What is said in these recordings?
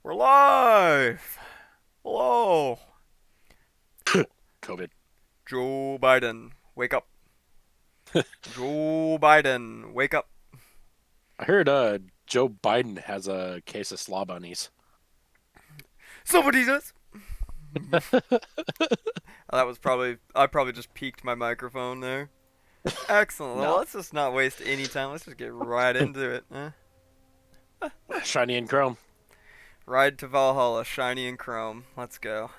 We're live! Hello! COVID. Joe Biden, wake up. Joe Biden, wake up. I heard Joe Biden has a case of slaw bunnies. Somebody does! That was probably, I probably just peaked my microphone there. Excellent. Well, No. let's just not waste any time. Let's just get right into it. Shiny and chrome. Ride to Valhalla, shiny and chrome. Let's go.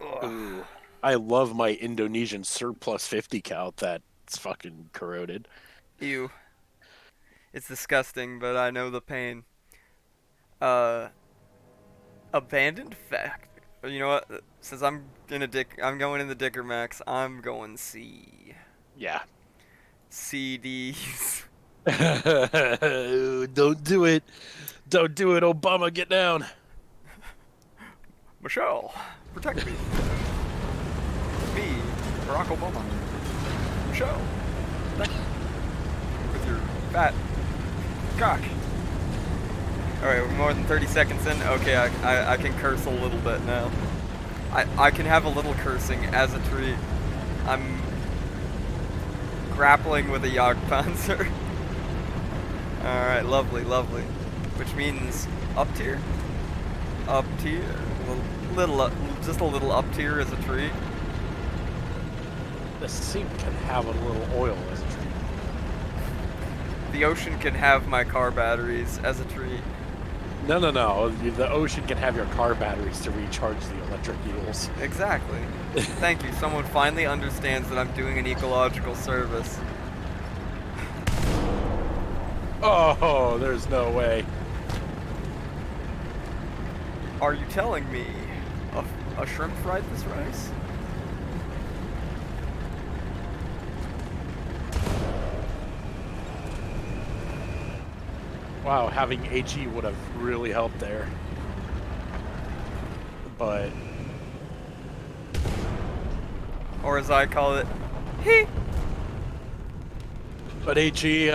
Ugh. Ooh. I love my Indonesian surplus 50 cal that's fucking corroded. Ew. It's disgusting, but I know the pain. Uh, Abandoned fact. You know what? Since I'm going in the Dicker Max. I'm going C. Yeah. CDs. Don't do it. Don't do it, Obama. Get down. Michelle, protect me. Me, Barack Obama. Michelle, protect me with your fat cock. Alright, we're more than 30 seconds in. Okay, I can curse a little bit now. I can have a little cursing as a treat. I'm grappling with a Jagdpanzer. Alright, lovely, lovely. Which means up tier. Up tier. Just a little up tier as a treat. The sink can have a little oil as a treat. The ocean can have my car batteries as a treat. No. The ocean can have your car batteries to recharge the electric eels. Exactly. Thank you. Someone finally understands that I'm doing an ecological service. Oh, there's no way. Are you telling me a shrimp fried this rice? Wow, having HE would have really helped there. But Or as I call it, he. HE,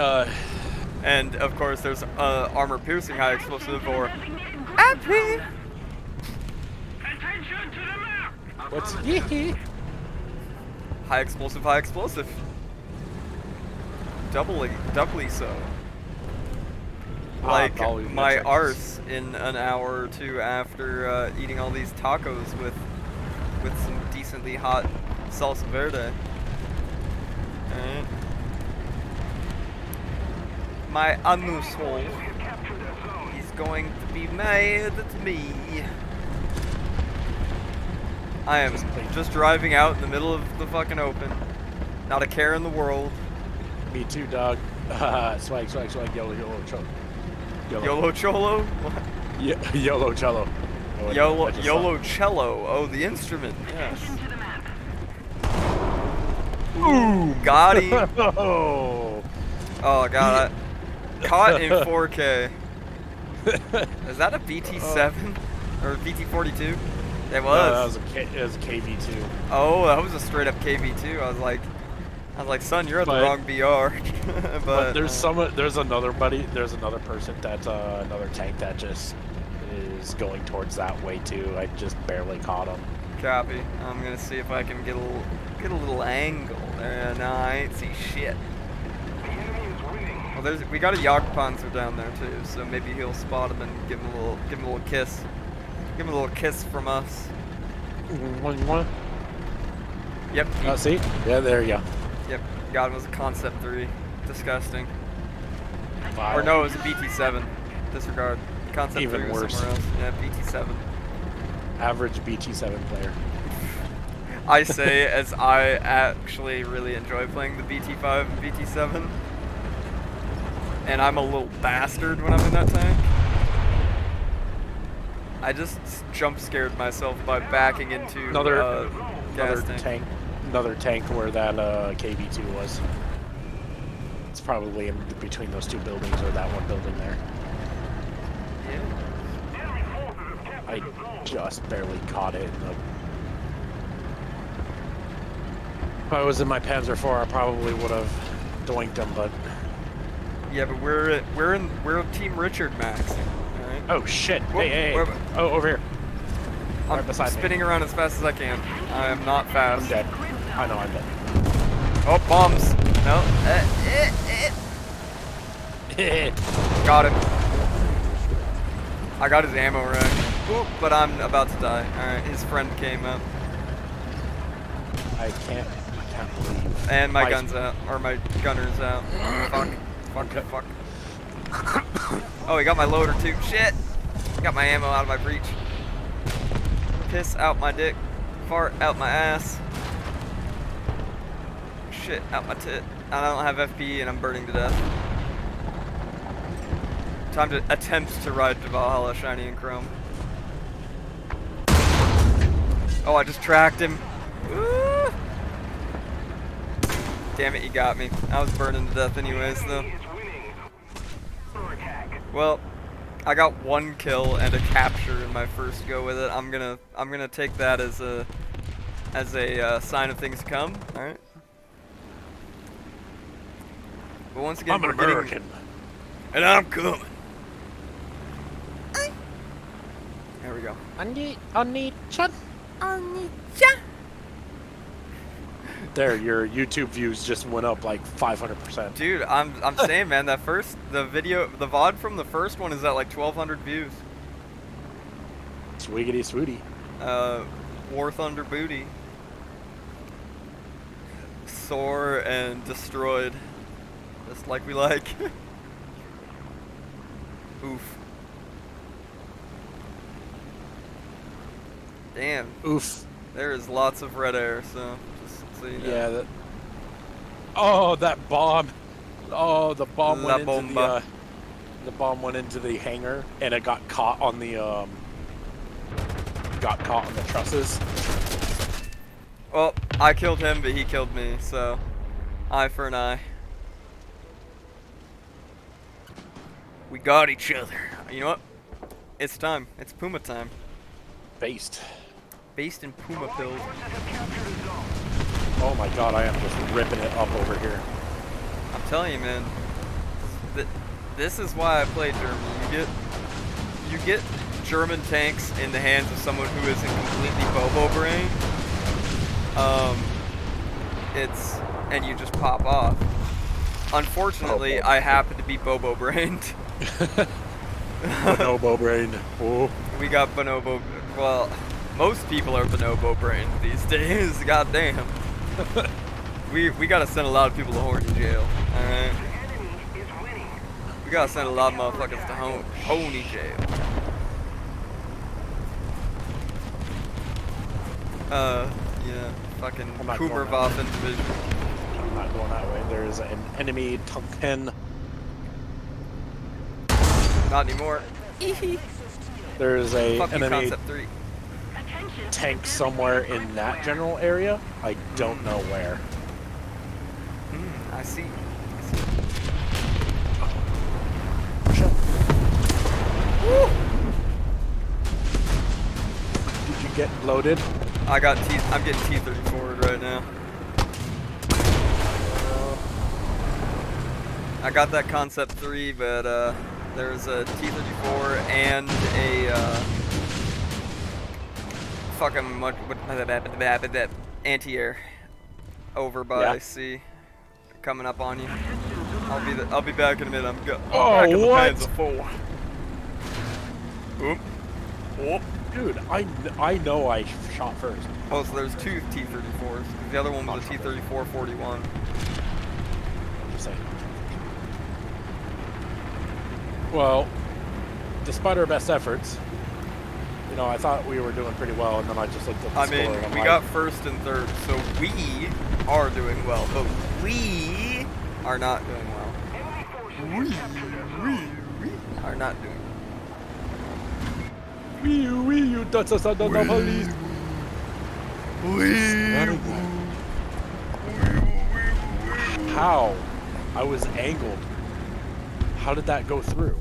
And of course, there's armor piercing high explosive or AP. what's he? High explosive, high explosive. Doubly so. Like my arse in an hour or two after eating all these tacos with some decently hot salsa verde. Alright. My anus hole is going to be mad at me. I am just driving out in the middle of the fucking open. Not a care in the world. Me too, dog. Swag, YOLO, cholo. YOLO Cholo? What? YOLO, cholo. YOLO Cello. Oh, the instrument. Yes. Ooh, Got him. Oh. Oh, God. Caught in 4K. Is that a BT7? Or BT42? It was. No, it was a KV2. Oh, that was a straight up KV2. I was like, son, you're at the wrong BR. but there's another person that's another tank that just is going towards that way too. I just barely caught him. Copy. I'm gonna see if I can get a little angle there. No, I ain't see shit. Well, we got a Jagdpanzer down there too, so maybe he'll spot him and give him a little kiss. Give him a little kiss from us. Yep. See? Yeah, there you go. Yep. Got him as a Concept 3. Disgusting. Wow. Or no, it was a BT7. Disregard. Concept Even 3 was worse. somewhere else. Yeah, BT7. Average BT7 player. I say as I actually really enjoy playing the BT5 and BT7. And I'm a little bastard when I'm in that tank. I just jump scared myself by backing into Another tank. Another tank where that KV2 was. It's probably in between those two buildings or that one building there. Yeah. I just barely caught it. If I was in my Panzer IV, I probably would have doinked him, but Yeah, but we're Team Richard Max. Oh shit! Whoop, Hey! where- Oh, over here. I'm Right beside me. spinning around as fast as I can. I am not I'm fast. dead. I know I'm dead. Oh, bombs. No. Got him. I got his ammo rack. Oop, but I'm about to die. Alright, his friend came up. I can't believe. And my gun's out. Or my gunner's out. Fuck. Okay. Fuck. Oh, he got my loader too. Shit! Got my ammo out of my breech. Piss out my dick. Fart out my ass. Shit out my tit. I don't have FP and I'm burning to death. Time to attempt to ride to Valhalla, shiny and chrome. Oh, I just tracked him. Woo! Damn it, he got me. I was burning to death anyways, though. Well, I got 1 kill and a capture in my first go with it. I'm gonna take that as a sign of things to come. All right. But once again, I'm an we're getting- American. and I'm coming. There we go. There, your YouTube views just went up like 500%. Dude, I'm saying, man, the VOD from the first one is at like 1,200 views. Swiggity swooty. War Thunder Booty. Soar and destroyed. Just like we like. Oof. Damn. Oof. There is lots of red air, so just so you know. Yeah. Oh, that bomb. Oh, the bomb La went into bomba. the bomb went into the hangar and it got caught on the trusses. Well, I killed him, but he killed me, so eye for an eye. We got each other. You know what? It's time. It's Puma time. Based. Based in Puma pills. Oh my god, I am just ripping it up over here. I'm telling you, man. This is why I play Germany. You get German tanks in the hands of someone who isn't completely Bobo brain. And you just pop off. Unfortunately, I happen to be Bobo brained. Bonobo brain. Oh. We got bonobo. Well, most people are bonobo brained these days. Goddamn. We gotta send a lot of people to horny jail. All right. We gotta send a lot of motherfuckers to horny jail. Yeah, fucking Kummerwaffen division. I'm not going that way. There's an enemy Tonkin. Not anymore. There's a Fuck you, enemy Concept 3. tank somewhere in that general area. I don't know where. I see. Woo! Did you get loaded? I'm getting T-34'd right now. I got that Concept 3, but there's a T-34 and a anti-air over by C coming up on you. I'll be back in a minute. I'm back in the Panzer IV. Oop. Oop. Dude, I know I shot first. Oh, so there's 2 T-34s. The other one was a T-34-41. I'm just saying. Well, despite our best efforts, you know, I thought we were doing pretty well, and then I just looked at the score. I mean, we got first and third, so we are doing well, but we are not doing well. We are not doing well. You touch us on the police. How? I was angled. How did that go through?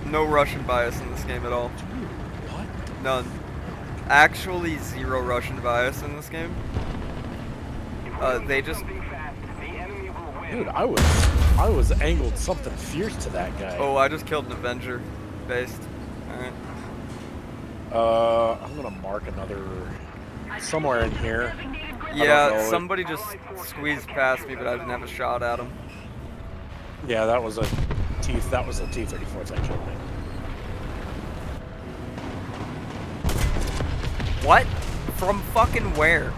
No Russian bias in this game at all. What? None. Actually, 0 Russian bias in this game. They just... Dude, I was I was angled something fierce to that guy. Oh, I just killed an Avenger. Based. Alright. I'm gonna mark another somewhere in here. Yeah, somebody just squeezed past me, but I didn't have a shot at him. Yeah, that was a T-34 that killed me. What? From fucking where?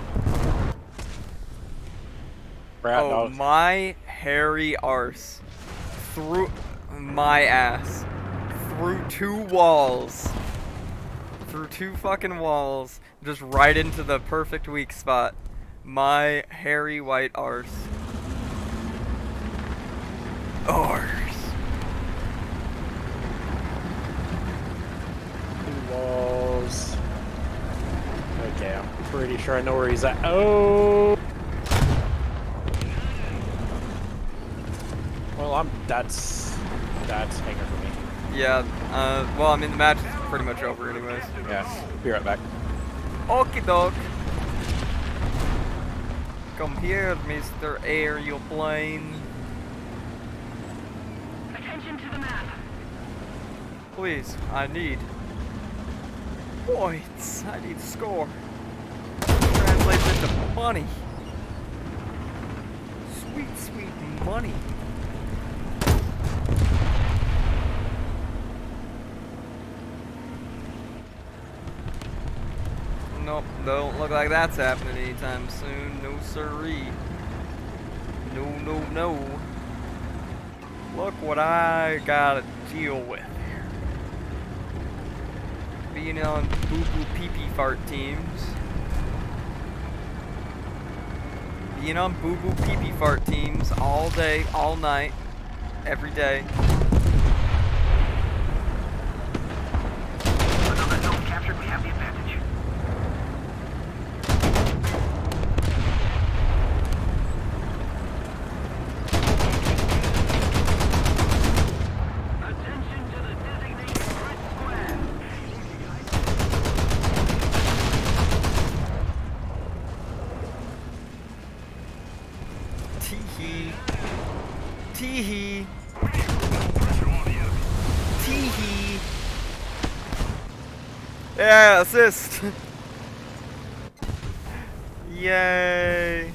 Rat Oh, dog. my hairy arse. Through my ass. Through 2 walls. Through 2 fucking walls. Just right into the perfect weak spot. My hairy white arse. Arse. Walls. Okay, I'm pretty sure I know where he's at. Oh. Well, that's hanger for me. Yeah, well, I mean, the match is pretty much over anyways. Yeah, be right back. Okie doke. Come here, Mr. Aerial Plane. Attention to the map. Please, I need points. I need score. Translates into money. Sweet, sweet money. Nope, don't look like that's happening anytime soon. No siree. No, no, no. Look what I gotta deal with here. Being on boo-boo pee-pee fart teams. Being on boo-boo pee-pee fart teams all day, all night, every day. Another zone captured. We have the advantage. Attention to the designated red square. Tee-hee. Tee-hee. Tee-hee. Yeah, assist. Yay.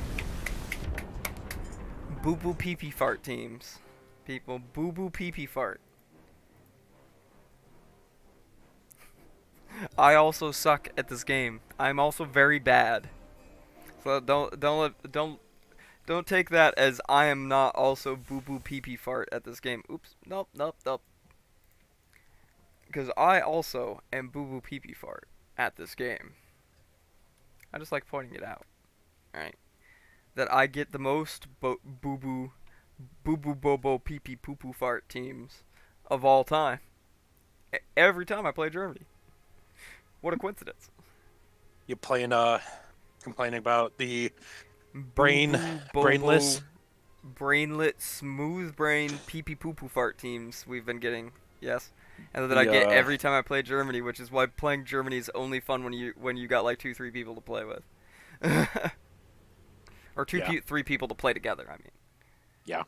Boo-boo pee-pee fart teams. People, boo-boo pee-pee fart. I also suck at this game. I'm also very bad. So don't take that as I am not also boo-boo pee-pee fart at this game. Oops. Nope, nope, nope. Because I also am boo-boo pee-pee fart at this game. I just like pointing it out. Alright. That I get the most boo-boo bobo pee-pee poo-poo fart teams of all time. Every time I play Germany. What a coincidence. You playing complaining about the Boo-boo, brainless, brainlet, smooth brain pee-pee poo-poo fart teams we've been getting. Yes. And that I get every time I play Germany, which is why playing Germany is only fun when you got like 2-3 people to play with. Or 3 people to play together, I mean. Yeah.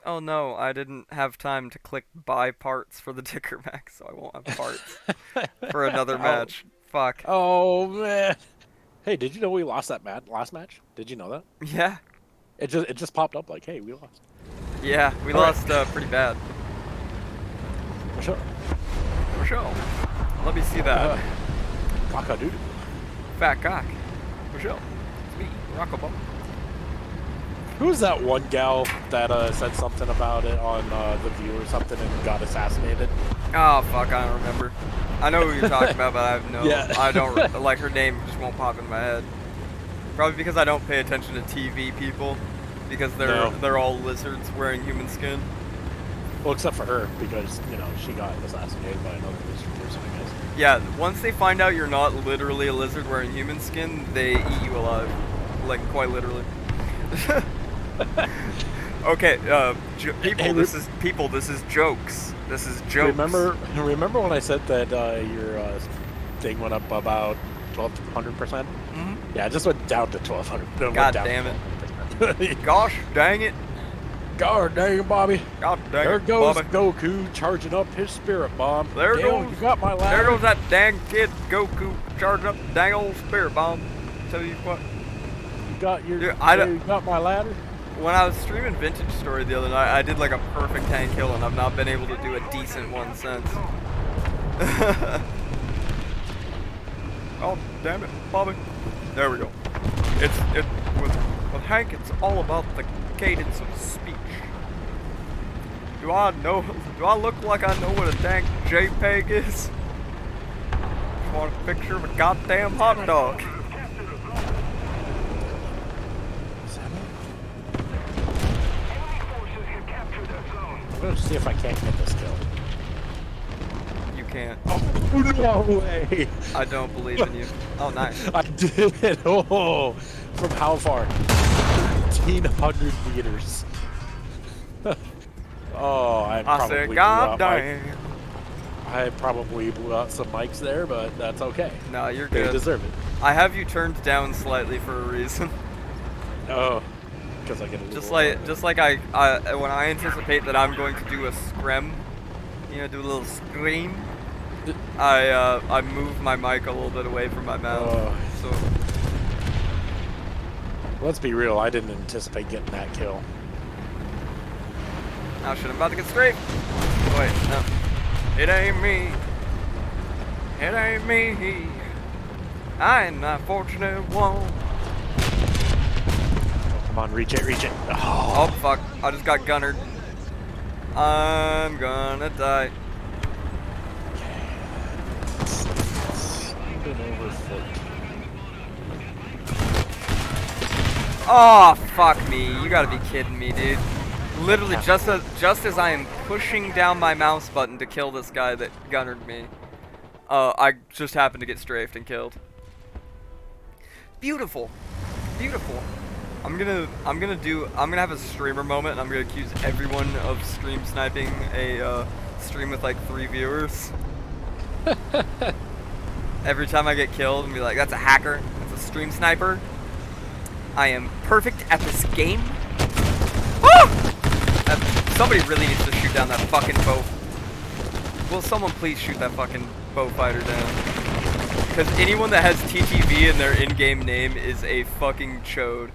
Oh no, I didn't have time to click buy parts for the Dicker Mac, so I won't have parts for another match. Fuck. Oh man. Hey, did you know we lost that last match? Did you know that? Yeah. It just popped up like, hey, we lost. Yeah, we lost pretty bad. For sure. For sure. Let me see that. Cock-a-doodle. Fat cock. For sure. It's me, Barack Obama. Who's that one gal that said something about it on The View or something and got assassinated? Oh fuck, I don't remember. I know who you're talking about, but I have no. Yeah. I don't like her name. Just won't pop in my head. Probably because I don't pay attention to TV people, because they're all lizards wearing human skin. Well, except for her, because you know she got assassinated by another lizard person, I guess. Yeah, once they find out you're not literally a lizard wearing human skin, they eat you alive, like quite literally. Okay, people. This is jokes. This is jokes. Remember when I said that your thing went up about 1,200%? Mm-hmm. Yeah, it just went down to 1,200. God damn it! Gosh dang it! God dang it, Bobby. God dang There it, goes Bobby. Goku charging up his spirit bomb. There Damn, goes. You got my ladder. There goes that dang kid Goku charging up the dang old spirit bomb. Tell you what. You got your. Dude, You got my ladder. When I was streaming Vintage Story the other night, I did like a perfect tank kill, and I've not been able to do a decent one since. Oh damn it, Bobby! There we go. With Hank, it's all about the cadence of speech. Do I look like I know what a dang JPEG is? Just want a picture of a goddamn hot dog. I'm gonna see if I can't get this kill. You can't. Oh, no way! I don't believe in you. Oh, nice. I did. Oh, from how far? 1,300 meters. Oh, I I probably said, blew God out my- damn. I probably blew out some mics there, but that's okay. No, you're They good. deserve it. I have you turned down slightly for a reason. Oh, because I get a little. Just like I when I anticipate that I'm going to do a scream, you know, do a little scream, I move my mic a little bit away from my mouth. Oh. So Let's be real. I didn't anticipate getting that kill. oh shit, I'm about to get straight. Wait, no. It ain't me. It ain't me. I ain't that fortunate one. Come on, reach it, reach it. Oh fuck, I just got gunnered. I'm gonna die. Even over 14. Oh fuck me, you gotta be kidding me, dude. Literally just as I am pushing down my mouse button to kill this guy that gunnered me, I just happened to get strafed and killed. Beautiful. Beautiful. I'm gonna have a streamer moment, and I'm gonna accuse everyone of stream sniping a stream with like 3 viewers. Every time I get killed, and be like, "That's a hacker. That's a stream sniper." I am perfect at this game. Ah! Somebody really needs to shoot down that fucking bow. Will someone please shoot that fucking bow fighter down? Because anyone that has TTV in their in-game name is a fucking chode.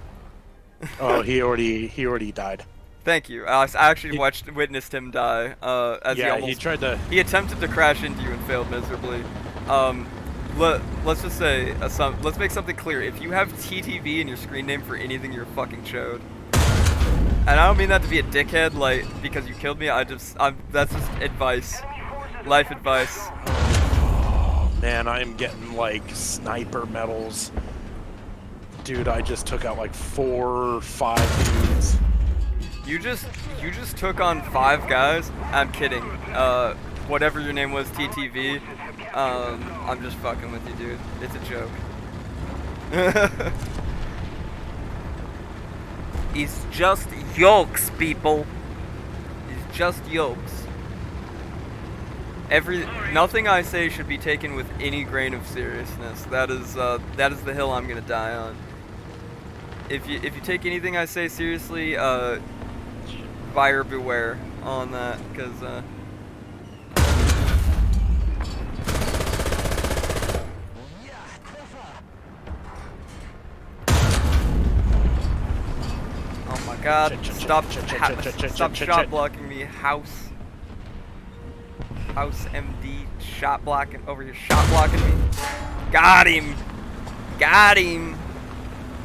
Oh, he already died. Thank you. I actually witnessed him die. As Yeah, he tried to. He attempted to crash into you and failed miserably. Let's just say let's make something clear. If you have TTV in your screen name for anything, you're a fucking chode. And I don't mean that to be a dickhead, like because you killed me. That's just advice, life advice. Oh, man, I am getting like sniper medals. Dude, I just took out like 4 or 5 dudes. You just took on 5 guys. I'm kidding. Whatever your name was, TTV. I'm just fucking with you, dude. It's a joke. It's just yolks, people. It's just yolks. Nothing I say should be taken with any grain of seriousness. That is the hill I'm gonna die on. If you take anything I say seriously, buyer beware on that, because oh my god, stop shot blocking me, House MD shot blocking over here, shot blocking me. Got him.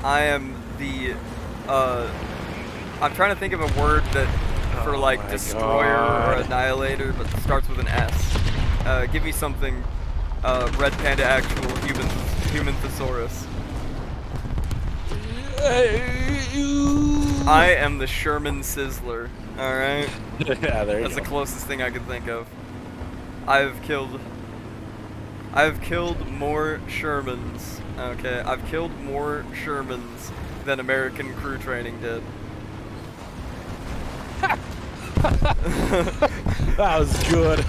I am the I'm trying to think of a word that for like destroyer or annihilator, but starts with an S. Give me something. RedPandaActual human thesaurus. I am the Sherman Sizzler. All right. Yeah, there you That's go. the closest thing I could think of. I've killed more Shermans. Okay, I've killed more Shermans than American crew training did. That was good.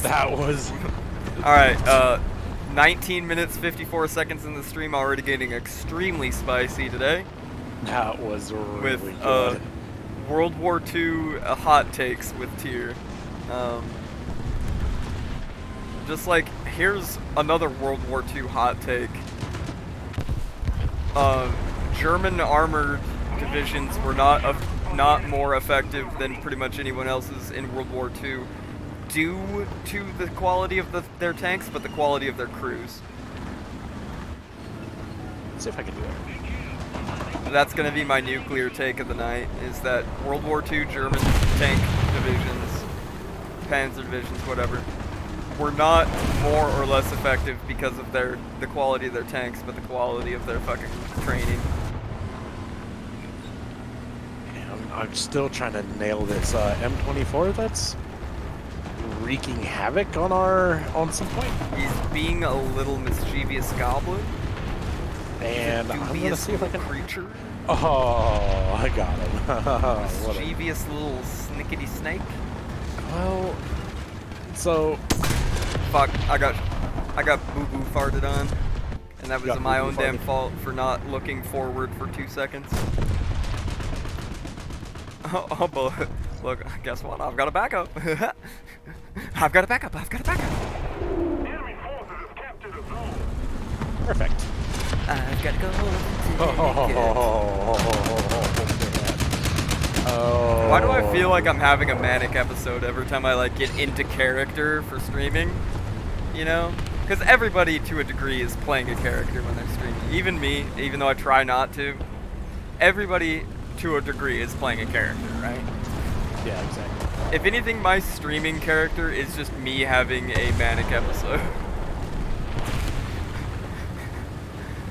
That was. All right, 19 minutes 54 seconds in the stream, already getting extremely spicy today. That was really with good. World War II hot takes with Tier. Just like, here's another World War II hot take. German armored divisions were not more effective than pretty much anyone else's in World War II due to the quality of their tanks, but the quality of their crews. Let's see if I can do it. That's going to be my nuclear take of the night, is that World War II German tank divisions, panzer divisions, whatever, were not more or less effective because of the quality of their tanks, but the quality of their fucking training. I'm still trying to nail this M24 that's wreaking havoc on some point. He's being a little mischievous goblin. And I'm gonna see if I can. Creature. Oh, I got him. What a- Mischievous little snickety snake. Well, so Fuck, I got boo-boo farted on. And that was got my boo-boo own damn farted. fault for not looking forward for 2 seconds. Oh, but look, guess what? I've got a backup. I've got a backup. Enemy forces have captured a zone. perfect. I've got to go. Oh. Why do I feel like I'm having a manic episode every time I like get into character for streaming? You know? Because everybody to a degree is playing a character when they're streaming. Even me, even though I try not to. Everybody to a degree is playing a character, right? Yeah, exactly. If anything, my streaming character is just me having a manic episode.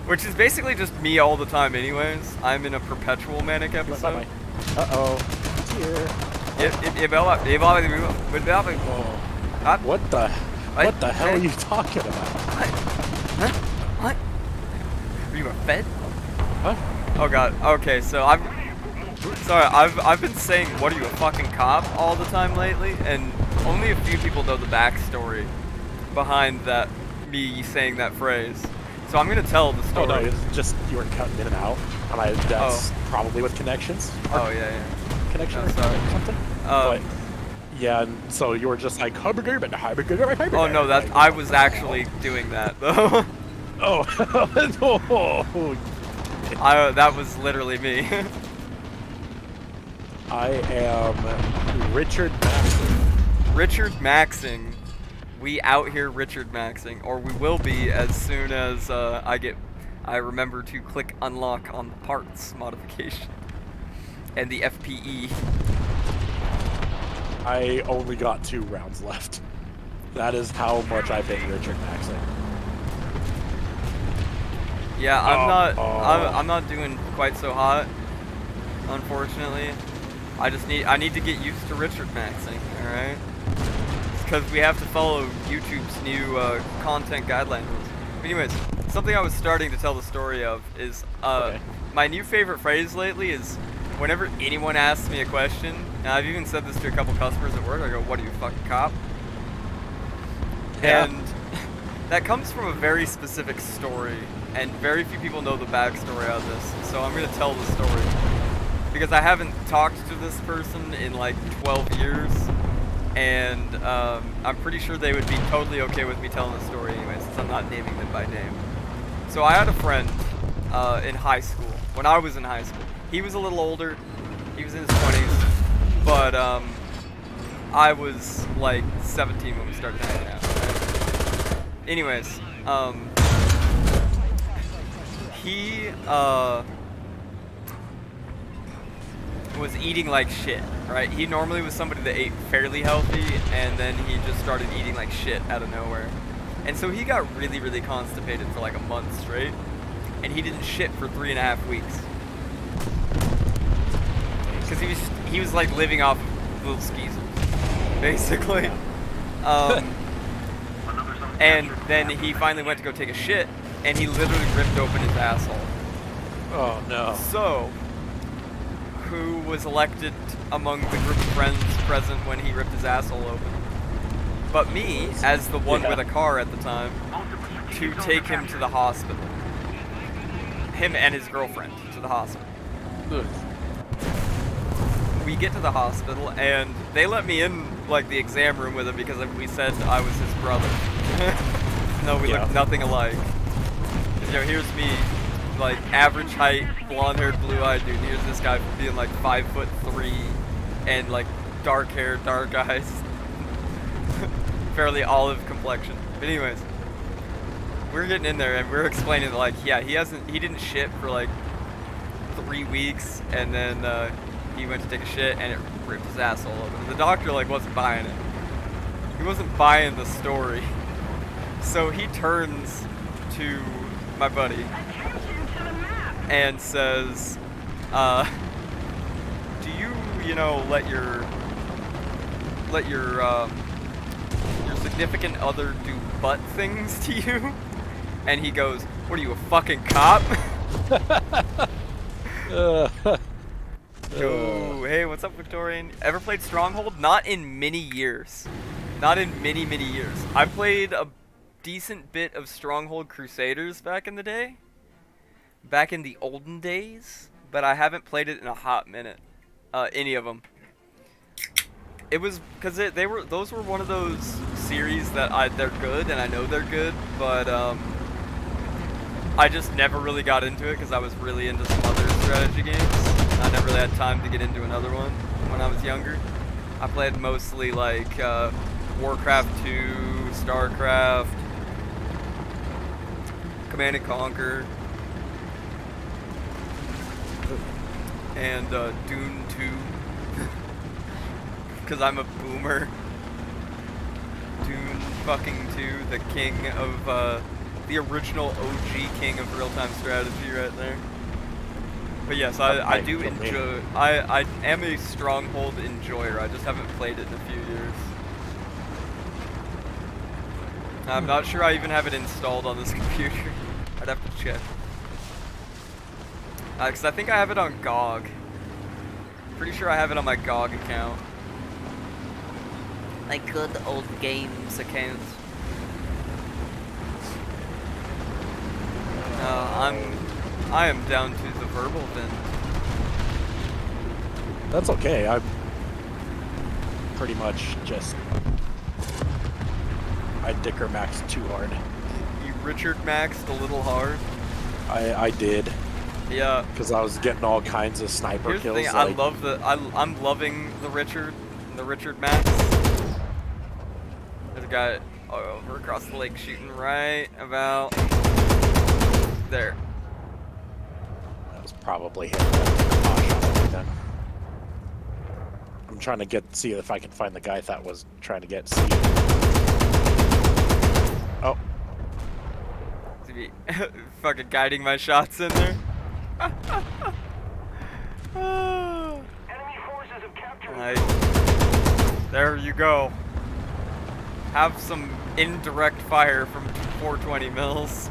Which is basically just me all the time anyways. I'm in a perpetual manic episode. Uh-oh. Here. What the hell are you talking about? What? Are you a fed? Huh? Oh god. Okay, so I've been saying, "What are you, a fucking cop?" all the time lately, and only a few people know the backstory behind that, me saying that phrase. So I'm gonna tell the Oh story. no, it's just you were cutting in and out. And that's probably with connections. Oh yeah. Connection Oh, or sorry. something. But yeah, and so you were just like, Oh no, I was actually doing that though. Oh. That was literally me. I am Richard Maxson. Richard Maxing. We out here Richard Maxing, or we will be as soon as I remember to click unlock on the parts modification and the FPE. I only got 2 rounds left. That is how much I've been Richard Maxing. Yeah, I'm not doing quite so hot, unfortunately. I need to get used to Richard Maxing, all right? Because we have to follow YouTube's new content guideline rules. But anyways, something I was starting to tell the story of is Okay. my new favorite phrase lately is whenever anyone asks me a question, and I've even said this to a couple customers at work, I go, "What are you, fucking cop?" Yeah. And that comes from a very specific story, and very few people know the backstory of this, so I'm going to tell the story. Because I haven't talked to this person in like 12 years, and I'm pretty sure they would be totally okay with me telling the story anyway, since I'm not naming them by name. So I had a friend in high school, when I was in high school. He was a little older, he was in his 20s, but I was like 17 when we started hanging out. Right? Anyways, he was eating like shit, right? He normally was somebody that ate fairly healthy, and then he just started eating like shit out of nowhere. And so he got really, really constipated for like a month straight, and he didn't shit for 3.5 weeks. Because he was like living off of little skis, basically. And then he finally went to go take a shit, and he literally ripped open his asshole. Oh no. So, who was elected among the group of friends present when he ripped his asshole open? But me, as the one with a car at the time, to take him to the hospital. Him and his girlfriend to the hospital. Ugh. We get to the hospital, and they let me in, like, the exam room with him because we said I was his brother. No, we Yeah. look nothing alike. You know, here's me, like, average height, blonde-haired, blue-eyed dude. Here's this guy being, like, 5'3", and, like, dark hair, dark eyes. Fairly olive complexion. But anyways, we're getting in there, and we're explaining that, like, yeah, he didn't shit for, like, 3 weeks, and then, he went to take a shit, and it ripped his asshole open. The doctor, like, wasn't buying it. He wasn't buying the story. So he turns to my buddy and says, do you know, let your significant other do butt things to you? And he goes, what are you, a fucking cop? Oh, hey, what's up, Victorian? Ever played Stronghold? Not in many years. Not in many, many years. I played a decent bit of Stronghold Crusaders back in the day. Back in the olden days. But I haven't played it in a hot minute. Any of them. It was because those were one of those series that they're good, and I know they're good, but I just never really got into it because I was really into some other strategy games. I never really had time to get into another one when I was younger. I played mostly like Warcraft 2, StarCraft, Command and Conquer, and Dune 2. Because I'm a boomer. Dune fucking 2, the king of, the original OG king of real-time strategy right there. But yes, I do enjoy, I am a Stronghold enjoyer, I just haven't played it in a few years. I'm not sure I even have it installed on this computer. I'd have to check. Because I think I have it on GOG. Pretty sure I have it on my GOG account. Like good old games account. I am down to the verbal bin. That's okay. I'm pretty much just I dicker maxed too hard. You Richard maxed a little hard. I did. Yeah. Because I was getting all kinds of sniper Here's kills. The thing, like, I love I'm loving the Richard max. There's a guy over across the lake shooting right about there. That was probably him. Then. I'm trying to see if I can find the guy that was trying to get C. Oh. To be fucking guiding my shots in there. Enemy forces have captured. Nice. There you go. Have some indirect fire from 420 mils.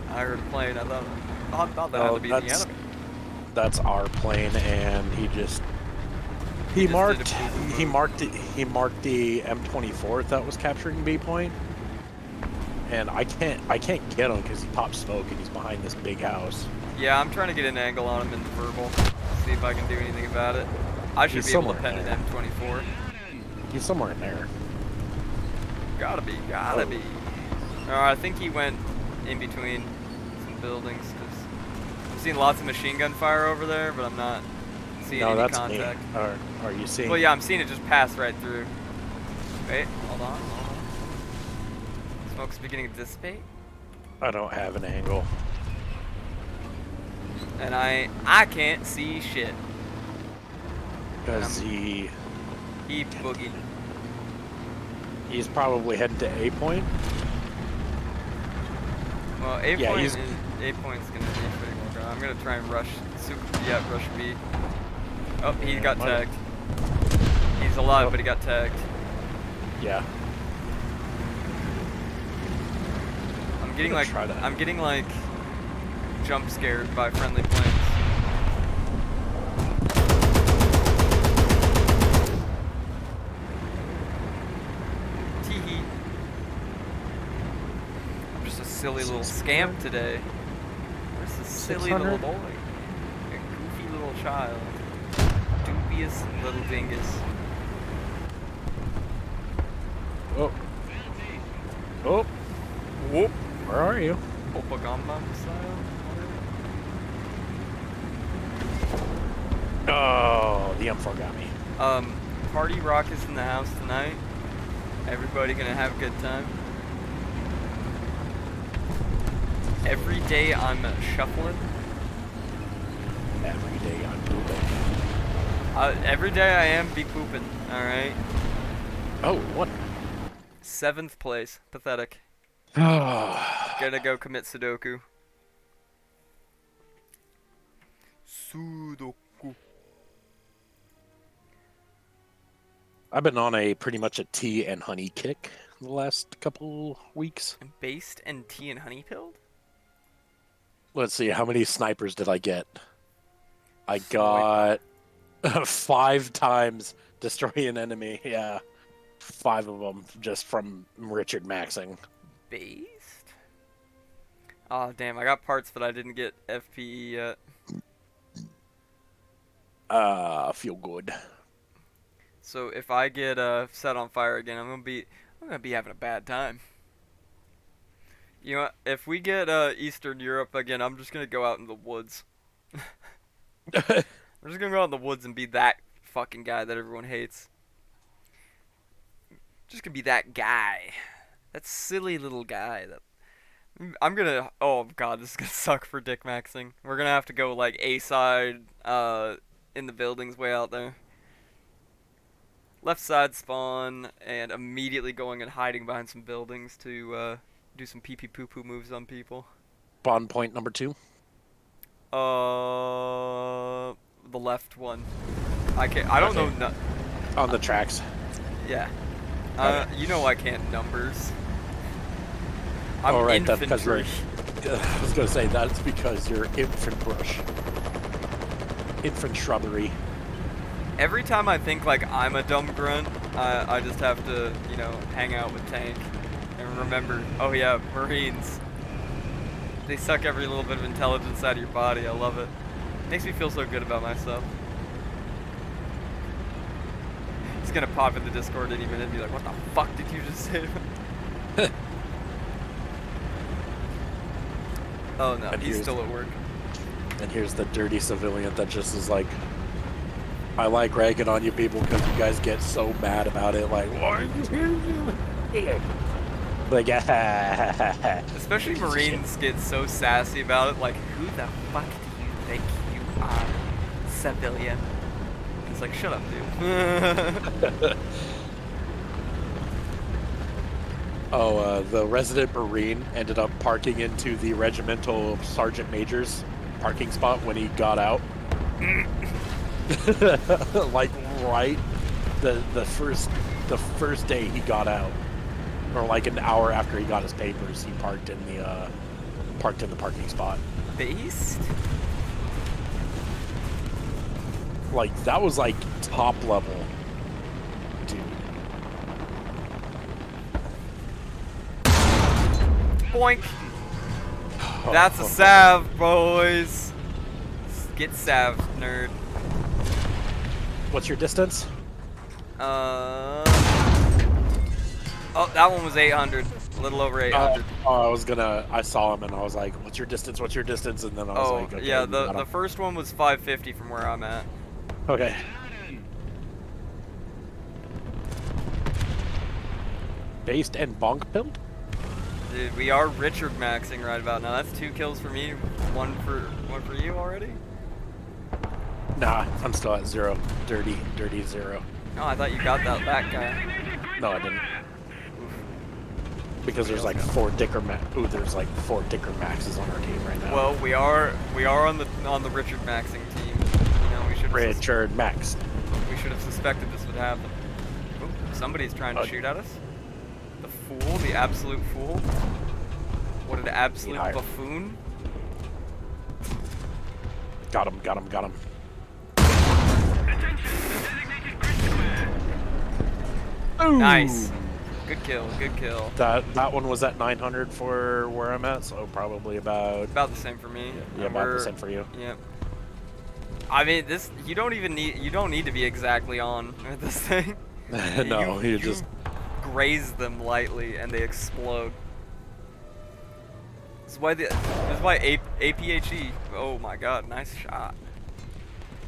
I heard a plane. I thought that had to be the enemy. That's our plane, and he marked the M24 that was capturing B point, and I can't get him because he popped smoke and he's behind this big house. Yeah, I'm trying to get an angle on him in the verbal. See if I can do anything about it. I should be able to pen an M24. He's somewhere in there. Gotta be. I think he went in between some buildings. Cause I'm seeing lots of machine gun fire over there, but I'm not seeing any contact. Me. Are you seeing? Well, yeah, I'm seeing it just pass right through. Wait, hold on. Smoke's beginning to dissipate. I don't have an angle. And I can't see shit. Because he boogied. He's probably heading to A point. Well, A point's gonna be pretty well done. I'm gonna try and rush rush B. Oh, he got tagged. He's alive, but he got tagged. Yeah. I'm getting like jump scared by friendly planes. Tee-hee. I'm just a silly little scamp today. Just a silly little 600? boy. A goofy little child. Dubious little dingus. Oh. Oh. Whoop. Where are you? Opagamba style. Oh, the M4 got me. Party Rock is in the house tonight. Everybody gonna have a good time. Every day I'm shuffling. Every day I'm pooping. Every day I am be pooping. All right. Oh, what? 7th place. Pathetic. Gotta go commit Sudoku. Sudoku. I've been on a pretty much a tea and honey kick the last couple weeks. Based and tea and honey pilled? Let's see, how many snipers did I get? I Sniper. got 5 times destroy an enemy. Yeah, 5 of them just from Richard Maxing. Based? Oh, damn. I got parts, but I didn't get FPE yet. Feel good. So if I get set on fire again, I'm gonna be having a bad time. You know what? If we get Eastern Europe again, I'm just gonna go out in the woods. I'm just gonna go out in the woods and be that fucking guy that everyone hates. Just gonna be that guy. That silly little guy that I'm gonna. Oh god, this is gonna suck for Dick Maxing. We're gonna have to go like A side, in the buildings way out there. Left side spawn and immediately going and hiding behind some buildings to do some pee pee poo poo moves on people. Spawn point number 2. The left one. I can't. I don't know. On the tracks. Yeah. Okay. You know I can't numbers. I'm Oh, right, that's because infantry. I was gonna say that's because you're infant brush. Infant shrubbery. Every time I think like I'm a dumb grunt, I just have to, you know, hang out with Tank and remember, oh yeah, Marines. They suck every little bit of intelligence out of your body. I love it. Makes me feel so good about myself. He's gonna pop in the Discord any minute and be like, what the fuck did you just say? Oh no, And he's here's- still at work. And here's the dirty civilian that just is like, I like ragging on you people because you guys get so mad about it. Like, why are you here? Like, Especially Marines get so sassy about it. Like, who the fuck do you think you are, civilian? It's like, shut up, dude. The resident Marine ended up parking into the regimental sergeant major's parking spot when he got out. Like right the first day he got out, or like an hour after he got his papers, he parked in the parking spot. Based? Like that was like top level, dude. Boink! That's a salve, boys! Get salved, nerd. What's your distance? Oh, that one was 800. A little over 800. I saw him and I was like, what's your distance? What's your distance? And then I was like, okay, yeah, you got the him. first one was 550 from where I'm at. Okay. Based and bonk pilled? Dude, we are Richard maxing right about now. That's 2 kills for me, one for you already. Nah, I'm still at 0. Dirty 0. Oh, I thought you got that guy. No, I didn't. Because there's like 4 dicker there's like 4 dicker maxes on our team right now. Well, we are on the Richard maxing team. You know, we should Richard Max. We should have suspected this would happen. Ooh, somebody's trying to shoot at us. The fool, the absolute fool. What an absolute buffoon. Got him. Nice. Good kill, good kill. That one was at 900 for where I'm at, so probably about About the same for me. yeah, And about the same for you. Yep. I mean, this you don't need to be exactly on with this thing. No, you just graze them lightly and they explode. This is why APHE. Oh my god, nice shot.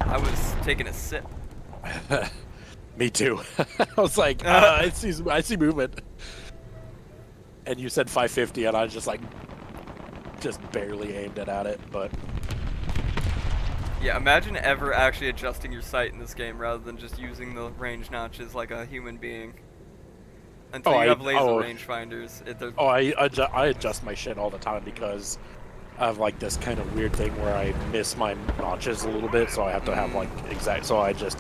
I was taking a sip. Me too. I was like, I see movement. And you said 550, and I was just barely aimed it at it, but Yeah, imagine ever actually adjusting your sight in this game rather than just using the range notches like a human being. Until you have laser rangefinders. I adjust my shit all the time because I have like this kind of weird thing where I miss my notches a little bit, so I have to have like exact. So I just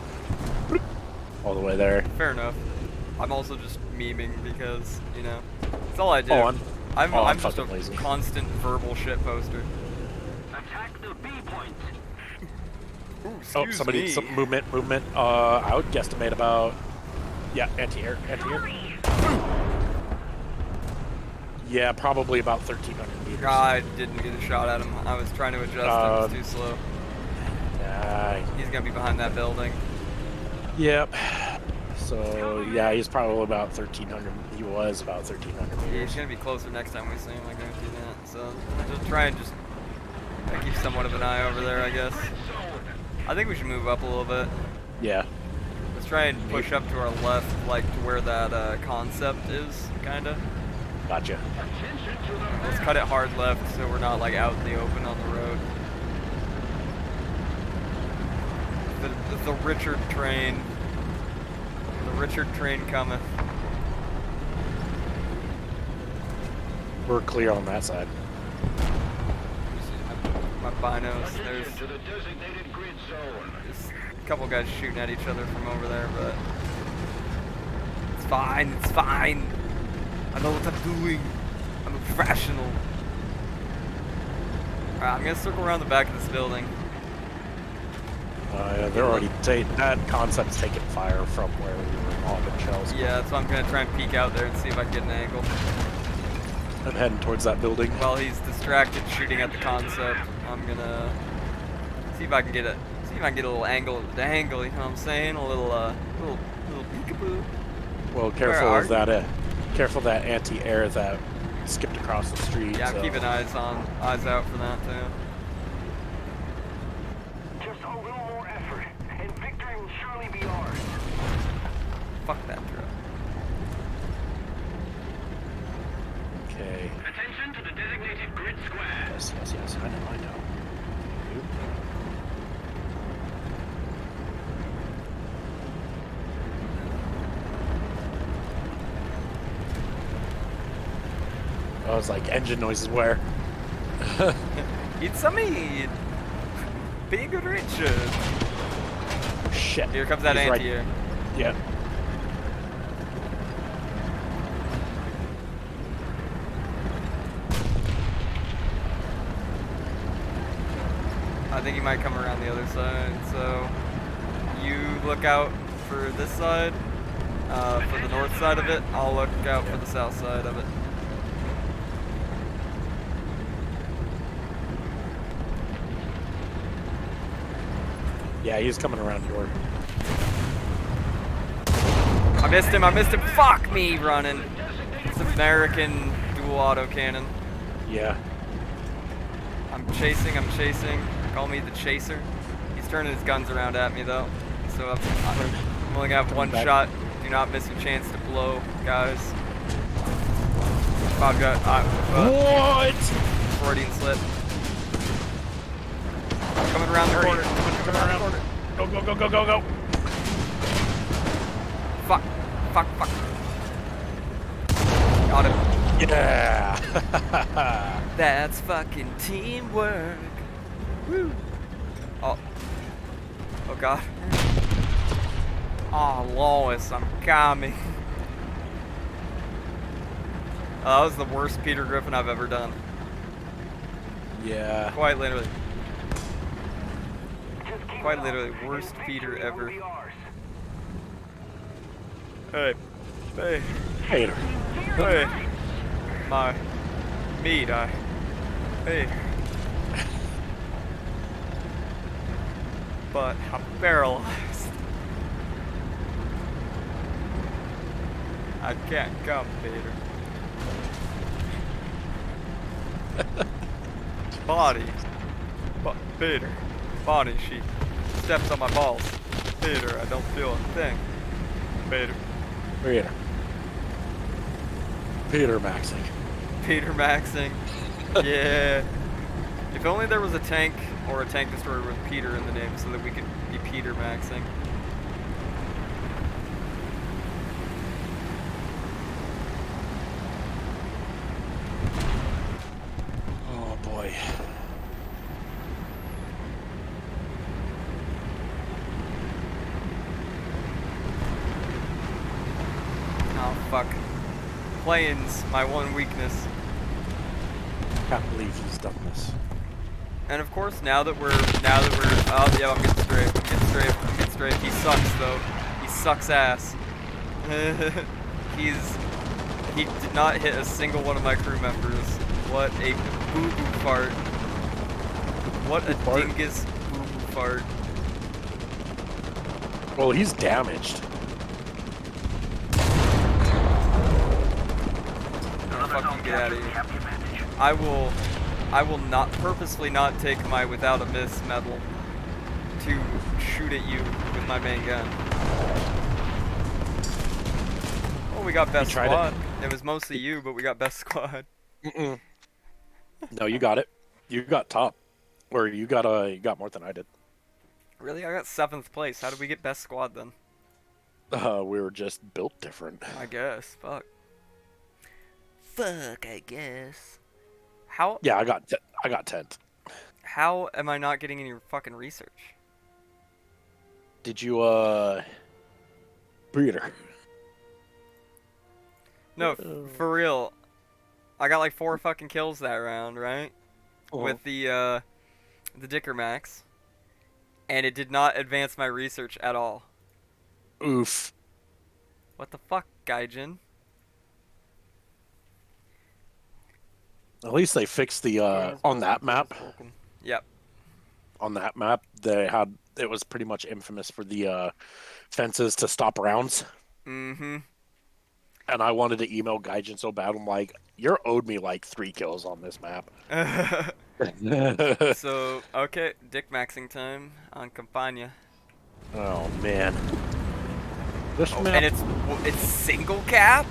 all the way there. Fair enough. I'm also just memeing because that's all I do. Oh, I'm just a fucking lazy. constant verbal shit poster. Attack the B point. Ooh, excuse me. Some movement. I would guesstimate about anti-air. Yeah, probably about 1,300 meters. I didn't get a shot at him. I was trying to adjust. I was too slow. He's gonna be behind that building. Yep. So yeah, he's probably about 1,300. He was about 1,300 Yeah, meters. he's gonna be closer next time we see him. I guarantee that. So just try and keep somewhat of an eye over there, I guess. I think we should move up a little bit. Yeah. Let's try and push up to our left, like to where that concept is, kinda. Gotcha. Let's cut it hard left so we're not like out in the open on the road. The Richard train. The Richard train cometh. We're clear on that side. My binos. There's To the designated grid zone. a couple guys shooting at each other from over there, but it's fine. It's fine. I know what I'm doing. I'm a professional. Alright, I'm gonna circle around the back of this building. Yeah, they're already that concept's taking fire from where we were popping shells. Yeah, so I'm gonna try and peek out there and see if I can get an angle. I'm heading towards that building. While he's distracted shooting at the concept, I'm gonna see if I can get a little angle of the dangle. You know what I'm saying? A little peekaboo. Well, careful that anti-air that skipped across the street. Yeah, I'm so. keeping eyes out for that too. Just a little more effort, and victory will surely be ours. Fuck that truck. Okay. Attention to the designated grid square. Yes. I know. Oop. I was like, engine noises where? It's a me, Big Richard. Shit. Here comes that He's right- anti-air. Yeah. I think he might come around the other side, so you look out for this side, for the north side of it. I'll look out for the south side of it. Yeah, he's coming around your. I missed him. Fuck me running. It's American dual auto cannon. Yeah. I'm chasing. Call me the chaser. He's turning his guns around at me though. So I'm only gonna have one shot. Do not miss your chance to blow, guys. I've got What? Freudian slip. Coming around the corner. Coming around the corner. Go. Fuck. Got him. Yeah. That's fucking teamwork. Woo. Oh god. Oh, Lois, I'm coming. That was the worst Peter Griffin I've ever done. Yeah. Quite literally, worst Peter ever. Hey. Peter. Hey, my meat, hey. But I'm paralyzed. I can't come, Peter. Bonnie. Peter. Bonnie, she steps on my balls. Peter, I don't feel a thing. Peter. Peter. Peter Maxing. Peter Maxing. Yeah. If only there was a tank or a tank destroyer with Peter in the name so that we could be Peter Maxing. Oh boy. Oh fuck. Planes, my one weakness. Can't believe he's done this. And of course, now that we're, oh yeah, I'm getting straight. He sucks though. He sucks ass. He did not hit a single one of my crew members. What a boo-boo fart. What a dingus boo-boo fart. Well, he's damaged. Fucking get out of here. I will not purposely not take my without a miss medal to shoot at you with my main gun. Oh, we got best squad. It was mostly you, but we got best squad. Mm-mm. No, you got it. You got top, or you got more than I did. Really, I got 7th place. How did we get best squad then? We were just built different. I guess. Fuck. I guess. How? Yeah, I got 10th. How am I not getting any fucking research? Did you Breeder? No, for real. I got like 4 fucking kills that round, right? With the Dicker Max, and it did not advance my research at all. Oof. What the fuck, Gaijin? At least they fixed the on that map. Yep. On that map, it was pretty much infamous for the fences to stop rounds. Mm-hmm. And I wanted to email Gaijin so bad. I'm like, you're owed me like 3 kills on this map. So, okay, Dick Maxing time on Campania. Oh man. This map. And it's single cap?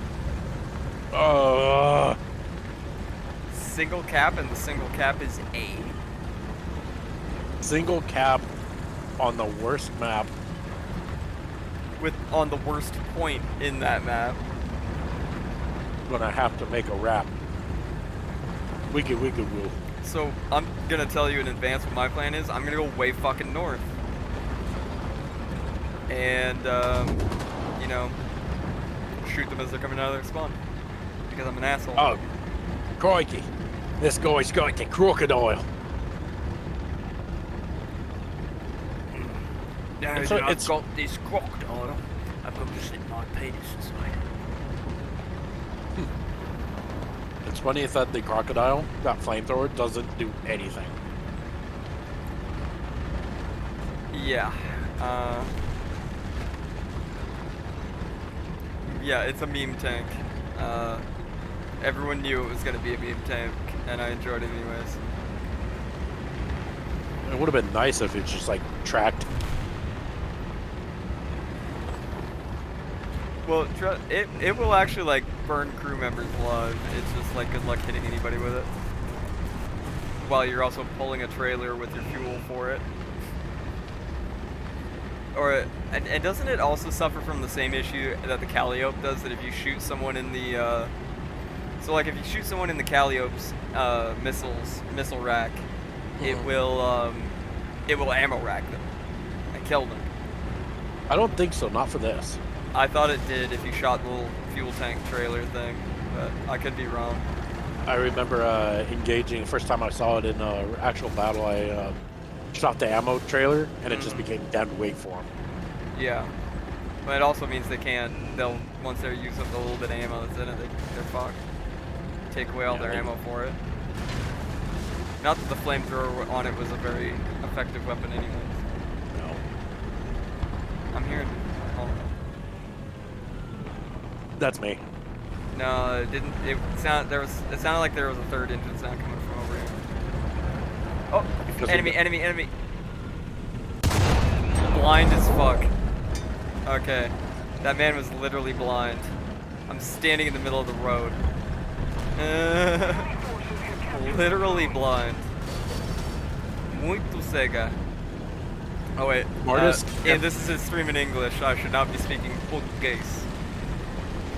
Single cap, and the single cap is A. Single cap on the worst map. On the worst point in that map. Gonna have to make a rap. Wiggy woo. So I'm gonna tell you in advance what my plan is. I'm gonna go way fucking north. And you know, shoot them as they're coming out of their spawn. Because I'm an asshole. Oh, crikey. This guy's got the crocodile. Now It's that a- I've it's- got this crocodile, I've got to slip my penis inside. It's funny that the crocodile, that flamethrower, doesn't do anything. Yeah. Yeah, it's a meme tank. Everyone knew it was gonna be a meme tank, and I enjoyed it anyways. It would have been nice if it just like tracked. Well, it will actually like burn crew members alive. It's just like good luck hitting anybody with it. While you're also pulling a trailer with your fuel for it. And doesn't it also suffer from the same issue that the Calliope does? That if you shoot someone in the so like if you shoot someone in the Calliope's missile rack, it will ammo rack them and kill them. I don't think so. Not for this. I thought it did if you shot the little fuel tank trailer thing, but I could be wrong. I remember engaging. First time I saw it in actual battle, I shot the ammo trailer, and it just became dead weight for him. Yeah. But it also means they can't. They'll once they use up the little bit of ammo that's in it, they're fucked. Take away all Yeah, their they- ammo for it. Not that the flamethrower on it was a very effective weapon, anyways. No. I'm hearing. Oh. That's me. No, it didn't. It sounded like there was a third engine sound coming from over here. Oh, Because enemy, enemy, enemy. Blind as fuck. Okay, that man was literally blind. I'm standing in the middle of the road. Literally blind. Muito cega. Oh wait. Smartest. And this is his stream in English. I should not be speaking Portuguese.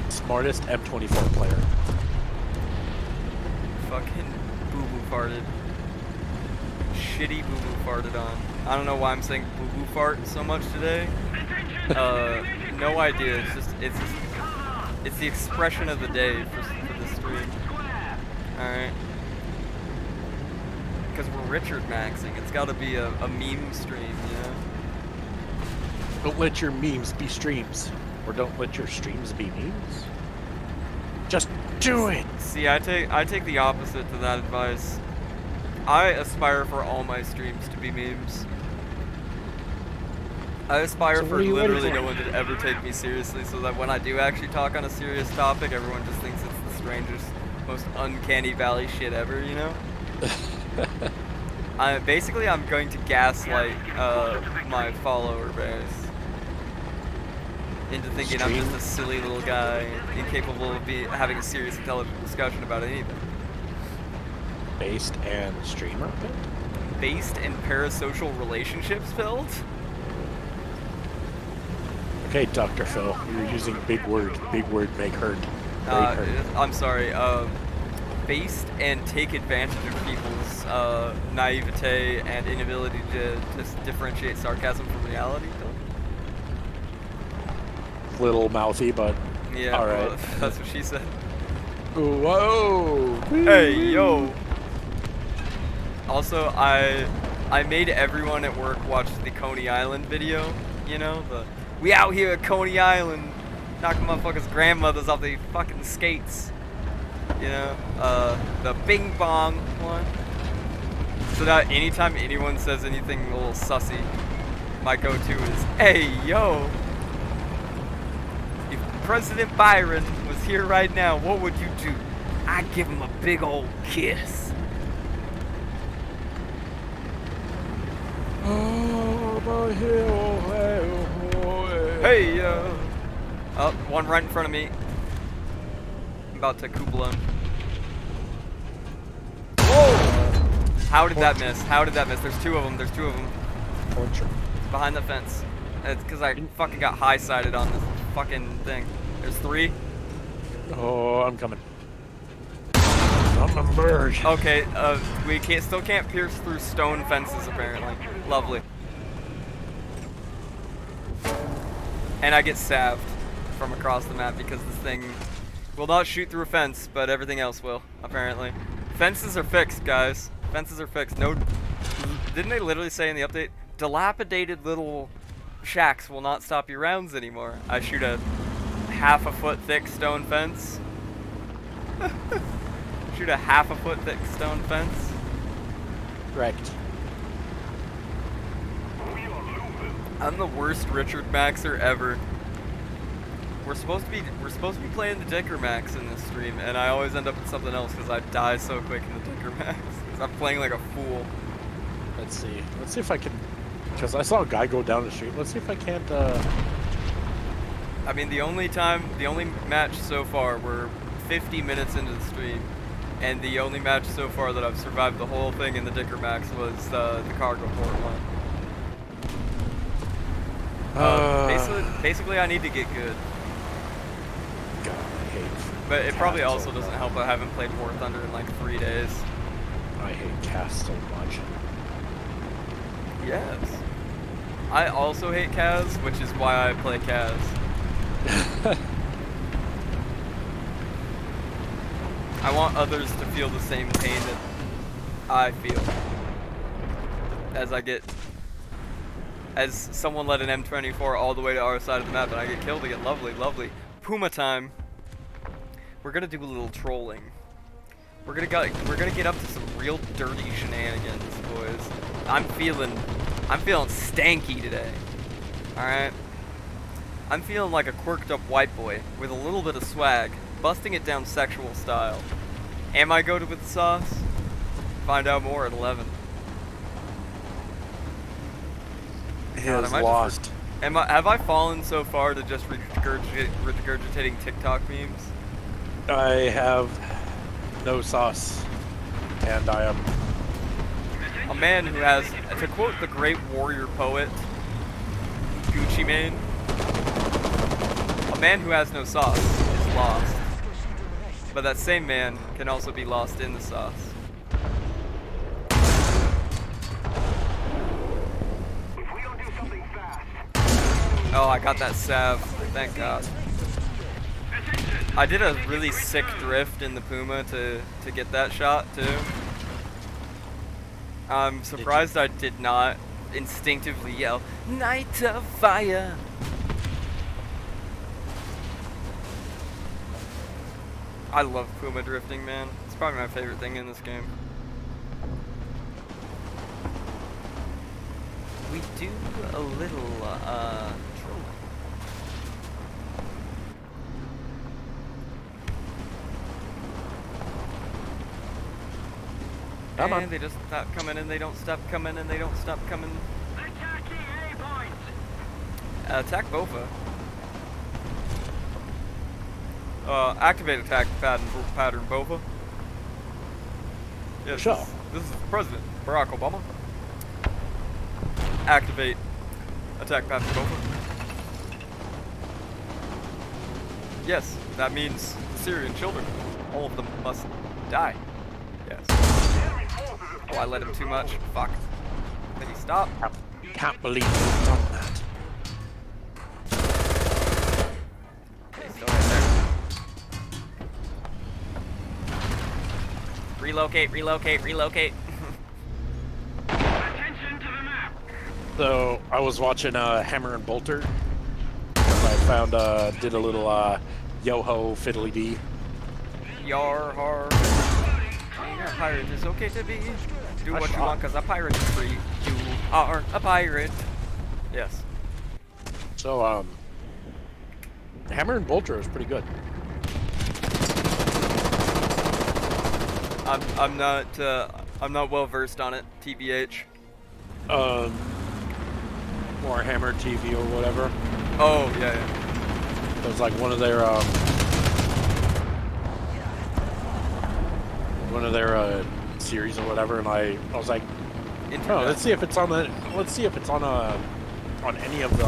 Smartest M24 player. Fucking boo-boo farted. Shitty boo-boo farted on. I don't know why I'm saying boo-boo fart so much today. No idea. It's the expression of the day for this stream. Alright. Because we're Richard Maxing. It's gotta be a meme stream, you know? Don't let your memes be streams. Or don't let your streams be memes. Just do it! See, I take the opposite to that advice. I aspire for all my streams to be memes. I aspire So what for are you waiting literally for? no one to ever take me seriously, so that when I do actually talk on a serious topic, everyone just thinks it's the strangest, most uncanny valley shit ever, you know? Basically, I'm going to gaslight my follower base into thinking I'm just a silly little guy, incapable of having a serious, intelligent discussion about anything. Based and streamer? Based and parasocial relationships filled? Okay, Dr. Phil, you're using big words. Big word make hurt. Great hurt. I'm sorry. Based and take advantage of people's naivete and inability to differentiate sarcasm from reality. Little mouthy, but Yeah, all right. well, that's what she said. Whoa! Hey, yo! Also, I made everyone at work watch the Coney Island video, you know? We out here at Coney Island, knocking motherfuckers' grandmothers off the fucking skates. You know? The bing bong one. So that anytime anyone says anything a little sussy, my go-to is, hey, yo! If President Byron was here right now, what would you do? I'd give him a big old kiss. Hey, yo! Oh, one right in front of me. I'm about to Kubla him. Whoa! How did that miss? How did that miss? There's two of them. There's two of them. Torture. Behind the fence. It's because I fucking got high-sided on this fucking thing. There's three. Oh, I'm coming. I'm a bird. Okay, we still can't pierce through stone fences apparently. Lovely. And I get salved from across the map because this thing will not shoot through a fence, but everything else will, apparently. Fences are fixed, guys. Fences are fixed. No, didn't they literally say in the update, dilapidated little shacks will not stop your rounds anymore? I shoot a half-a-foot thick stone fence. Shoot a half-a-foot thick stone fence. Correct. I'm the worst Richard Maxer ever. We're supposed to be playing the Dicker Max in this stream, and I always end up in something else because I die so quick in the Dicker Max. 'Cause I'm playing like a fool. Let's see. Let's see if I can. Because I saw a guy go down the street. Let's see if I can't. I mean, the only match so far, we're 50 minutes into the stream, and the only match so far that I've survived the whole thing in the Dicker Max was the cargo port one. Basically, I need to get good. God, I hate. But it probably Cast also so doesn't much. help I haven't played War Thunder in like 3 days. I hate cast so much. Yes. I also hate Kaz, which is why I play Kaz. I want others to feel the same pain that I feel as I as someone led an M24 all the way to our side of the map, and I get killed again. Lovely, lovely. Puma time. We're gonna do a little trolling. We're gonna get up to some real dirty shenanigans, boys. I'm feeling stanky today. All right. I'm feeling like a quirked up white boy with a little bit of swag, busting it down sexual style. Am I goated with the sauce? Find out more at 11. He God, is am I lost. have I fallen so far to just regurgitating TikTok memes? I have no sauce, and I am A man who has, to quote the great warrior poet, Gucci Mane, a man who has no sauce is lost. But that same man can also be lost in the sauce. Oh, I got that salve. Thank God. I did a really sick drift in the Puma to get that shot too. I'm surprised I did not instinctively yell, "Night of Fire!" I love Puma drifting, man. It's probably my favorite thing in this game. We do a little, trolling. Come on. And they just stop coming and they don't stop coming and they don't stop coming. Attacking A point. Attack Bofa. Activate attack pattern Bofa. Yes, Sure. this is President Barack Obama. Activate attack pattern Bofa. Yes, that means Syrian children. All of them must die. Yes. Oh, I let him too much. Fuck. Did he stop? can't believe you've done that. Okay, still right there. Relocate, relocate, relocate. Attention to the map. So I was watching Hammer and Bolter. I found did a little yo-ho fiddly dee. Yar har. Being a pirate is okay to be. Do what you want, cause a pirate is free. You are a pirate. Yes. So Hammer and Bolter is pretty good. I'm not well versed on it. TBH. Or Hammer TV or whatever. Oh yeah. It was like one of their series or whatever, and I was like, oh, let's see if it's on on any of the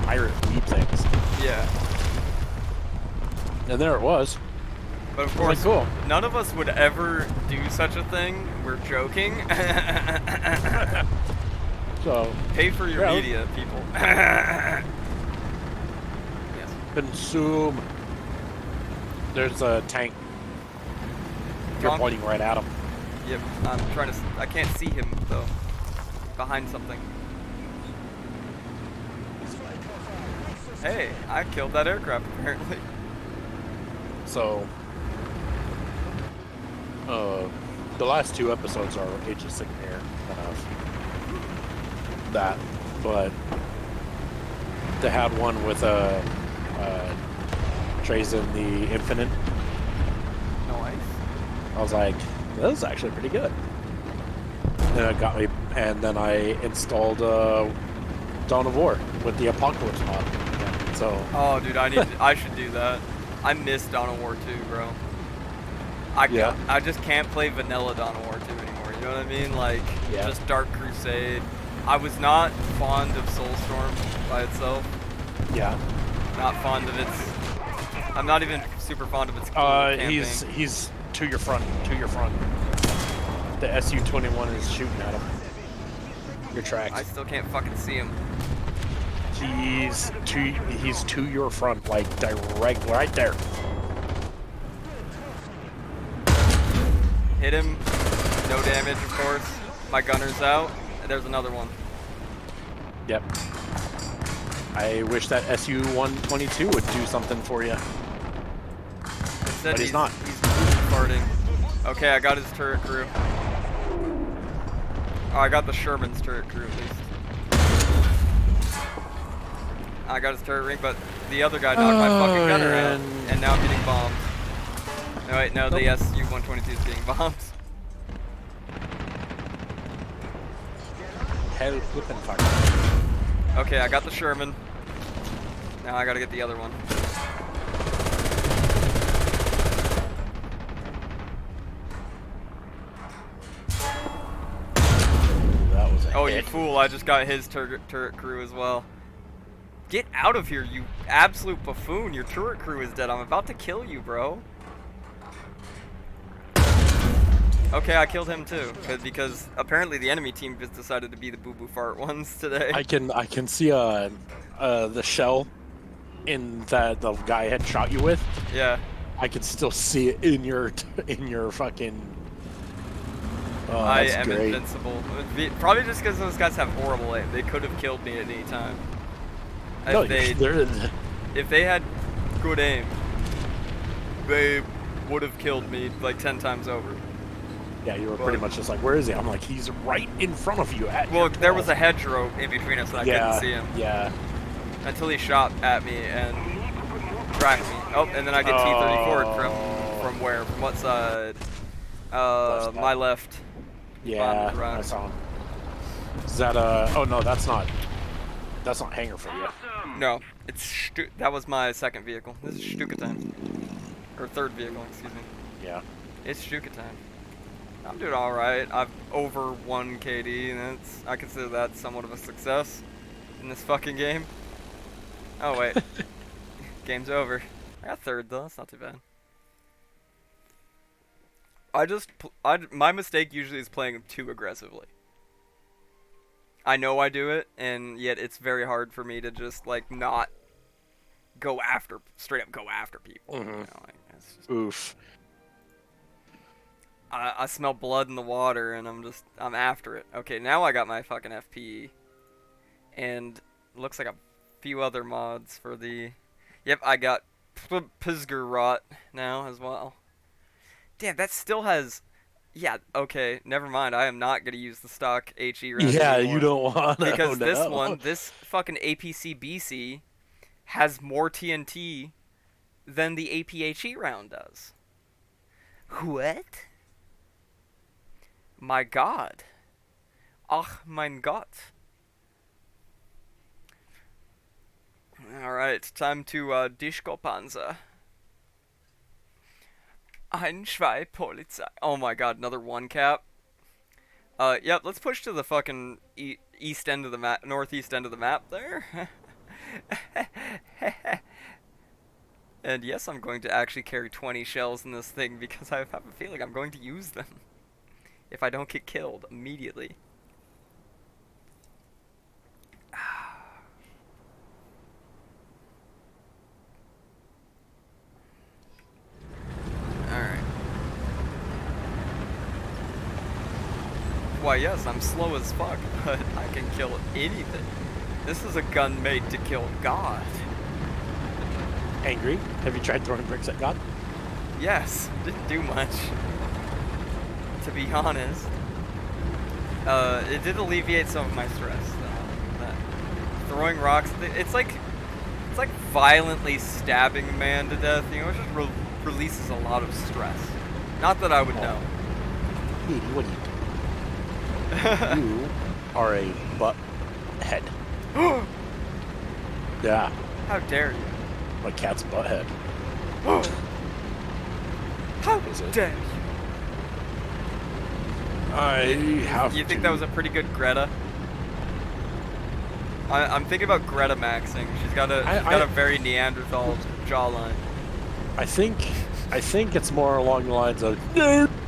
pirate weeb things. Yeah. And there it was. But of I was course, like, cool. none of us would ever do such a thing. We're joking. So Pay for your Yeah. media, people. Yes. consume. There's a tank. You're Gone. pointing right at him. Yep. I'm trying to. I can't see him though. Behind something. Hey, I killed that aircraft apparently. So, the last two episodes are Age of Sigmar kind of that, but they had one with Trays in the Infinite. Nice. I was like, this is actually pretty good. And it got me, and then I installed Dawn of War with the Apocalypse mod. Yeah, so, Oh, dude, I should do that. I miss Dawn of War 2, bro. Yeah. I just can't play vanilla Dawn of War 2 anymore. You know what I mean? Like, Yeah. just Dark Crusade. I was not fond of Soulstorm by itself. yeah. Not fond of its. I'm not even super fond of its. Campaign. He's to your front. The SU-21 is shooting at him. Your tracks. I still can't fucking see him. He's to your front, like direct right there. Hit him. No damage, of course. My gunner's out. And there's another one. Yep. I wish that SU-122 would do something for you. Instead, But he's not. He's farting. Okay, I got his turret crew. Oh, I got the Sherman's turret crew at least. I got his turret ring, but the other guy knocked my fucking gunner out, and now I'm getting bombed. No, wait, no, the SU-122 is getting bombed. Hell flippin' fuck. Okay, I got the Sherman. Now I gotta get the other one. That was a Oh, hit. you fool, I just got his turret crew as well. Get out of here, you absolute buffoon. Your turret crew is dead. I'm about to kill you, bro. Okay, I killed him too, because apparently the enemy team just decided to be the boo-boo fart ones today. I can see the shell in that the guy had shot you with. Yeah. I can still see it in your fucking. Oh, I that's am great. invincible. Probably just because those guys have horrible aim. They could have killed me at any time. No, If they had good aim, they would have killed me like 10 times over. yeah, you were pretty much just like, where is he? I'm like, he's right in front of you. Well, there was a hedgerow in between us and I couldn't see him. Yeah. Until he shot at me and cracked me. Oh, and then I get T-34 from where? From what side? My left. Yeah, Right. I saw him. Is that oh no, that's not hangar for you. No, it's that was my second vehicle. This is Stuka time. Or third vehicle, excuse me. Yeah. It's Stuka time. I'm doing alright. I've over 1 KD, and I consider that somewhat of a success in this fucking game. Oh, wait. Game's over. I got third, though. That's not too bad. My mistake usually is playing too aggressively. I know I do it, and yet it's very hard for me to just, like, not straight up go after people. Mm-hmm. You know, like, it's just, Oof. I smell blood in the water, and I'm after it. Okay, now I got my fucking FPE. And looks like a few other mods for the... Yep, I got Pizger Rot now as well. Damn, that still has... Yeah, okay, never mind. I am not going to use the stock HE round Yeah, anymore. you don't want to. Because this fucking APC BC has more TNT than the APHE round does. What? My God. Ach, mein Gott. Alright, time to Disco Panzer. Ein, zwei, Polizei. Oh my God, another one cap. Yep, let's push to the fucking east end of the map, northeast end of the map there. And yes, I'm going to actually carry 20 shells in this thing because I have a feeling I'm going to use them. If I don't get killed immediately. Alright. Why yes, I'm slow as fuck, but I can kill anything. This is a gun made to kill God. Angry? Have you tried throwing bricks at God? Yes, didn't do much. To be honest. It did alleviate some of my stress, though. Throwing rocks, it's like violently stabbing a man to death, you know, it just releases a lot of stress. Not that I would know. Hey, what are you doing? You are a butt head. Yeah, How dare you? my cat's butt head. How Is it? dare you? I have You think to- that was a pretty good Greta? I'm thinking about Greta maxing. She's got a very Neanderthal jawline. I think it's more along the lines of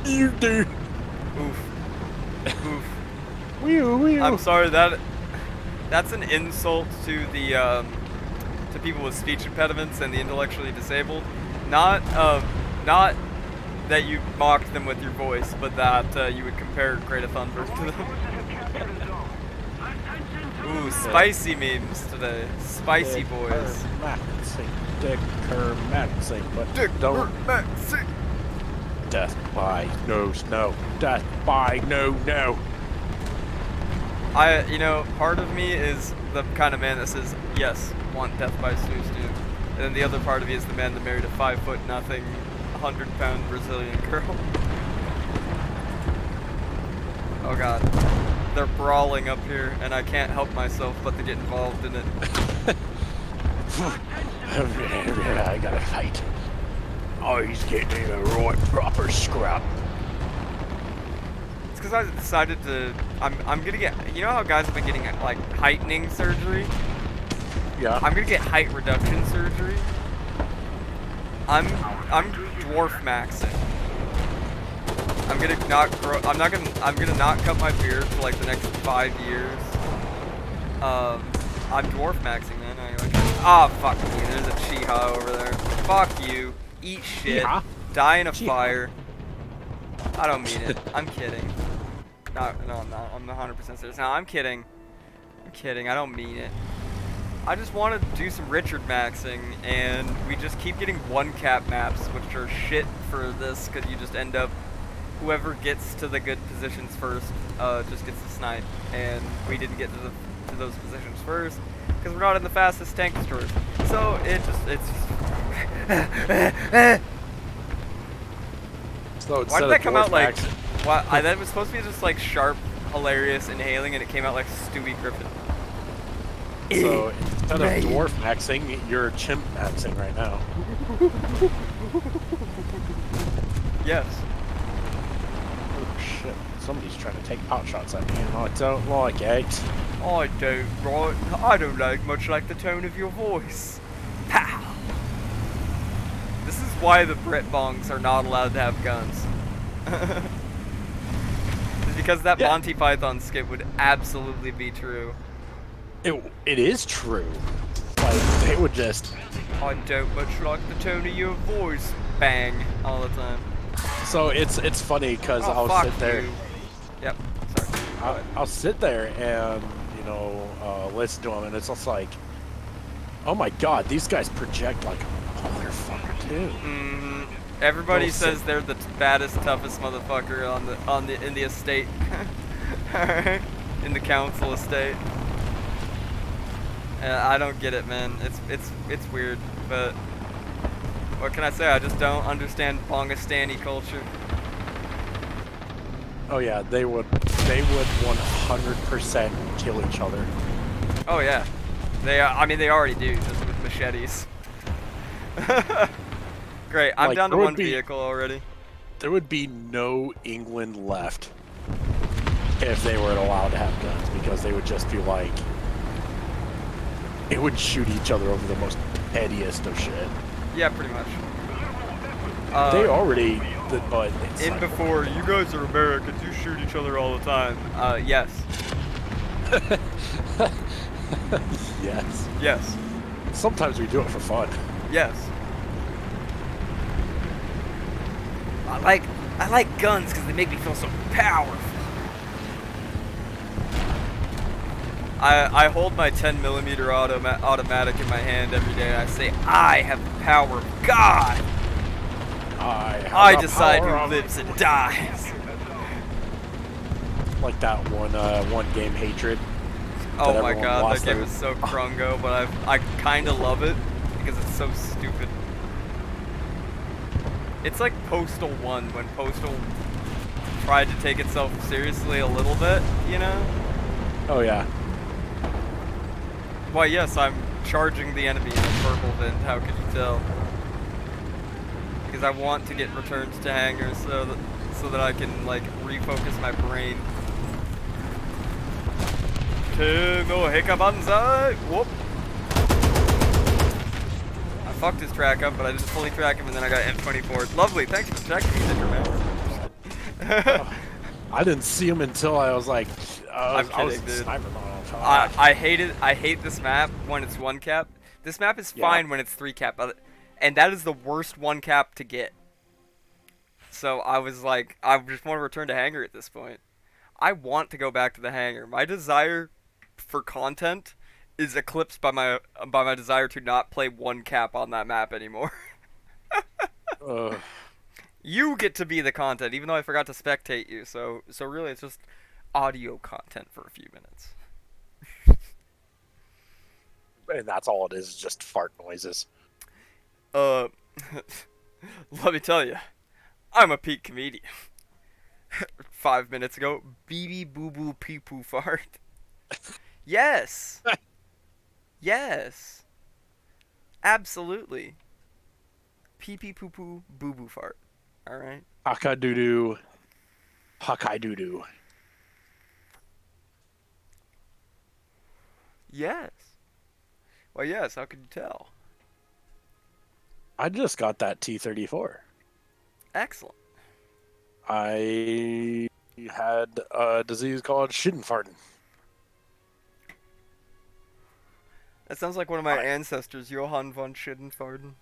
you do. Oof. Oof. Wee. I'm sorry, that's an insult to the to people with speech impediments and the intellectually disabled. Not that you mocked them with your voice, but that you would compare Greta Thunberg to them. Ooh, spicy memes today. Spicy boys. Maxing, but Dick don't. Maxing. Death by no. Death by no. You know, part of me is the kind of man that says, yes, want death by snoo. And then the other part of me is the man that married a 5'0", 100-pound Brazilian girl. Oh god. They're brawling up here, and I can't help myself but to get involved in it. I gotta fight. Oh, he's getting a right proper scrap. It's because I decided to. I'm gonna get. You know how guys have been getting like heightening surgery? Yeah. I'm gonna get height reduction surgery. I'm dwarf maxing. I'm gonna not grow. I'm gonna not cut my beard for like the next 5 years. I'm dwarf maxing, man. Fuck me. There's a Chiha over there. Fuck you. Eat shit. Chiha? Die in a Chiha. fire. I don't mean it. I'm kidding. No, I'm not. I'm 100% serious. No, I'm kidding. I'm kidding. I don't mean it. I just want to do some Richard maxing, and we just keep getting one-cap maps, which are shit for this, because you just end up, whoever gets to the good positions first, just gets the snipe, and we didn't get to those positions first, because we're not in the fastest tank destroyers. So, it's So why did that come out like, that was supposed to be just like sharp, hilarious, inhaling, and it came out like Stewie Griffin. So instead of dwarf maxing, you're chimp maxing right now. Yes. Oh shit! Somebody's trying to take pot shots at me, and I don't like it. I don't, right? I don't much like the tone of your voice. Pow! This is why the Brit bongs are not allowed to have guns. It's because that Monty Python skit would absolutely be true. It is true. Like, they would just... I don't much like the tone of your voice. Bang. All the time. So it's funny because I'll sit there... You. Yep. Sorry. I'll sit there and, you know, listen to them, and it's just like... Oh my god, these guys project like a motherfucker too. Mm-hmm. Everybody says they're the baddest, toughest motherfucker in the estate. Alright? In the council estate. I don't get it, man. It's weird, but what can I say? I just don't understand Bongastani culture. Oh yeah, they would 100% kill each other. Oh yeah, I mean they already do, just with machetes. Great, I'm Like, down to one vehicle already. There would be no England left if they were allowed to have guns, because they would just be like, it would shoot each other over the most pettiest of shit. Yeah, pretty much. They already, but in before, you guys are Americans, you shoot each other all the time. Yes. Yes. Yes. Sometimes we do it for fun. Yes. I like guns because they make me feel so powerful. I hold my 10mm automatic in my hand every day. I say, I have the power of God. I decide who lives and dies. Like that one game Hatred. Oh my god, that game is so crungo, but I kind of love it because it's so stupid. It's like Postal 1 when Postal tried to take itself seriously a little bit, you know? Oh yeah. Why yes, I'm charging the enemy in a purple vent, how could you tell? Because I want to get returns to hangars so that I can like refocus my brain. No hiccup banzai! Whoop! I fucked his track up, but I didn't fully track him, and then I got M24. Lovely, thank you for checking me, Digger. I didn't see him until I was like, I'm kidding, I was dude. sniper mode. I hate this map when it's 1 cap. This map is fine when it's 3 cap, and that is the worst 1 cap to get. So I was like, I just want to return to hangar at this point. I want to go back to the hangar. My desire for content is eclipsed by my desire to not play one cap on that map anymore. Ugh. You get to be the content, even though I forgot to spectate you. So really, it's just audio content for a few minutes. And that's all it is, just fart noises. Uh, let me tell you, I'm a peak comedian. 5 minutes ago, BB boo boo pee poo fart. Yes. Yes. Absolutely. Pee pee poo poo boo boo fart. All right. Haka doo doo. Hakai doo doo. Yes. Well, yes. How could you tell? I just got that T-34. Excellent. I had a disease called Schittenfarten. That sounds like one of my ancestors, Johann von Schittenfarden.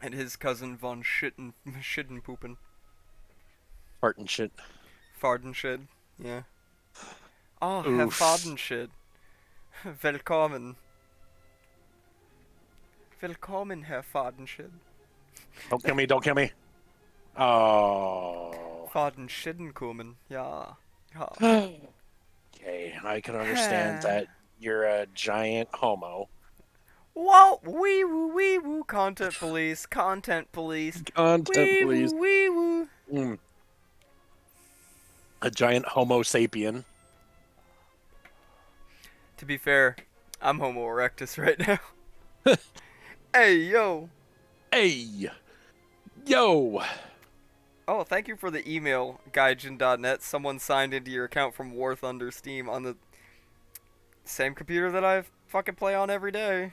And his cousin von Schittenpoopen. Farten shit. Fardenschid. Yeah. Oh, Herr Oof. Fardenschid. Willkommen. Willkommen, Herr Fardenschid. Don't kill me, don't kill me. Oh. Fardenschiddenkommen. Ja. Ja. Okay, I can understand that you're a giant homo. Whoa, wee woo, content police, content police. Content, please. Wee woo. A giant homo sapien. To be fair, I'm Homo erectus right now. Hey, yo. Hey! Yo! Oh, thank you for the email, gaijin.net. Someone signed into your account from War Thunder Steam on the same computer that I fucking play on every day.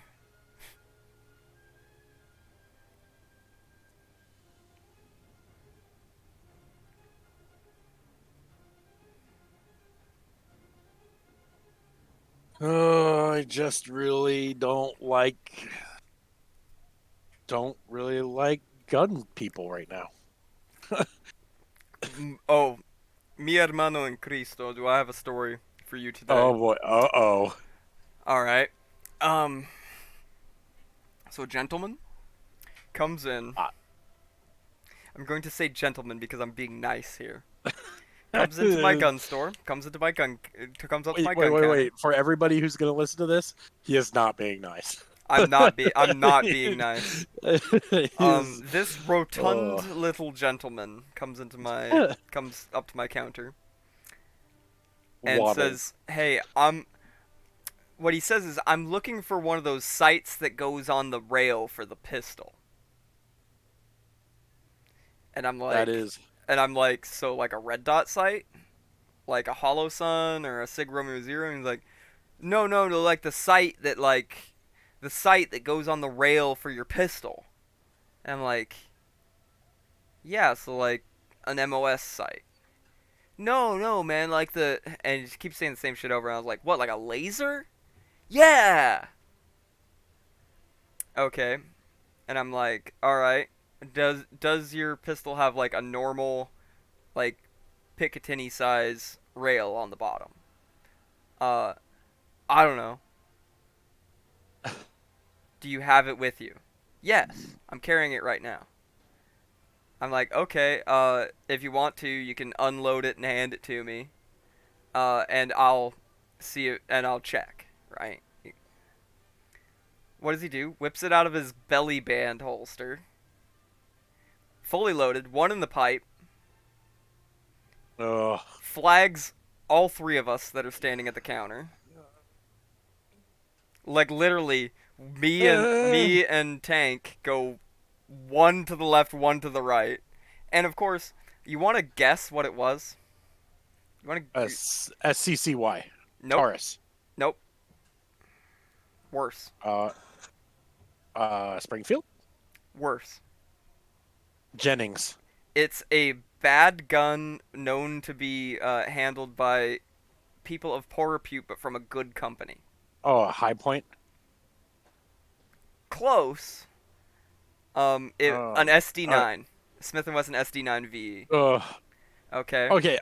Oh, I just really don't like gun people right now. Oh, mi hermano en Cristo, do I have a story for you today? Oh boy, uh-oh. Alright. So a gentleman comes in. I'm going to say gentleman because I'm being nice here. Comes into my gun store. Comes up to my gun counter. Wait. For everybody who's gonna listen to this, he is not being nice. I'm not being nice. This rotund little gentleman comes up to my counter and says, "Hey, what he says is, I'm looking for one of those sights that goes on the rail for the pistol." And I'm like, so like a red dot sight? Like a Hollow Sun or a Sig Romeo Zero? And he's like, no, like the sight that goes on the rail for your pistol. And I'm like, yeah, so like an MOS sight. No, man, and he keeps saying the same shit over, and I was like, what, like a laser? Yeah! Okay. And I'm like, alright. Does your pistol have like a normal, like, Picatinny size rail on the bottom? I don't know. Do you have it with you? Yes, I'm carrying it right now. I'm like, okay, if you want to, you can unload it and hand it to me. And I'll see it, and I'll check, right? What does he do? Whips it out of his belly band holster. Fully loaded, one in the pipe. Flags all three of us that are standing at the counter. Like literally, me and Tank go one to the left, one to the right, and of course, you want to guess what it was? You want to SCCY. Nope. Taurus. Nope. Worse. Springfield. Worse. Jennings. It's a bad gun known to be handled by people of poor repute, but from a good company. Oh, a High Point. Close. An SD9, Smith & Wesson SD9 VE. Okay. Okay,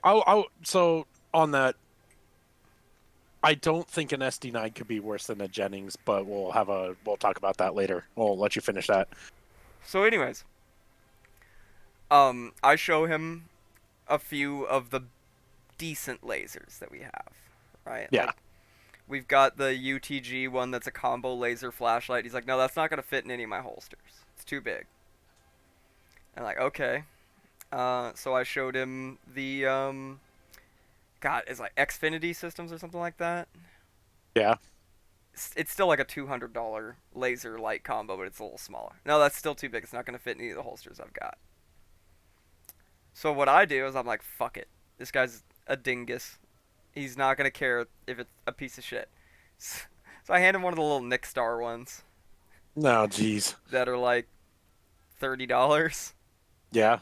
so on that, I don't think an SD9 could be worse than a Jennings, but we'll talk about that later. We'll let you finish that. So, anyways, I show him a few of the decent lasers that we have, right? Yeah. Like, we've got the UTG one that's a combo laser flashlight. He's like, no, that's not gonna fit in any of my holsters. It's too big. I'm like, okay. So I showed him the God, it's like Xfinity systems or something like that. Yeah. It's still like a $200 laser light combo, but it's a little smaller. No, that's still too big. It's not gonna fit in any of the holsters I've got. So what I do is I'm like, fuck it. This guy's a dingus. He's not gonna care if it's a piece of shit. So I hand him one of the little Nick Star ones No, jeez. that are like $30. Yeah.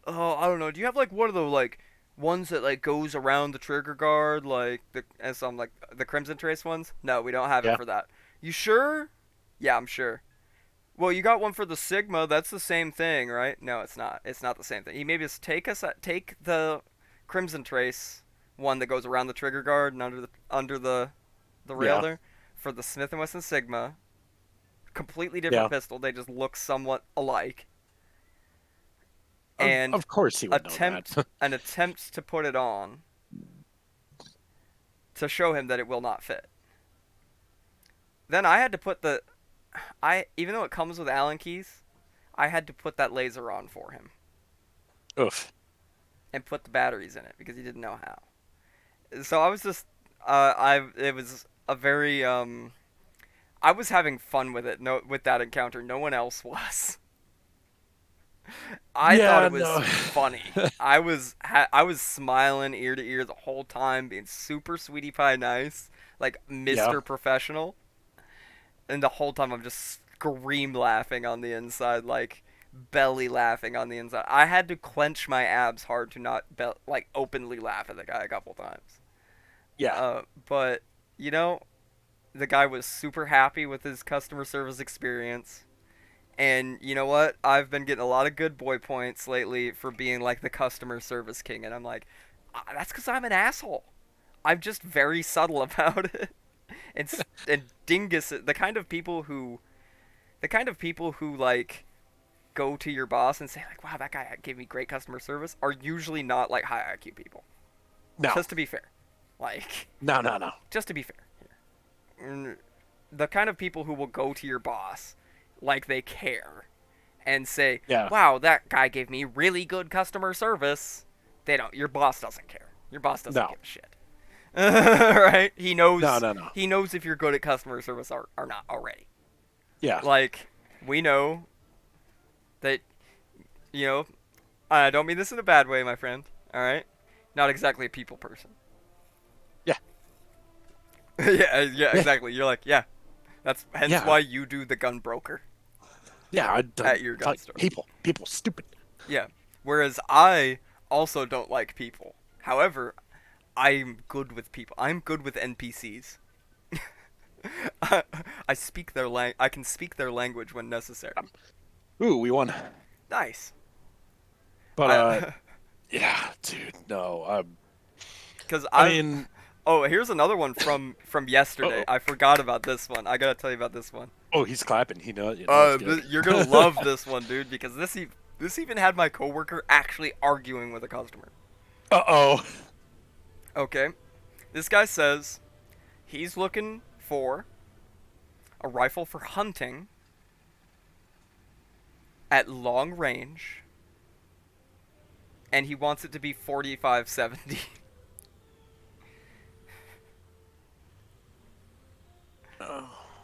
Oh, I don't know. Do you have like one of the like ones that like goes around the trigger guard, like the and some like the Crimson Trace ones? No, we don't have it Yeah. for that. You sure? Yeah, I'm sure. Well, you got one for the Sigma. That's the same thing, right? No, it's not. It's not the same thing. You maybe just take the Crimson Trace one that goes around the trigger guard and under the rail Yeah. there for the Smith and Wesson Sigma. Completely Yeah. different pistol. They just look somewhat alike. And Of course he would know attempt that. an attempt to put it on to show him that it will not fit. Then I had to put even though it comes with Allen keys, I had to put that laser on for him Oof. and put the batteries in it because he didn't know how. So I was just it was a very I was having fun with it. No, with that encounter, no one else was. I Yeah, thought it was no. funny. I was smiling ear to ear the whole time, being super sweetie pie nice, like Mr. Yeah. Professional. And the whole time I'm just scream laughing on the inside, like belly laughing on the inside. I had to clench my abs hard to not like openly laugh at the guy a couple times. Yeah. But you know, the guy was super happy with his customer service experience. And you know what? I've been getting a lot of good boy points lately for being like the customer service king, and I'm like, that's because I'm an asshole. I'm just very subtle about it. And dingus, the kind of people who like go to your boss and say like, wow, that guy gave me great customer service, are usually not like high IQ people. No. Just to be fair, like, No. just to be fair, the kind of people who will go to your boss like they care and say, Yeah. wow, that guy gave me really good customer service. They don't. Your boss doesn't care. Your boss doesn't No. give a shit. Right? He knows. No. He knows if you're good at customer service or not already. Yeah. Like, we know that, you know, I don't mean this in a bad way, my friend. All right? Not exactly a people person. Yeah. yeah, exactly. You're like, yeah. That's hence Yeah. why you do the gun broker. Yeah. At your gun store. People stupid. Yeah. Whereas I also don't like people. However, I'm good with people. I'm good with NPCs. I speak their I can speak their language when necessary. Ooh, we won. Nice. But yeah, dude, no. Because I mean, oh, here's another one from yesterday. Uh-oh. I forgot about this one. I gotta tell you about this one. oh, he's clapping. He knows. You know, it's good. You're gonna love this one, dude, because this even had my coworker actually arguing with a customer. Uh-oh. Okay, this guy says he's looking for a rifle for hunting at long range, and he wants it to be 4570.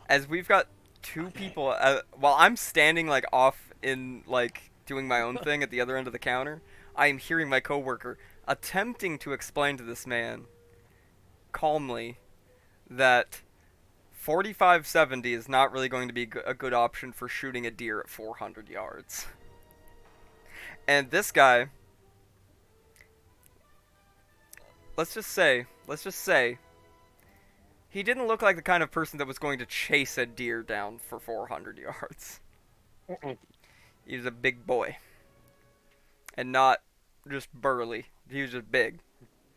As we've got two people, while I'm standing like off in like doing my own thing at the other end of the counter, I am hearing my coworker attempting to explain to this man calmly that 4570 is not really going to be a good option for shooting a deer at 400 yards. And this guy, let's just say, he didn't look like the kind of person that was going to chase a deer down for 400 yards. He was a big boy. and not just burly. He was just big.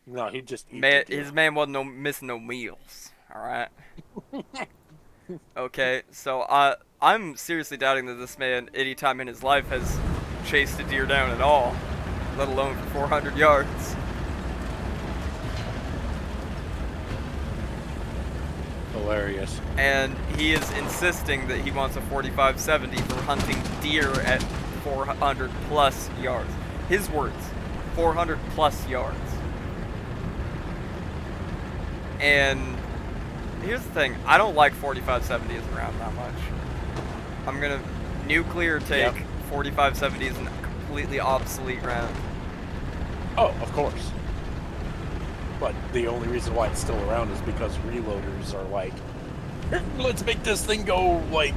No, he just eat Man, the deer. his man wasn't missing no meals. All right. Okay, so I'm seriously doubting that this man, any time in his life, has chased a deer down at all, let alone for 400 yards. Hilarious. And he is insisting that he wants a 45-70 for hunting deer at 400 plus yards. His words, 400 plus yards. And here's the thing, I don't like 45-70s around that much. I'm gonna nuclear take 45-70s an completely obsolete round. Oh, of course. But the only reason why it's still around is because reloaders are like, let's make this thing go like.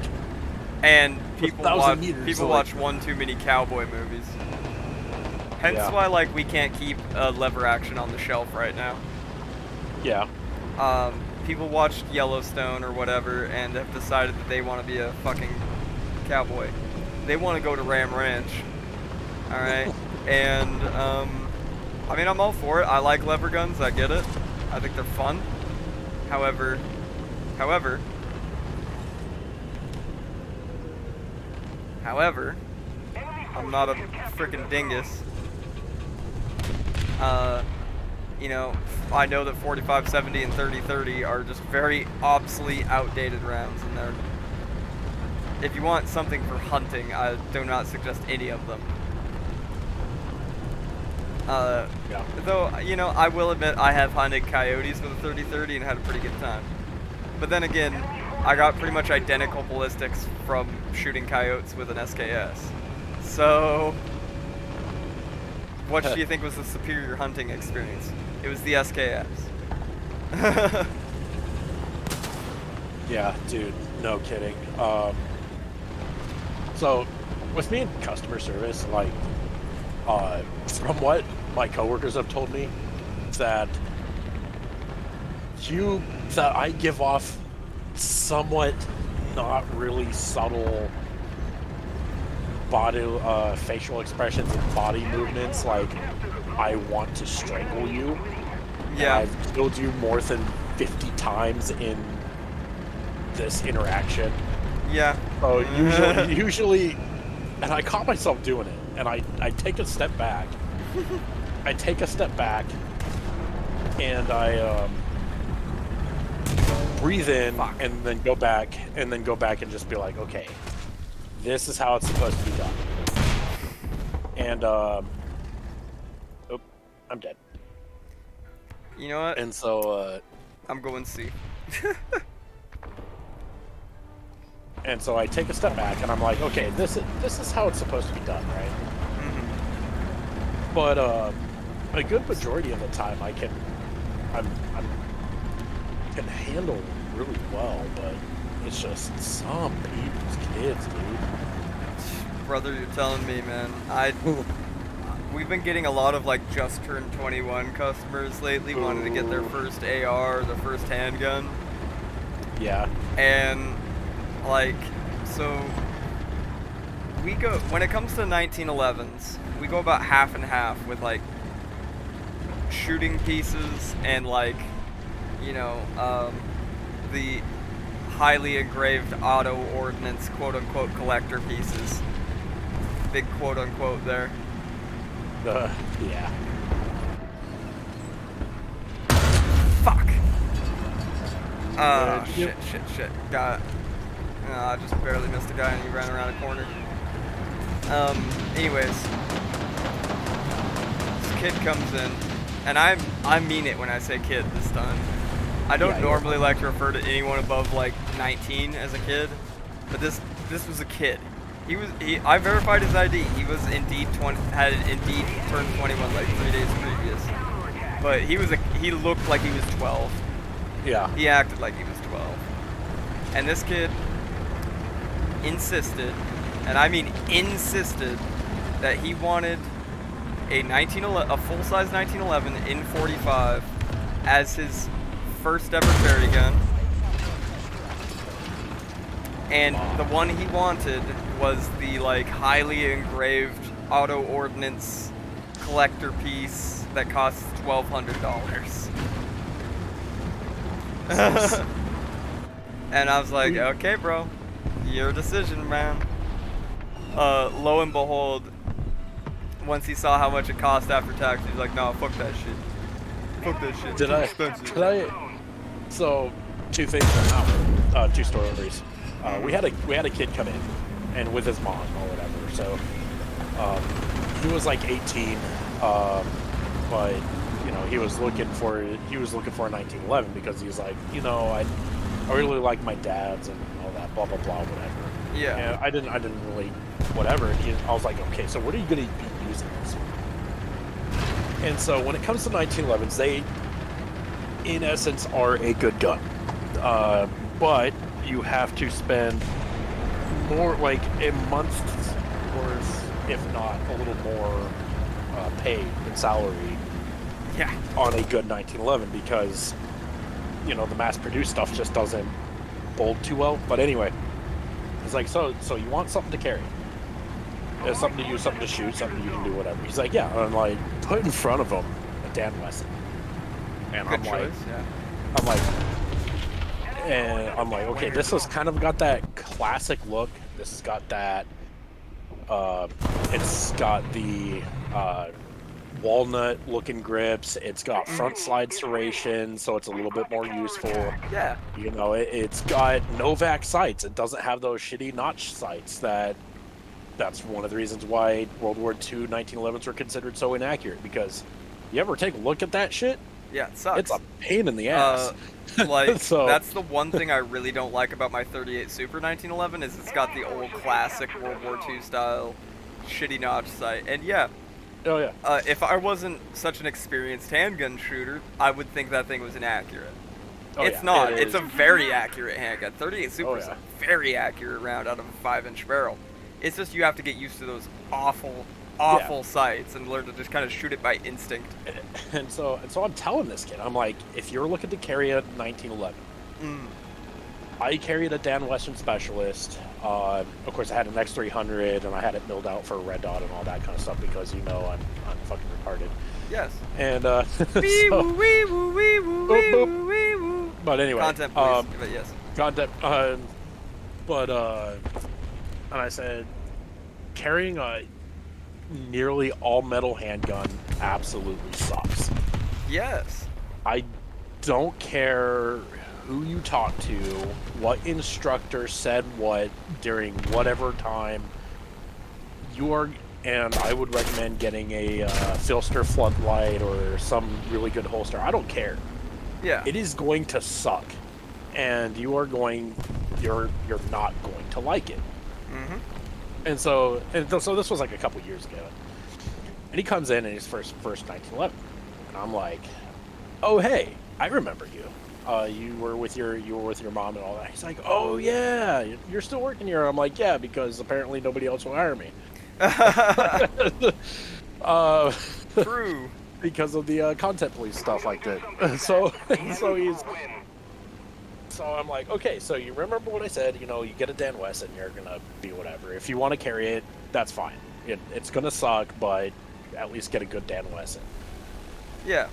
And people 1,000 meters, people so watch like, one too many cowboy movies. Hence Yeah. why like we can't keep lever action on the shelf right now. Yeah. People watched Yellowstone or whatever and have decided that they want to be a fucking cowboy. They want to go to Ram Ranch. All right, and I mean I'm all for it. I like lever guns. I get it. I think they're fun. However, I'm not a freaking dingus. You know, I know that 45-70 and 30-30 are just very obsolete, outdated rounds, and they're. If you want something for hunting, I do not suggest any of them. Yeah. Though, you know, I will admit I have hunted coyotes with a 30-30 and had a pretty good time. But then again, I got pretty much identical ballistics from shooting coyotes with an SKS. So, what do you think was the superior hunting experience? It was the SKS. Yeah, dude. No kidding. So, with me in customer service, like, from what my coworkers have told me, that I give off somewhat not really subtle body, facial expressions and body movements, like, I want to strangle you. Yeah. And I've killed you more than 50 times in this interaction. Yeah. So usually, and I caught myself doing it, and I take a step back. I take a step back, and I breathe in, and then go back, and just be like, okay, this is how it's supposed to be done. And oh, I'm dead. You know what? And so I'm going C. and so I take a step back, and I'm like, okay, this is how it's supposed to be done, right? Mm-hmm. But a good majority of the time, I can handle really well, but it's just some people's kids, dude. Brother, you're telling me, man. We've been getting a lot of like just turned 21 customers lately, wanting to get their first AR, their first handgun. Yeah. And like, so we go, when it comes to 1911s, we go about half and half with like shooting pieces and like, you know, the highly engraved auto ordnance quote unquote collector pieces. Big quote unquote there. Yeah. Fuck. Shit. Got it. I just barely missed a guy and he ran around a corner. Anyways. This kid comes in, and I mean it when I say kid this time. I don't normally like to refer to anyone above like 19 as a kid, but this was a kid. I verified his ID. He was indeed had indeed turned 21 like 3 days previous. But he looked like he was 12. Yeah. He acted like he was 12. And this kid insisted, and I mean insisted, that he wanted a full-size 1911 in 45 as his first ever carry gun. And the one he wanted was the like highly engraved auto ordnance collector piece that costs $1,200. And I was like, okay, bro, your decision, man. Lo and behold, once he saw how much it cost after tax, he's like, no, fuck that shit. Fuck that shit. Did Too I? expensive. Did I? So, two things on that one. Two stories. We had a kid come in, and with his mom or whatever. So, he was like 18, but you know he was looking for a 1911 because he's like, you know, I really like my dad's and all that, blah blah blah, whatever. Yeah. And I didn't really, whatever. And I was like, okay, so what are you gonna be using this for? And so when it comes to 1911s, they, in essence, are a good gun. But you have to spend more, like a month's worth, if not a little more, pay and salary Yeah. on a good 1911 because, you know, the mass-produced stuff just doesn't bolt too well. But anyway, it's like, so you want something to carry. Something to use, something to shoot, something you can do, whatever. He's like, yeah, and I'm like, put in front of him a Dan Wesson. And Good I'm choice. like, okay, this has kind of got that classic look. This has got that, it's got the walnut looking grips. It's got front slide serration, so it's a little bit more useful. Yeah. You know, it's got Novak sights. It doesn't have those shitty notch sights that's one of the reasons why World War II 1911s were considered so inaccurate, because you ever take a look at that shit? Yeah, it sucks. It's a pain in the ass. Like, So- that's the one thing I really don't like about my 38 Super 1911 is it's got the old classic World War II style shitty notch sight. And yeah, Oh yeah. if I wasn't such an experienced handgun shooter, I would think that thing was inaccurate. Oh, It's yeah, not. it It's a is. very accurate handgun. 38 Super is yeah. a very accurate round out of a 5-inch barrel. It's just you have to get used to those awful sights and learn to just kind of shoot it by instinct. And so I'm telling this kid, I'm like, if you're looking to carry a 1911, I carried a Dan Wesson Specialist. Of course, I had an X300 and I had it milled out for a red dot and all that kind of stuff because, you know, I'm fucking retarded. Yes. And Wee so, woo, wee woo, wee woo, wee woo, wee woo. but anyway, Content, please. But yes. content. And I said, carrying a nearly all metal handgun absolutely sucks. Yes. I don't care who you talk to, what instructor said what during whatever time. And I would recommend getting a Filster floodlight or some really good holster. I don't care. Yeah. It is going to suck, and you're not going to like it. Mm-hmm. And so this was like a couple years ago, and he comes in his first 1911, and I'm like, oh hey, I remember you. You were with your mom and all that. He's like, oh yeah, you're still working here. I'm like, yeah, because apparently nobody else will hire me. True. Because of the content police stuff like that. So I'm like, okay, so you remember what I said, you know, you get a Dan Wesson, you're gonna be whatever. If you want to carry it, that's fine. It's gonna suck, but at least get a good Dan Wesson. Yeah.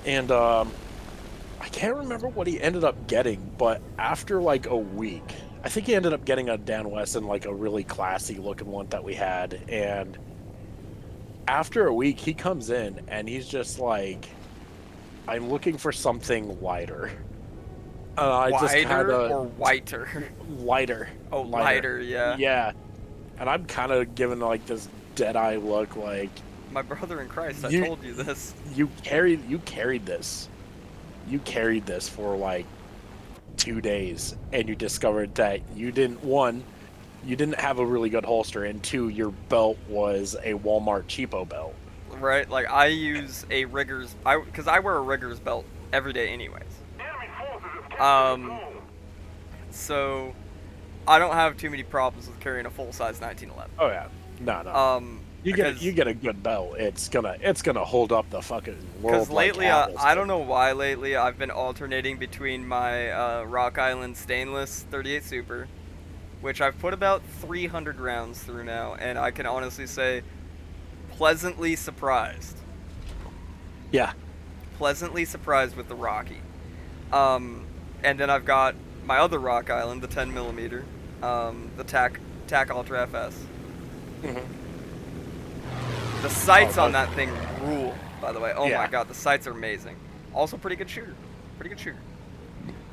And I can't remember what he ended up getting, but after like a week, I think he ended up getting a Dan Wesson, like a really classy looking one that we had. And after a week, he comes in and he's just like, I'm looking for something lighter. I just Wider kind of or whiter? lighter. Oh, lighter, yeah. Yeah. And I'm kind of giving like this dead eye look, like, My brother in Christ, I You- told you this. you carried this. You carried this for like 2 days, and you discovered that you didn't have a really good holster, and 2, your belt was a Walmart cheapo belt. Right? Like, I use a Riggers... Because I wear a Riggers belt every day anyways. Enemy forces have captured the zone. So, I don't have too many problems with carrying a full-size 1911. Oh yeah, no. You because- get a good belt. It's gonna hold up the fucking world. Because lately, like apples I do. don't know why lately, I've been alternating between my Rock Island Stainless 38 Super, which I've put about 300 rounds through now, and I can honestly say pleasantly surprised. Yeah. Pleasantly surprised with the Rocky. And then I've got my other rock island, the 10mm, the TAC Ultra FS. Mhm. The sights Oh, on that thing rule, by the way. Oh Yeah. my god, the sights are amazing. Also, pretty good shooter. Pretty good shooter.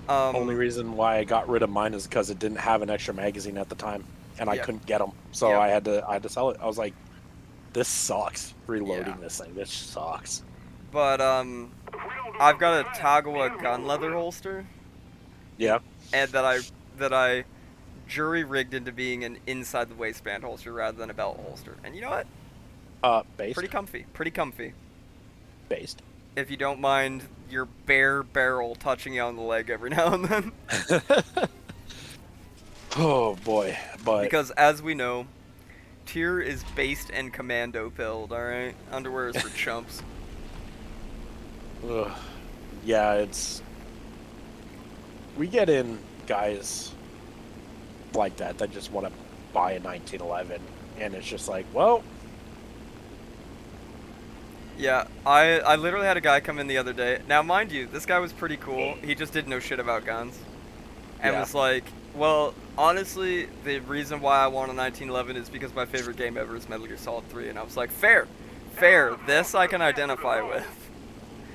Only reason why I got rid of mine is because it didn't have an extra magazine at the time, and I Yep. couldn't get them, so Yep. I had to sell it. I was like, this sucks. Reloading Yeah. this thing, this sucks. But I've got a Tagawa gun leather holster, Yeah. and that I jury rigged into being an inside the waistband holster rather than a belt holster. And you know what? Based. Pretty comfy. Pretty comfy. Based. If you don't mind your bare barrel touching you on the leg every now and then. Oh boy, but Because as we know, tier is based and commando pilled, alright? Underwear is for chumps. ugh, yeah, we get in guys like that just want to buy a 1911, and it's just like, well, Yeah, I literally had a guy come in the other day. Now, mind you, this guy was pretty cool. He just didn't know shit about guns. And Yeah. was like, well, honestly, the reason why I want a 1911 is because my favorite game ever is Metal Gear Solid 3. And I was like, fair. This I can identify with.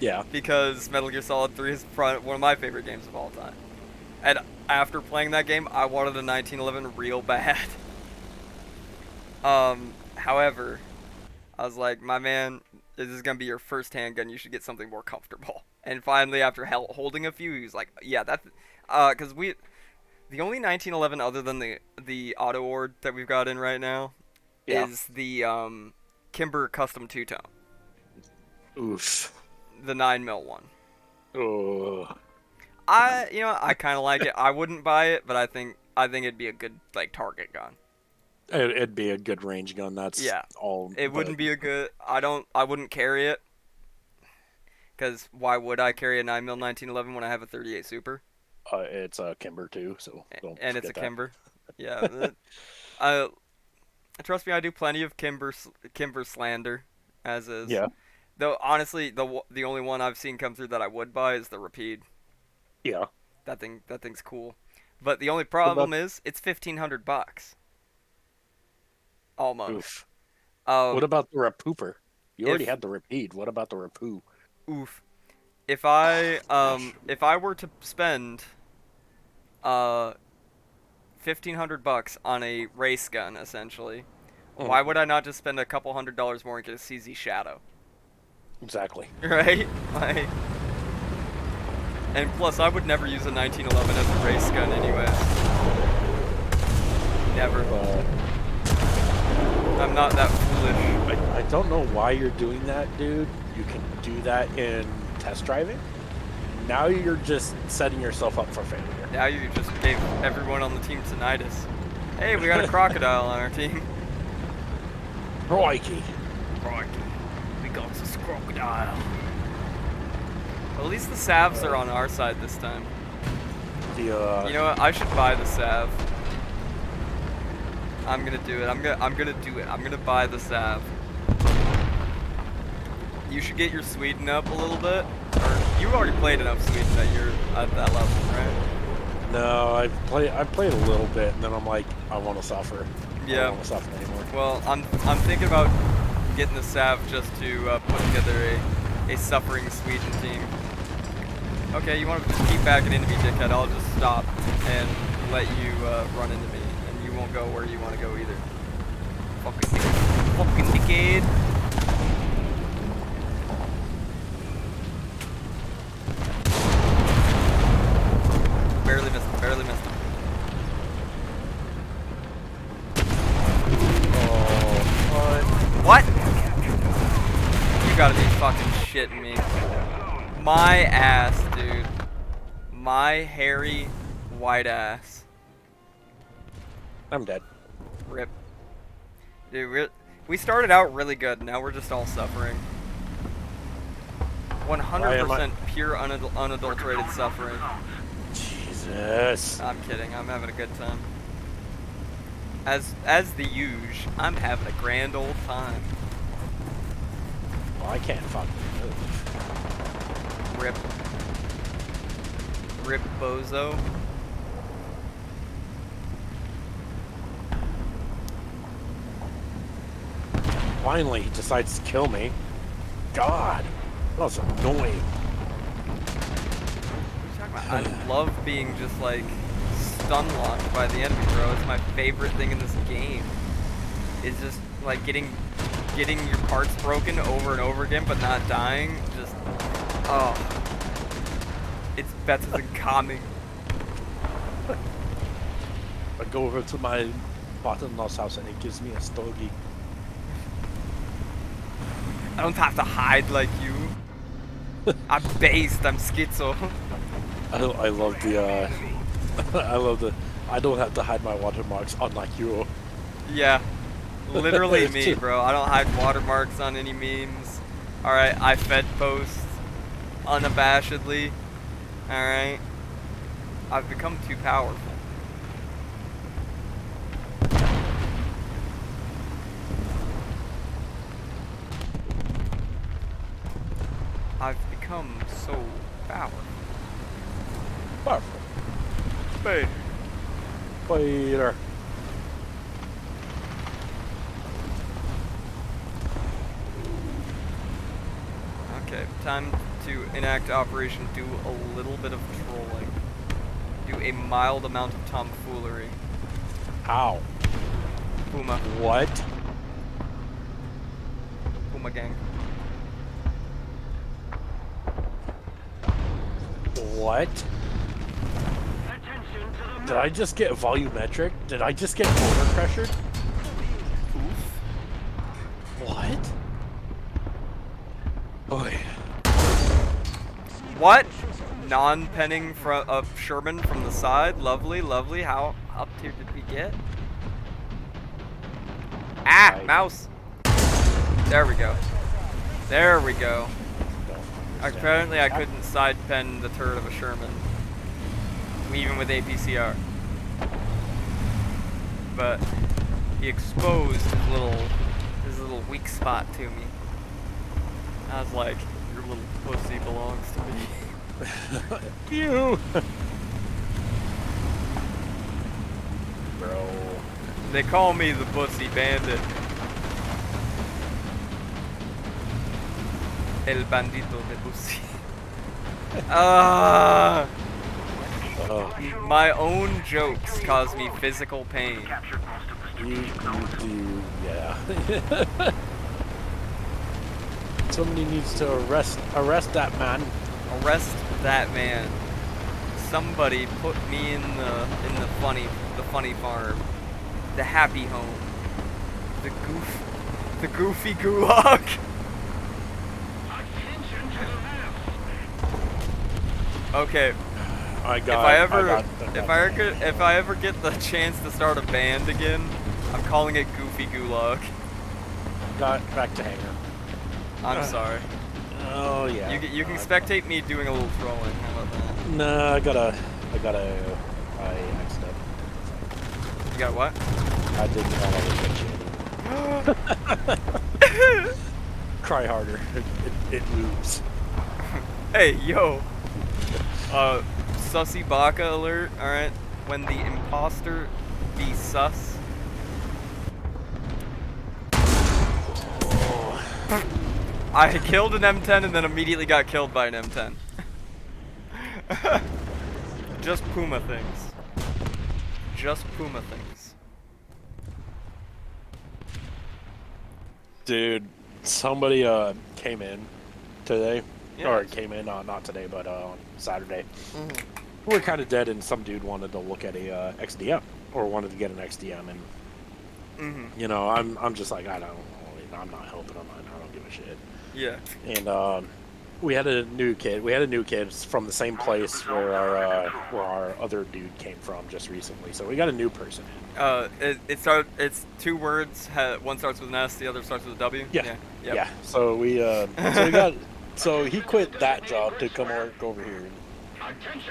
yeah, Because Metal Gear Solid 3 is one of my favorite games of all time. And after playing that game, I wanted a 1911 real bad. However, I was like, my man, this is going to be your first handgun. You should get something more comfortable. And finally, after holding a few, he was like, yeah, that's... Because the only 1911 other than the auto ord that we've got in right now Yeah. is the Kimber Custom 2-tone. oof, The 9mm one. ugh. I kind of like it. I wouldn't buy it, but I think it'd be a good like target gun. It'd be a good range gun. That's Yeah. all. It wouldn't be a good. I wouldn't carry it. Because why would I carry a 9mm 1911 when I have a 38 Super? It's a Kimber too, so don't And it's a forget that. Kimber. Yeah. Trust me, I do plenty of Kimber slander, as is. Yeah, Though honestly, the only one I've seen come through that I would buy is the Rapide. yeah. That thing's cool. But the only problem is it's $1,500. Almost. Oof. Um, What about the Rapooper? You already if- had the Rapide. What about the Rapoo? Oof. If I were to spend $1,500 on a race gun, essentially, why would I not just spend a couple $100 more and get a CZ Shadow? Exactly. Right? Like, and plus, I would never use a 1911 as a race gun, anyways. Never. I'm not that foolish. I don't know why you're doing that, dude. You can do that in test driving. Now you're just setting yourself up for failure. Now you just gave everyone on the team tinnitus. Hey, we got a crocodile on our team. Crikey. Crikey. We got this crocodile. Well, at least the salves are on our side this time. The You know what? I should buy the salve. I'm gonna do it. I'm gonna do it. I'm gonna buy the salve. You should get your Sweden up a little bit. Or you already played enough Sweden that you're at that level, right? No, I played a little bit, and then I'm like, I want to suffer. I Yeah. don't want to suffer anymore. Well, I'm thinking about getting the salve just to put together a suffering Sweden team. Okay, you want to just keep backing into me, dickhead? I'll just stop and let you run into me, and you won't go where you want to go either. Fucking dickhead. Barely missed him. Barely missed him. Oh, What? You gotta be fucking shitting me. My ass, dude. My hairy white ass. I'm dead. Rip. Dude, we started out really good. Now we're just all suffering. 100% pure unadulterated suffering. Jesus. I'm kidding. I'm having a good time. As the usual, I'm having a grand old time. Well, I can't fucking move. Rip. Rip bozo. Finally, he decides to kill me. God, that was annoying. I love being just like stun locked by the enemy, bro. It's my favorite thing in this game. It's just like getting your parts broken over and over again, but not dying. Just oh, it's better than calming. I go over to my father-in-law's house and he gives me a stogie. I don't have to hide like you. I'm based. I'm schizo. I love the I love the I don't have to hide my watermarks unlike you. Yeah, literally me, bro. I don't hide watermarks on any memes. All right, I fed post unabashedly. All right, I've become too powerful. I've become so powerful. Powerful. Hey. Later. Okay, time to enact Operation Do a little bit of trolling. Do a mild amount of tomfoolery. Ow. Puma. What? Puma gang. What? Did I just get volumetric? Did I just get motor pressured? Oof. What? Boy. What? Non-penning of Sherman from the side. Lovely, lovely. How up tier did we get? Ah, mouse. There we go. There we go. Apparently I couldn't side pen the turret of a Sherman, even with APCR. But he exposed his little weak spot to me. I was like, your little pussy belongs to me. You. Bro. They call me the pussy bandit. El bandito de pussy. My own jokes cause me physical pain. You do, yeah. Somebody needs to arrest that man. Arrest that man. Somebody put me in the funny farm, the happy home, the goofy gulag. Okay. If I ever get the chance to start a band again, I'm calling it Goofy Gulag. Got back to hangar. I'm sorry. Oh yeah. You can spectate me doing a little trolling. How about that? No, I accident. You got what? I didn't want to Cry harder. It moves. Hey, yo. Sussy Baka alert. Alright. When the imposter be sus. I killed an M10 and then immediately got killed by an M10. Just Puma things. Just Puma things. Dude, somebody came in today. Yeah. Or came in, not today, but on Saturday. We're kind of dead, and some dude wanted to look at a XDM, or wanted to get an XDM, and you know, I'm just like, I'm not helping him. I don't give a shit. Yeah. And we had a new kid. We had a new kid from the same place where our other dude came from just recently. So we got a new person in. It's two words. One starts with an S, the other starts with a W. Yeah. Yep. Yeah. So we so he quit that job to come work over here,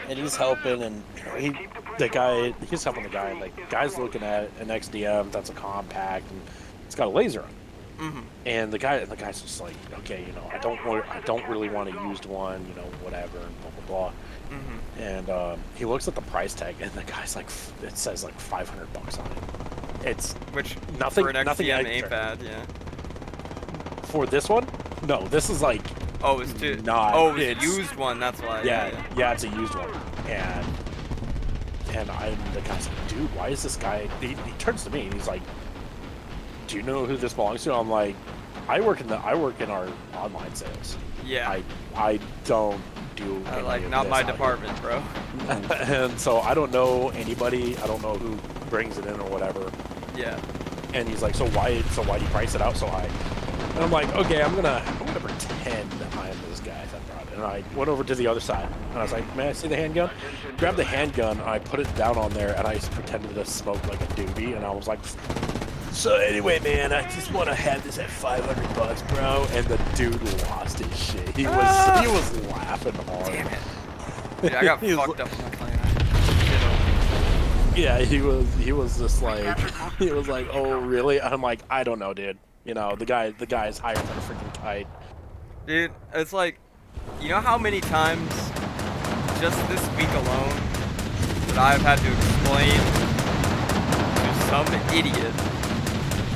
and he's helping, and he's helping the guy. Like, guy's looking at an XDM that's a compact, and it's got a laser on it. And the guy's just like, okay, you know, I don't really want a used one, you know, whatever, and blah blah blah. And he looks at the price tag, and the guy's like, it says like $500 on it. It's Which nothing, for an nothing XCM extra. ain't bad, yeah. For this one, no, this is like, Oh, it's too. not. Oh, it's a it's, used one. That's why. yeah, it's a used one, and the guy's like, dude, why is this guy? He turns to me and he's like, do you know who this belongs to? I'm like, I work in our online sales. Yeah. I don't do any Like of not this my out here." department, bro. And so I don't know anybody. I don't know who brings it in or whatever. Yeah. And he's like, so why do you price it out so high? And I'm like, okay, I'm gonna pretend I'm this guy that brought it. And I went over to the other side, and I was like, may I see the handgun? Grabbed the handgun, I put it down on there, and I just pretended to smoke like a doobie, and I was like, so anyway, man, I just want to have this at $500, bro. And the dude lost his shit. He was laughing hard. Damn it. Dude, I got He was fucked up on that plane. Yeah, he was just like, he was like, oh really? I'm like, I don't know, dude. You know, the guy's higher than a freaking kite. Dude, it's like, you know how many times just this week alone that I've had to explain to some idiot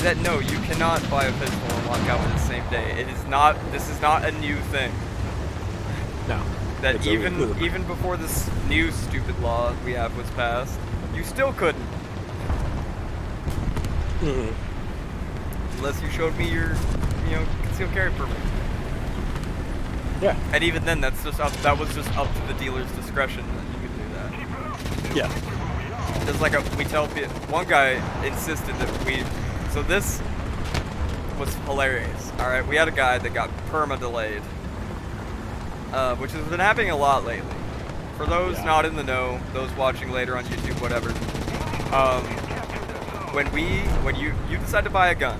that no, you cannot buy a pistol and walk out in the same day. This is not a new thing. No. That even before this new stupid law we have was passed, you still couldn't. Unless you showed me your, concealed carry permit. Yeah. And even then, that was just up to the dealer's discretion that you could do that. Yeah. There's like we tell people, one guy insisted that so this was hilarious. All right, we had a guy that got perma delayed, which has been happening a lot lately. For those not in the know, those watching later on YouTube, whatever. When you decide to buy a gun,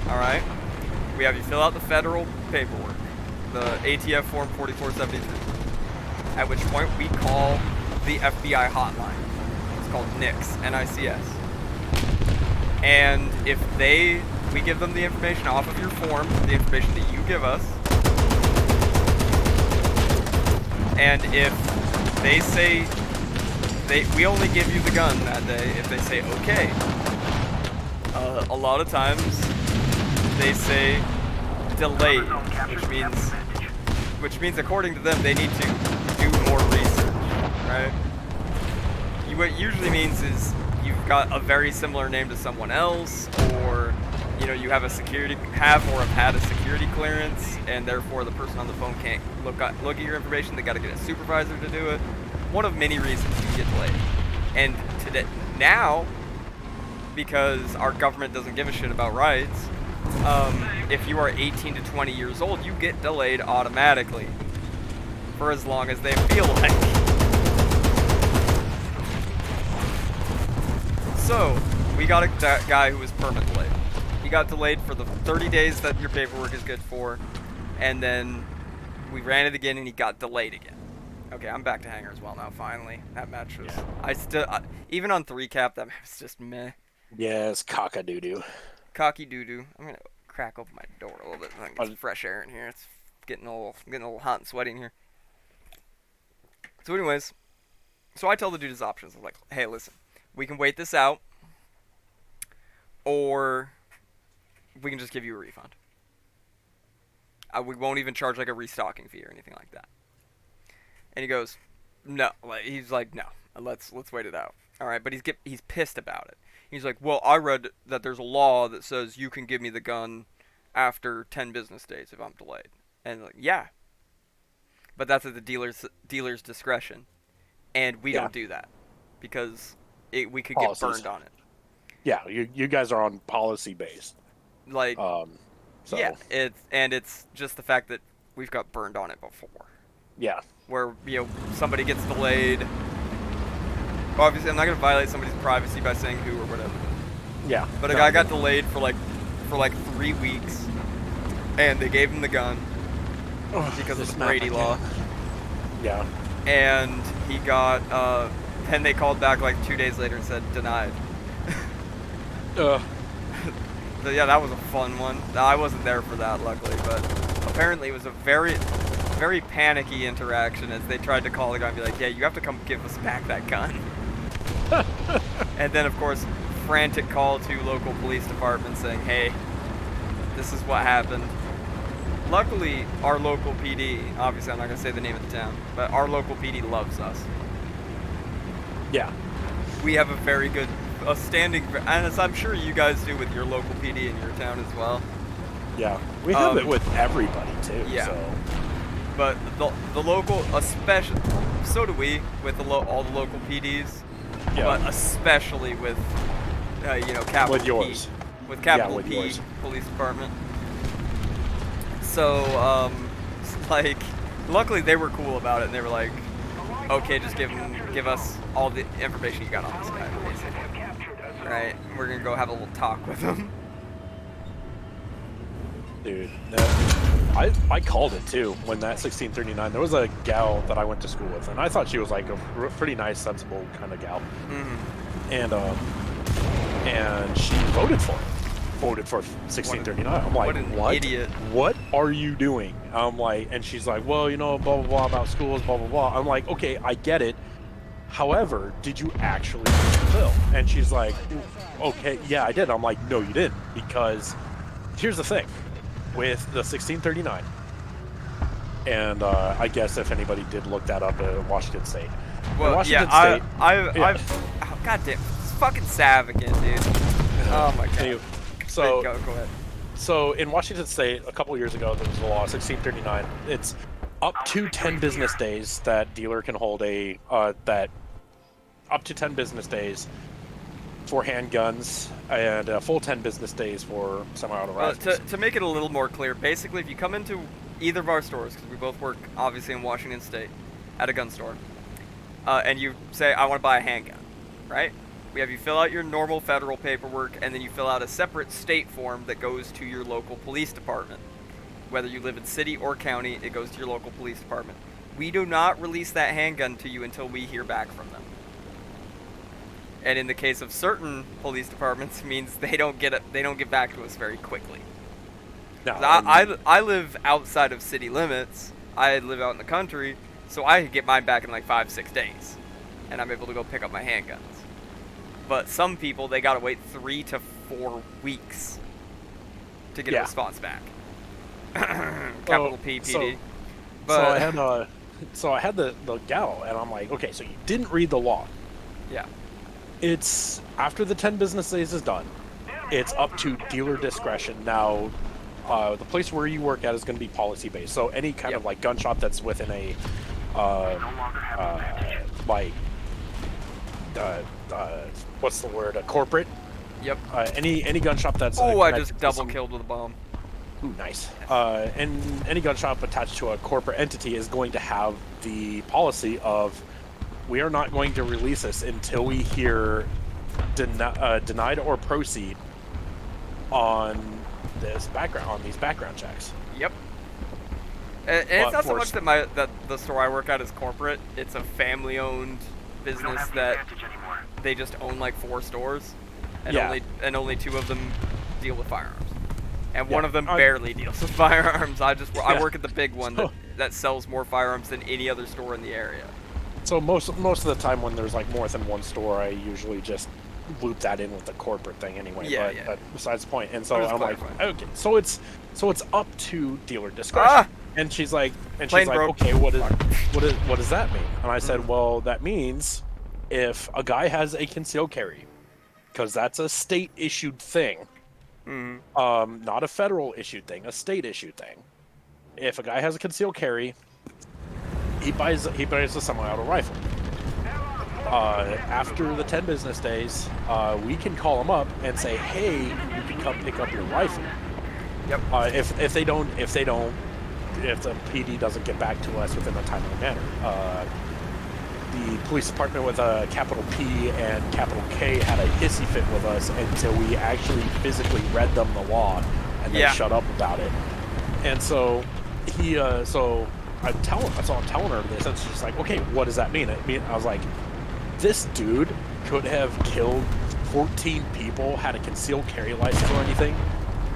all right, we have you fill out the federal paperwork, the ATF form 4473. At which point we call the FBI hotline. It's called NICS, N-I-C-S. And if we give them the information off of your form, the information that you give us, and if they say we only give you the gun that day, if they say okay, a lot of times they say delayed, which means according to them they need to do more research, right? What it usually means is you've got a very similar name to someone else, or you have have had a security clearance, and therefore the person on the phone can't look at your information. They got to get a supervisor to do it. One of many reasons you get delayed. And now, because our government doesn't give a shit about rights, if you are 18 to 20 years old, you get delayed automatically for as long as they feel like. So, we got a guy who was permit delayed. He got delayed for the 30 days that your paperwork is good for, and then we ran it again and he got delayed again. Okay, I'm back to hangar as well now, finally. That match was... Yeah. Even on 3-cap, that match was just meh. Yeah, it's cock-a-doo-doo. Cocky doo-doo. I'm gonna crack open my door a little bit so I can get some fresh air in here. It's getting a little hot and sweaty in here. So anyways, so I tell the dude his options. I'm like, hey, listen, we can wait this out, or we can just give you a refund. We won't even charge like a restocking fee or anything like that. And he goes, no. He's like, no. Let's wait it out. All right, but he's pissed about it. He's like, well, I read that there's a law that says you can give me the gun after 10 business days if I'm delayed. And like, yeah. But that's at the dealer's discretion, and we don't do that because we could get burned on it. Yeah, you guys are on policy based. Like, so. Yeah, it's just the fact that we've got burned on it before. Yeah. Where somebody gets delayed. Obviously, I'm not gonna violate somebody's privacy by saying who or whatever. Yeah. But a guy got delayed for like 3 weeks, and they gave him the gun because of the Brady law. Yeah. And he got. Then they called back like 2 days later and said denied. So yeah, that was a fun one. I wasn't there for that, luckily, but apparently it was a very, very panicky interaction as they tried to call the guy and be like, yeah, you have to come give us back that gun. And then, of course, frantic call to local police department saying, hey, this is what happened. Luckily, our local PD, obviously I'm not going to say the name of the town, but our local PD loves us. Yeah. We have a very good, standing, and as I'm sure you guys do with your local PD in your town as well. Yeah. We have it with everybody too. Yeah. So. But the local, especially, so do we with all the local PDs. Yeah. But especially with, you know, capital With yours. P, with capital with P yours. police department. So, like, luckily they were cool about it, and they were like, okay, just give us all the information you got on this guy, basically. Right? We're gonna go have a little talk with him. Dude, I called it too when that 1639. There was a gal that I went to school with, and I thought she was like a pretty nice, sensible kind of gal. Mm-hmm. And she voted for it. Voted for 1639. I'm like, what an idiot. What are you doing? I'm like, and she's like, well, you know, blah blah blah about schools, blah blah blah. I'm like, okay, I get it. However, did you actually read the bill? And she's like, okay, yeah, I did. I'm like, no, you didn't, because here's the thing with the 1639. And I guess if anybody did look that up at Washington State. Well, Washington yeah, State, I've oh, goddamn, it's fucking Sav again, dude. Oh my god. Anyway, so go ahead. So in Washington State, a couple years ago, there was a law, 1639. It's up to 10 business days that dealer can hold a up to 10 business days for handguns and a full 10 business days for semi-auto rifles. To make it a little more clear, basically, if you come into either of our stores, because we both work obviously in Washington State at a gun store, and you say, I want to buy a handgun, right? We have you fill out your normal federal paperwork, and then you fill out a separate state form that goes to your local police department. Whether you live in city or county, it goes to your local police department. We do not release that handgun to you until we hear back from them. And in the case of certain police departments, means they don't get back to us very quickly. No, I live outside of city limits. I live out in the country, so I get mine back in like 5-6 days, and I'm able to go pick up my handguns. But some people, they gotta wait 3 to 4 weeks to get a response back. Capital PPD. But so I had the gal, and I'm like, okay, so you didn't read the law. Yeah. It's after the 10 business days is done. It's up to dealer discretion. Now, the place where you work at is going to be policy based. So any kind of like gun shop that's within a what's the word? A corporate. Yep. Any gun shop that's. Oh, I just double killed with a bomb. Ooh, nice. And any gun shop attached to a corporate entity is going to have the policy of, we are not going to release this until we hear denied or proceed on these background checks. Yep. And it's not so much that the store I work at is corporate. It's a family-owned business that they just own like 4 stores, and only 2 of them deal with firearms, and one of them barely deals with firearms. I work at the big one that sells more firearms than any other store in the area. So most of the time when there's like more than one store, I usually just loop that in with the corporate thing anyway. But besides the point. And so I'm like, okay, so it's up to dealer discretion. And she's like, okay, what does that mean? And I said, well, that means if a guy has a concealed carry, because that's a state issued thing, not a federal issued thing, a state issued thing. If a guy has a concealed carry, he buys a semi-auto rifle. After the 10 business days, we can call him up and say, hey, you can come pick up your rifle. Yep. If the PD doesn't get back to us within a timely manner. The police department with a capital P and capital K had a hissy fit with us until we actually physically read them the law, and they shut up about it. And so I'm telling her this, and she's like, okay, what does that mean? I was like, this dude could have killed 14 people had a concealed carry license or anything,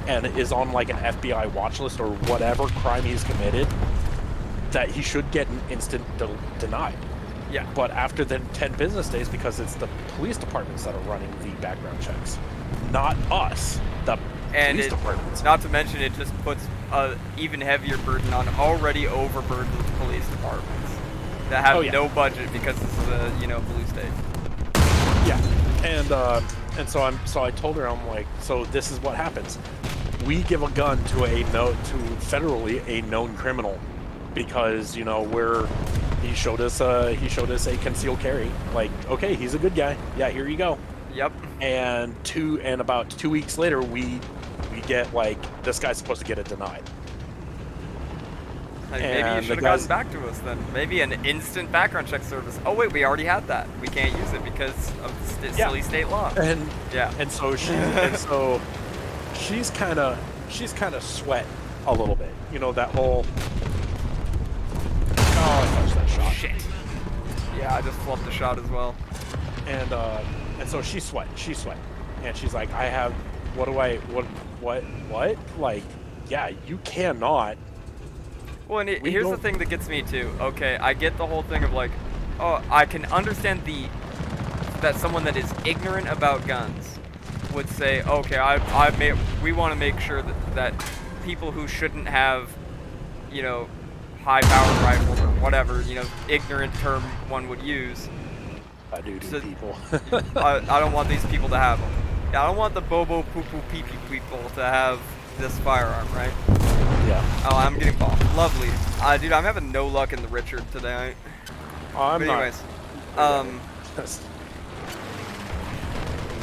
and is on like an FBI watch list or whatever crime he's committed, that he should get an instant denied. Yeah. But after the 10 business days, because it's the police departments that are running the background checks, not us, the police departments. Not to mention, it just puts an even heavier burden on already overburdened police departments that have no budget because this is a blue state. Yeah, and so I told her, I'm like, so this is what happens. We give a gun to federally a known criminal, because he showed us a concealed carry. Like, okay, he's a good guy. Yeah, here you go. Yep. And about 2 weeks later, we get like, this guy's supposed to get it denied. Like, maybe you should have gotten back to us then. Maybe an instant background check service. Oh wait, we already had that. We can't use it because of silly state law. And yeah. And so she's kind of sweat a little bit. That whole. Oh, I touched that shot. Shit. Yeah, I just fluffed the shot as well. And so she sweat, and she's like, I have. What? Like, yeah, you cannot. Well, and here's the thing that gets me too. Okay, I get the whole thing of like, oh, I can understand that someone that is ignorant about guns would say, okay, we want to make sure that people who shouldn't have, high-powered rifles or whatever, ignorant term one would use. People. I don't want these people to have them. Yeah, I don't want the bobo poo poo pee pee people to have this firearm, right? Yeah. Oh, I'm getting bombed. Lovely. Dude, I'm having no luck in the Richard today. But anyways,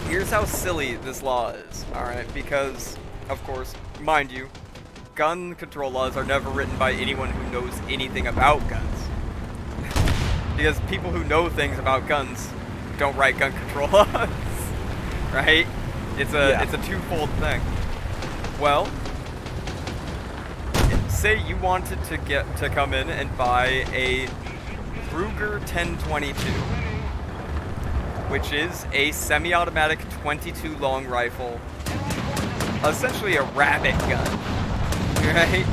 here's how silly this law is, alright? Because, of course, mind you, gun control laws are never written by anyone who knows anything about guns. Because people who know things about guns don't write gun control laws, right? It's a twofold thing. Well, say you wanted to come in and buy a Ruger 1022, which is a semi-automatic 22 long rifle, essentially a rabbit gun, right?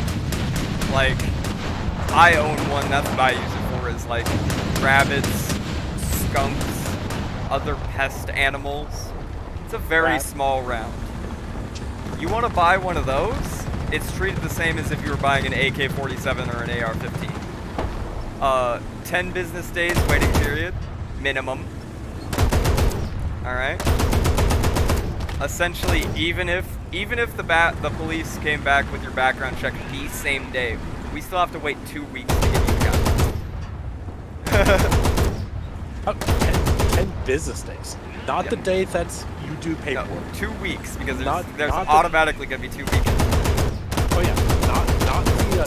Like, I own one. That's what I use it for, is like rabbits, skunks, other pest animals. It's a very small round. You want to buy one of those? It's treated the same as if you were buying an AK-47 or an AR-15. 10 business days waiting period, minimum. Alright? Essentially, even if the police came back with your background check the same day, we still have to wait 2 weeks to get you a gun. 10 business days. Not the day that's you do paperwork. No, 2 weeks, because there's automatically going to be 2 weekends. Oh yeah,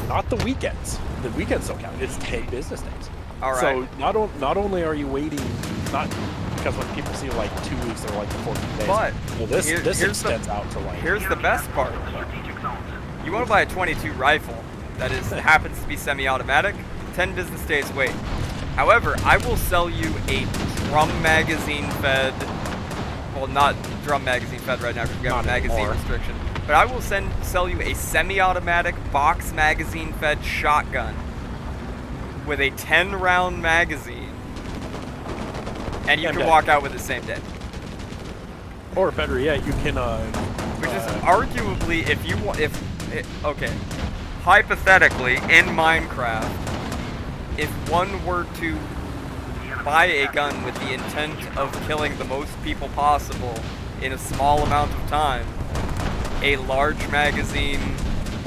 not the weekends. The weekends don't count. It's 10 business days. All right. So not only are you waiting, not because when people see like 2 weeks, they're like 14 days. But well, this extends out to like. Here's the best part. You want to buy a 22 rifle that happens to be semi-automatic. 10 business days wait. However, I will sell you a drum magazine fed. Well, not drum magazine fed right now because we have a magazine restriction. But I will sell you a semi-automatic box magazine fed shotgun with a 10-round magazine, and you can walk out with it the same day. Or better yet, you can. Which is arguably, okay, hypothetically in Minecraft, if one were to buy a gun with the intent of killing the most people possible in a small amount of time, a large magazine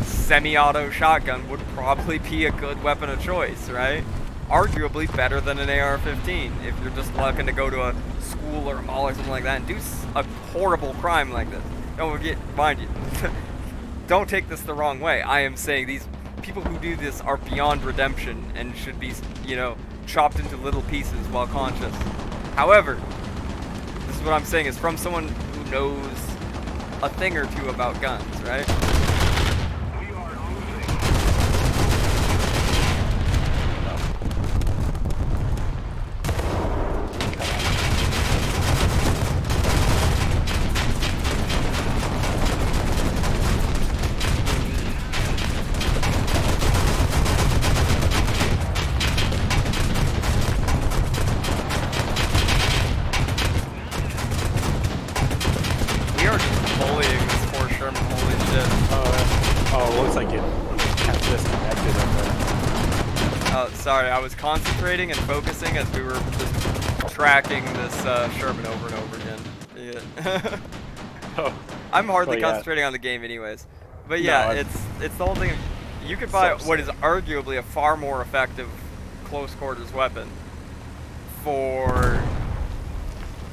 semi-auto shotgun would probably be a good weapon of choice, right? Arguably better than an AR-15 if you're just looking to go to a school or a mall or something like that and do a horrible crime like this. Don't forget, mind you, don't take this the wrong way. I am saying these people who do this are beyond redemption and should be, chopped into little pieces while conscious. However, this is what I'm saying is from someone who knows a thing or two about guns, right? Got disconnected in there. Oh, sorry, I was concentrating and focusing as we were just tracking this Sherman over and over again. Yeah. Oh, I'm hardly well, yeah. concentrating on the game anyways. But No, yeah, I'm- it's the whole thing of, you could buy So what is sick. arguably a far more effective close quarters weapon for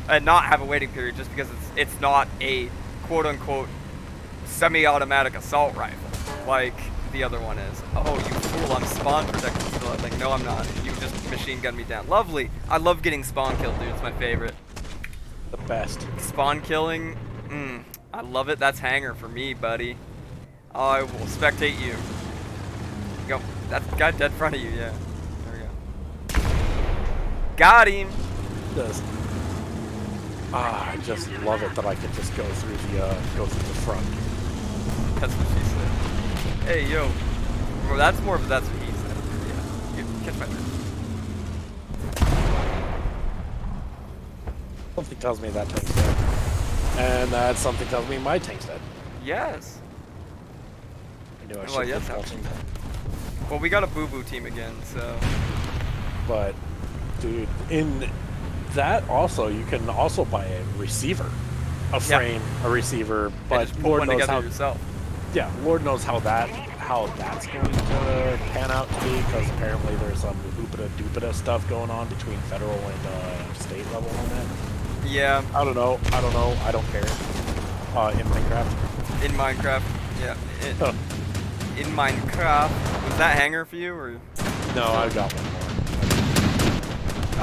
and not have a waiting period just because it's not a quote unquote semi-automatic assault rifle like the other one is. Oh, you fool, I'm spawn protected still. I'm like, no, I'm not. You just machine gun me down. Lovely. I love getting spawn killed, dude. It's my favorite. The best. Spawn killing, I love it. That's hanger for me, buddy. I will spectate you. Go. That's the guy dead in front of you, yeah. There we go. Got him! Does. I just love it that I can just go through the front. That's what she said. Hey, yo. Well, that's more of that's what he said. Yeah. You catch my drift. Something tells me that tank's dead. And that something tells me my tank's dead. Yes. I knew I Well, should yes, have watching that. Well, we got a boo-boo team again, so. But, dude, in that also, you can also buy a receiver. A frame, a receiver, And but just put Lord one knows together how. yourself. Yeah, Lord knows how that's going to pan out to be, because apparently there's some hoopida-doopida stuff going on between federal and state level on that. Yeah. I don't know. I don't care. In Minecraft. In Minecraft. Yeah. Huh. In Minecraft. Was that hanger for you, or? No, I got one more.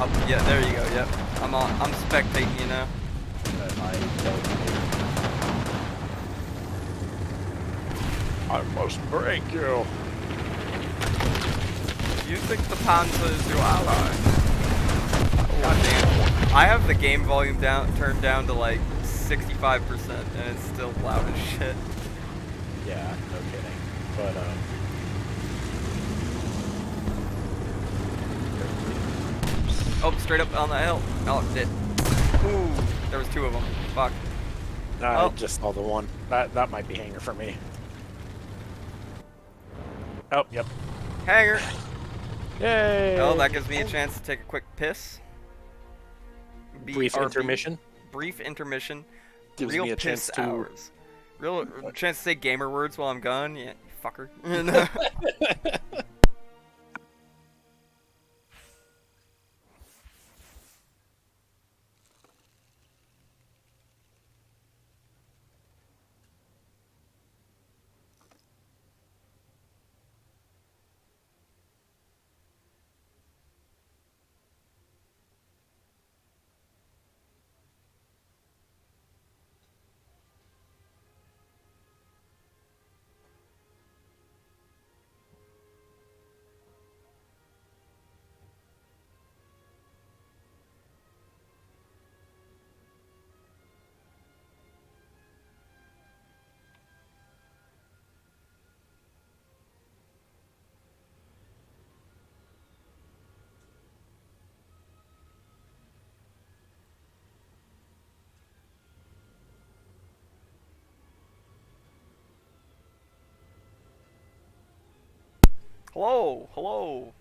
Oh, yeah, there you go. Yep. I'm spectating you now. That I must break you. You think the Panzer is your ally? God damn. I have the game volume turned down to like 65%, and it's still loud as shit. Yeah, no kidding. But Oh, straight up on the hill. Oh, it did. Ooh, there was two of them. Fuck. I Oh. just saw the one. That might be hanger for me. Oh, yep. Hanger. Yay! Oh, that gives me a chance to take a quick piss. Brief BRB. intermission. Brief intermission. Gives Real me a piss chance to. hours. Real chance to say gamer words while I'm gone. Yeah, you fucker. Hello, hello.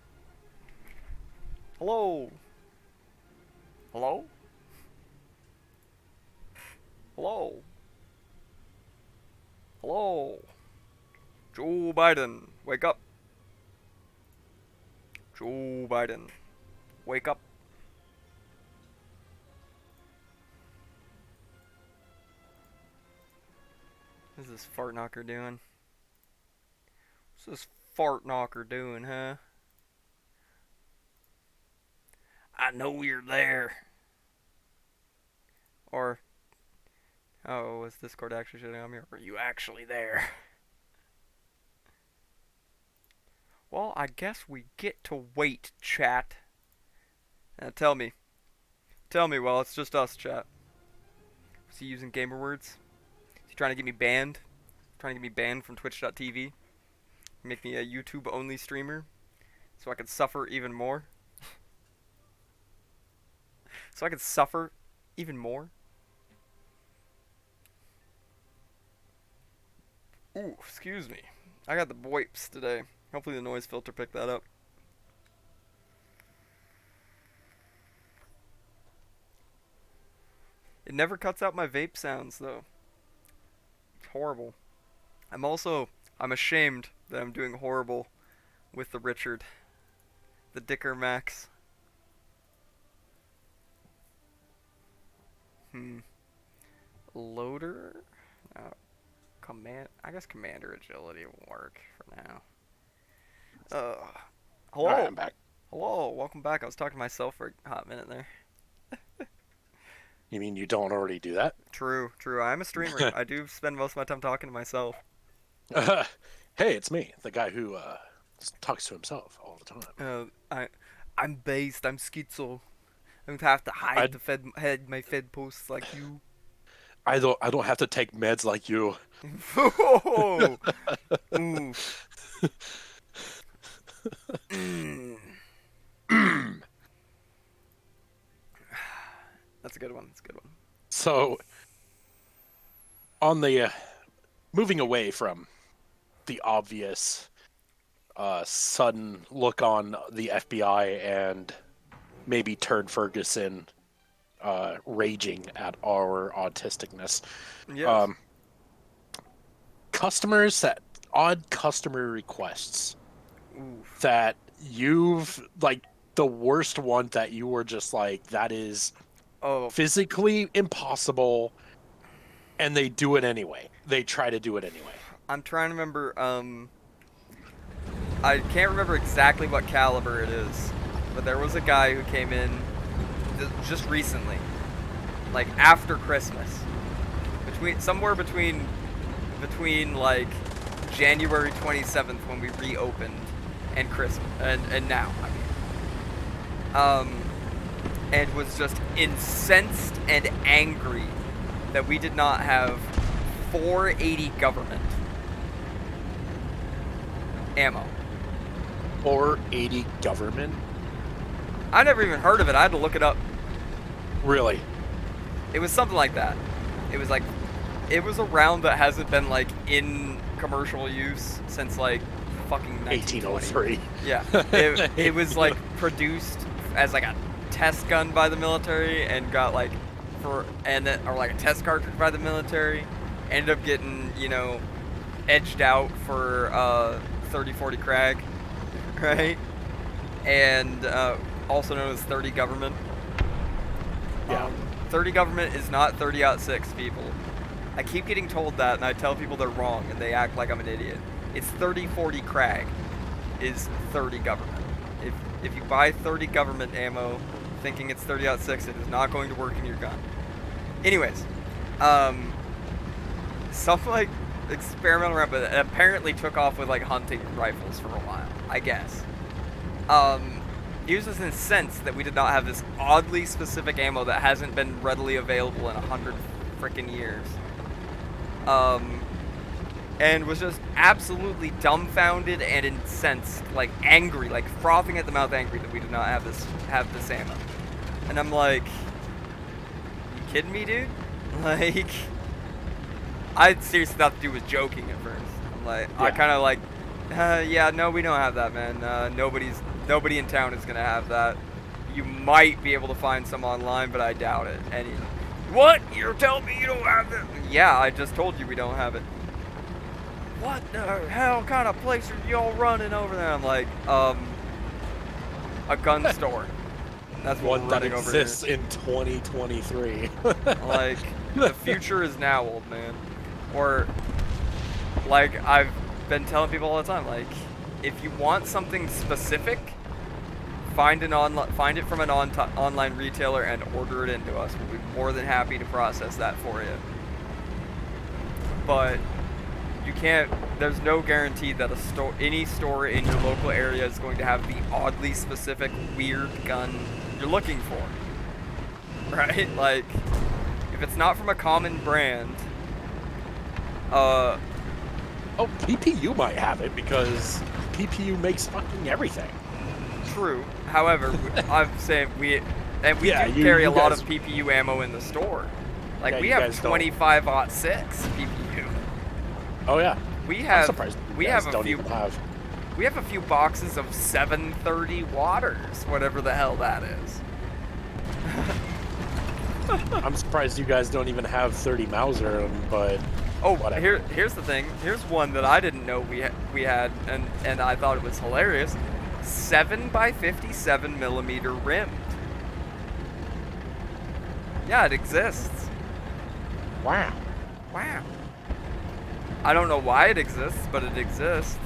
Hello. Hello? Hello. Hello. Joe Biden, wake up. Joe Biden, wake up. What's this fart knocker doing? What's this fart knocker doing, huh? I know you're there. Or, oh, was Discord actually shutting on me? Or were you actually there? Well, I guess we get to wait, chat. Now tell me. Tell me, well, it's just us, chat. Is he using gamer words? Is he trying to get me banned? Trying to get me banned from twitch.tv? Make me a YouTube-only streamer? So I could suffer even more? So I could suffer even more? Ooh, excuse me. I got the VoIPs today. Hopefully the noise filter picked that up. It never cuts out my vape sounds though. It's horrible. I'm ashamed that I'm doing horrible with the Richard. The Dicker Max. Loader? I guess Commander Agility will work for now. Hello? Alright, I'm back. Hello, welcome back. I was talking to myself for a hot minute there. You mean you don't already do that? True. I'm a streamer. I do spend most of my time talking to myself. Hey, it's me, the guy who talks to himself all the time. I'm based. I'm schizo. I don't have to hide my Fed posts like you. I don't have to take meds like you. Ooh. That's a good one. So, on the moving away from the obvious sudden look on the FBI and maybe Turd Ferguson raging at our autisticness. Yes. Odd customer requests Oof. that you've, like, the worst one that you were just like, that is physically impossible, and they do it anyway. They try to do it anyway. I'm trying to remember, I can't remember exactly what caliber it is, but there was a guy who came in just recently, like after Christmas, somewhere between like January 27th when we reopened and Christmas and now, and was just incensed and angry that we did not have 480 government ammo. 480 government? I never even heard of it. I had to look it up. Really? It was something like that. It was a round that hasn't been like in commercial use since like fucking 1920. 1803. Yeah. It was like produced as like a test gun by the military and got like or like a test cartridge by the military. Ended up getting, edged out for 30-40 Crag, right? And also known as 30 government. Yeah. 30 government is not 30-06, people. I keep getting told that, and I tell people they're wrong, and they act like I'm an idiot. It's 30-40 Crag is 30 government. If you buy 30 government ammo thinking it's 30-06, it is not going to work in your gun. Anyways, some like experimental round, but it apparently took off with like hunting rifles for a while, I guess. He was just incensed that we did not have this oddly specific ammo that hasn't been readily available in 100 freaking years. And was just absolutely dumbfounded and incensed, like angry, like frothing at the mouth angry that we did not have this ammo. And I'm like, you kidding me, dude? Like, I seriously thought the dude was joking at first. I'm like, yeah. I kind of like, yeah, no, we don't have that, man. Nobody in town is gonna have that. You might be able to find some online, but I doubt it. And what? You're telling me you don't have it? Yeah, I just told you we don't have it. What the hell kind of place are y'all running over there? I'm like, a gun store. That's what we're running over here. Exists in 2023. Like, the future is now, old man. Or, like, I've been telling people all the time, like, if you want something specific, find it from an online retailer and order it into us. We'll be more than happy to process that for you. But you can't. There's no guarantee that any store in your local area is going to have the oddly specific, weird gun you're looking for. Right? Like, if it's not from a common brand, oh, PPU might have it because PPU makes fucking everything. True. However, I'm saying we carry a lot of PPU ammo in the store. Like, we have 25-06 PPU. Oh yeah. We have We guys have a don't few. even have. We have a few boxes of 730 waters, whatever the hell that is. I'm surprised you guys don't even have 30 Mauser, but Oh, whatever. here's the thing. Here's one that I didn't know we had, and I thought it was hilarious. 7x57 millimeter rimmed. Yeah, it exists. Wow. Wow. I don't know why it exists, but it exists.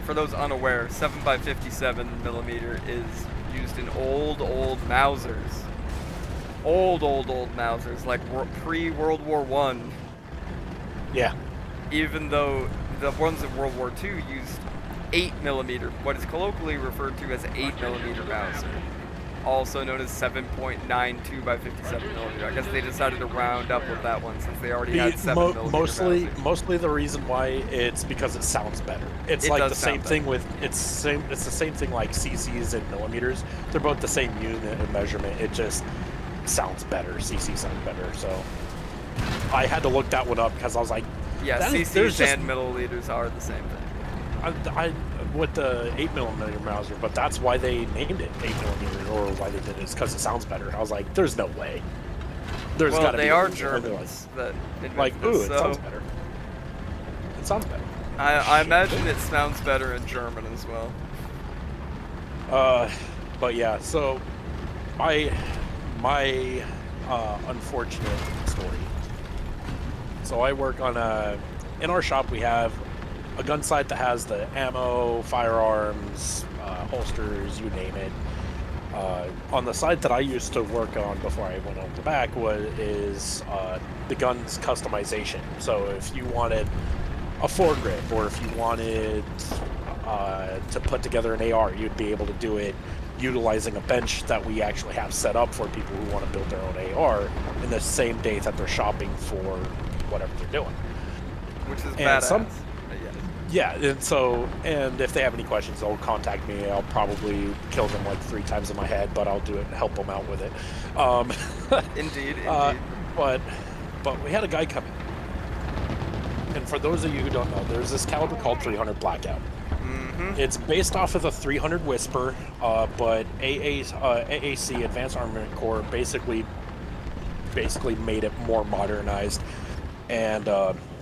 For those unaware, 7x57 millimeter is used in old Mausers. Old Mausers, like pre-World War One. Yeah. Even though the ones in World War II used 8mm, what is colloquially referred to as 8mm Mauser, also known as 7.92 by 57mm. I guess they decided to round up with that one since they already had 7mm Mauser. Mostly the reason why it's because it sounds better. It's It like does the same sound thing with it's the same thing like cc's and millimeters. They're both the same unit of measurement. It just sounds better. CC sounds better. So I had to look that one up because I was like, Yeah, there's cc's just- and milliliters are the same thing. I with the 8mm Mauser, but that's why they named it 8mm, or why they did it is because it sounds better. I was like, there's no way. There's Well, gotta be they a are reason. And they're Germans that invented Like, ooh, this, it so sounds better. It sounds better. I imagine it sounds better in German as well. But yeah, so my unfortunate story. So I work on in our shop we have a gun site that has the ammo, firearms, holsters, you name it. On the site that I used to work on before I went on to back is the gun's customization. So if you wanted a foregrip, or if you wanted to put together an AR, you'd be able to do it utilizing a bench that we actually have set up for people who want to build their own AR in the same day that they're shopping for whatever they're doing. Which is And badass. Yeah. Yeah, and if they have any questions, they'll contact me. I'll probably kill them like 3 times in my head, but I'll do it and help them out with it. Indeed. But we had a guy come in. And for those of you who don't know, there's this caliber called 300 Blackout. Mm-hmm. It's based off of the 300 Whisper, but AAC, Advanced Armament Corps, basically made it more modernized. And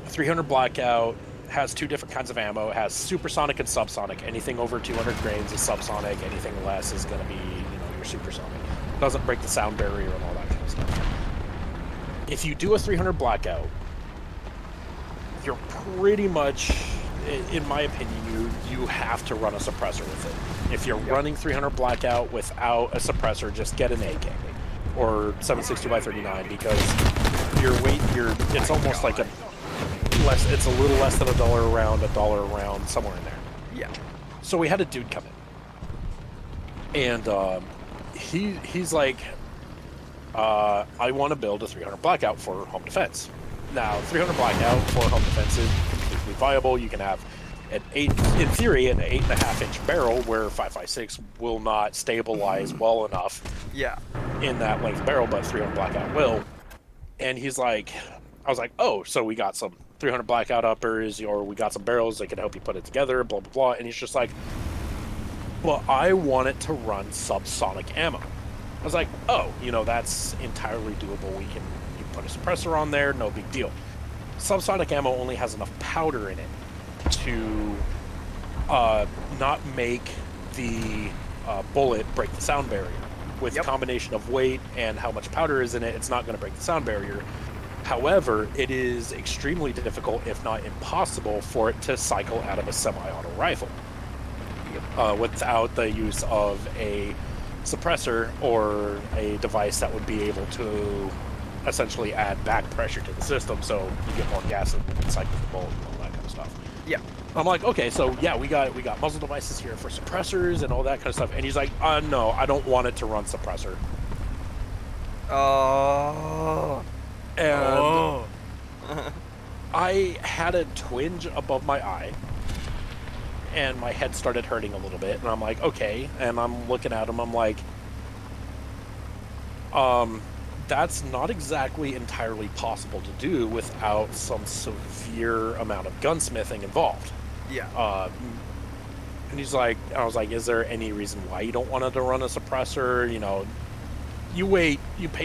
300 Blackout has 2 different kinds of ammo. It has supersonic and subsonic. Anything over 200 grains is subsonic. Anything less is going to be, your supersonic. It doesn't break the sound barrier and all that kind of stuff. If you do a 300 Blackout, you're pretty much, in my opinion, you have to run a suppressor with it. If you're running 300 Blackout without a suppressor, just get an AK or 7.62x39, because it's almost like it's a little less than $1 a round, somewhere in there. Yeah. So we had a dude come in, and he's like, I want to build a 300 Blackout for home defense. Now, 300 Blackout for home defense is completely viable. You can have in theory, an 8.5-inch barrel where 5.56 will not stabilize well enough. Yeah. In that length barrel, but 300 Blackout will. And he's like, I was like, oh, so we got some 300 Blackout uppers, or we got some barrels that can help you put it together, blah, blah, blah. And he's just like, well, I want it to run subsonic ammo. I was like, oh, that's entirely doable. You put a suppressor on there, no big deal. Subsonic ammo only has enough powder in it to not make the bullet break the sound barrier. With a combination of weight and how much powder is in it, it's not going to break the sound barrier. However, it is extremely difficult, if not impossible, for it to cycle out of a semi-auto rifle without the use of a suppressor or a device that would be able to essentially add back pressure to the system, so you get more gas and cycle the bullet and all that kind of stuff. Yeah. I'm like, okay, so yeah, we got muzzle devices here for suppressors and all that kind of stuff. And he's like, no, I don't want it to run suppressor. Oh. And I had a twinge above my eye, and my head started hurting a little bit. And I'm like, okay. And I'm looking at him. I'm like, that's not exactly entirely possible to do without some severe amount of gunsmithing involved. Yeah. And I was like, is there any reason why you don't want to run a suppressor? You know, you pay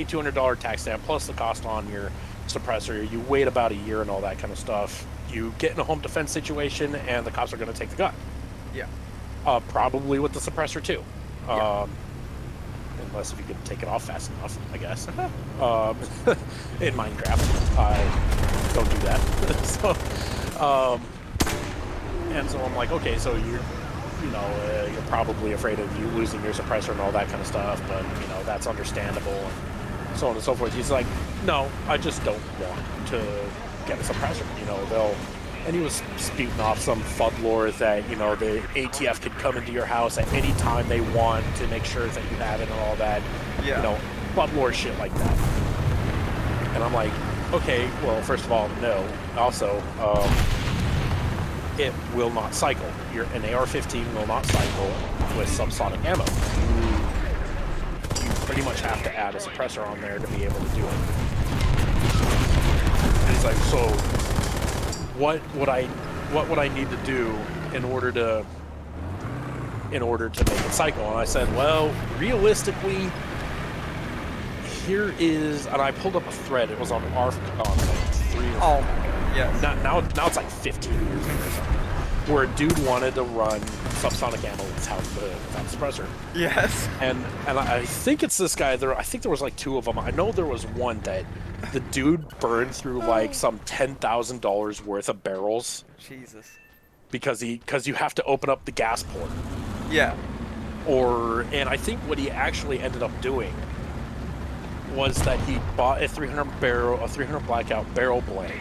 $200 tax stamp plus the cost on your suppressor. You wait about a year and all that kind of stuff. You get in a home defense situation, and the cops are going to take the gun. Yeah. Probably with the suppressor too. Yeah. Unless if you could take it off fast enough, I guess. In Minecraft, I don't do that. And so I'm like, okay, so you're probably afraid of you losing your suppressor and all that kind of stuff, but that's understandable, and so on and so forth. He's like, no, I just don't want to get a suppressor. And he was spouting off some FUD lore that, the ATF could come into your house at any time they want to make sure that you have it and all that. Yeah. FUD lore shit like that. And I'm like, okay, well, first of all, no. Also, it will not cycle. An AR-15 will not cycle with subsonic ammo. You pretty much have to add a suppressor on there to be able to do it. And he's like, so what would I need to do in order to make it cycle? And I said, well, realistically, here is, and I pulled up a thread. It was on ARFCON like 3 or 4. Oh my god, yes. Now it's like 15 years ago or something, where a dude wanted to run subsonic ammo without the suppressor. Yes. And I think it's this guy. I think there was like 2 of them. I know there was one that the dude burned through like some $10,000 worth of barrels. Jesus. Because you have to open up the gas port. Yeah. And I think what he actually ended up doing was that he bought a 300 blackout barrel blank,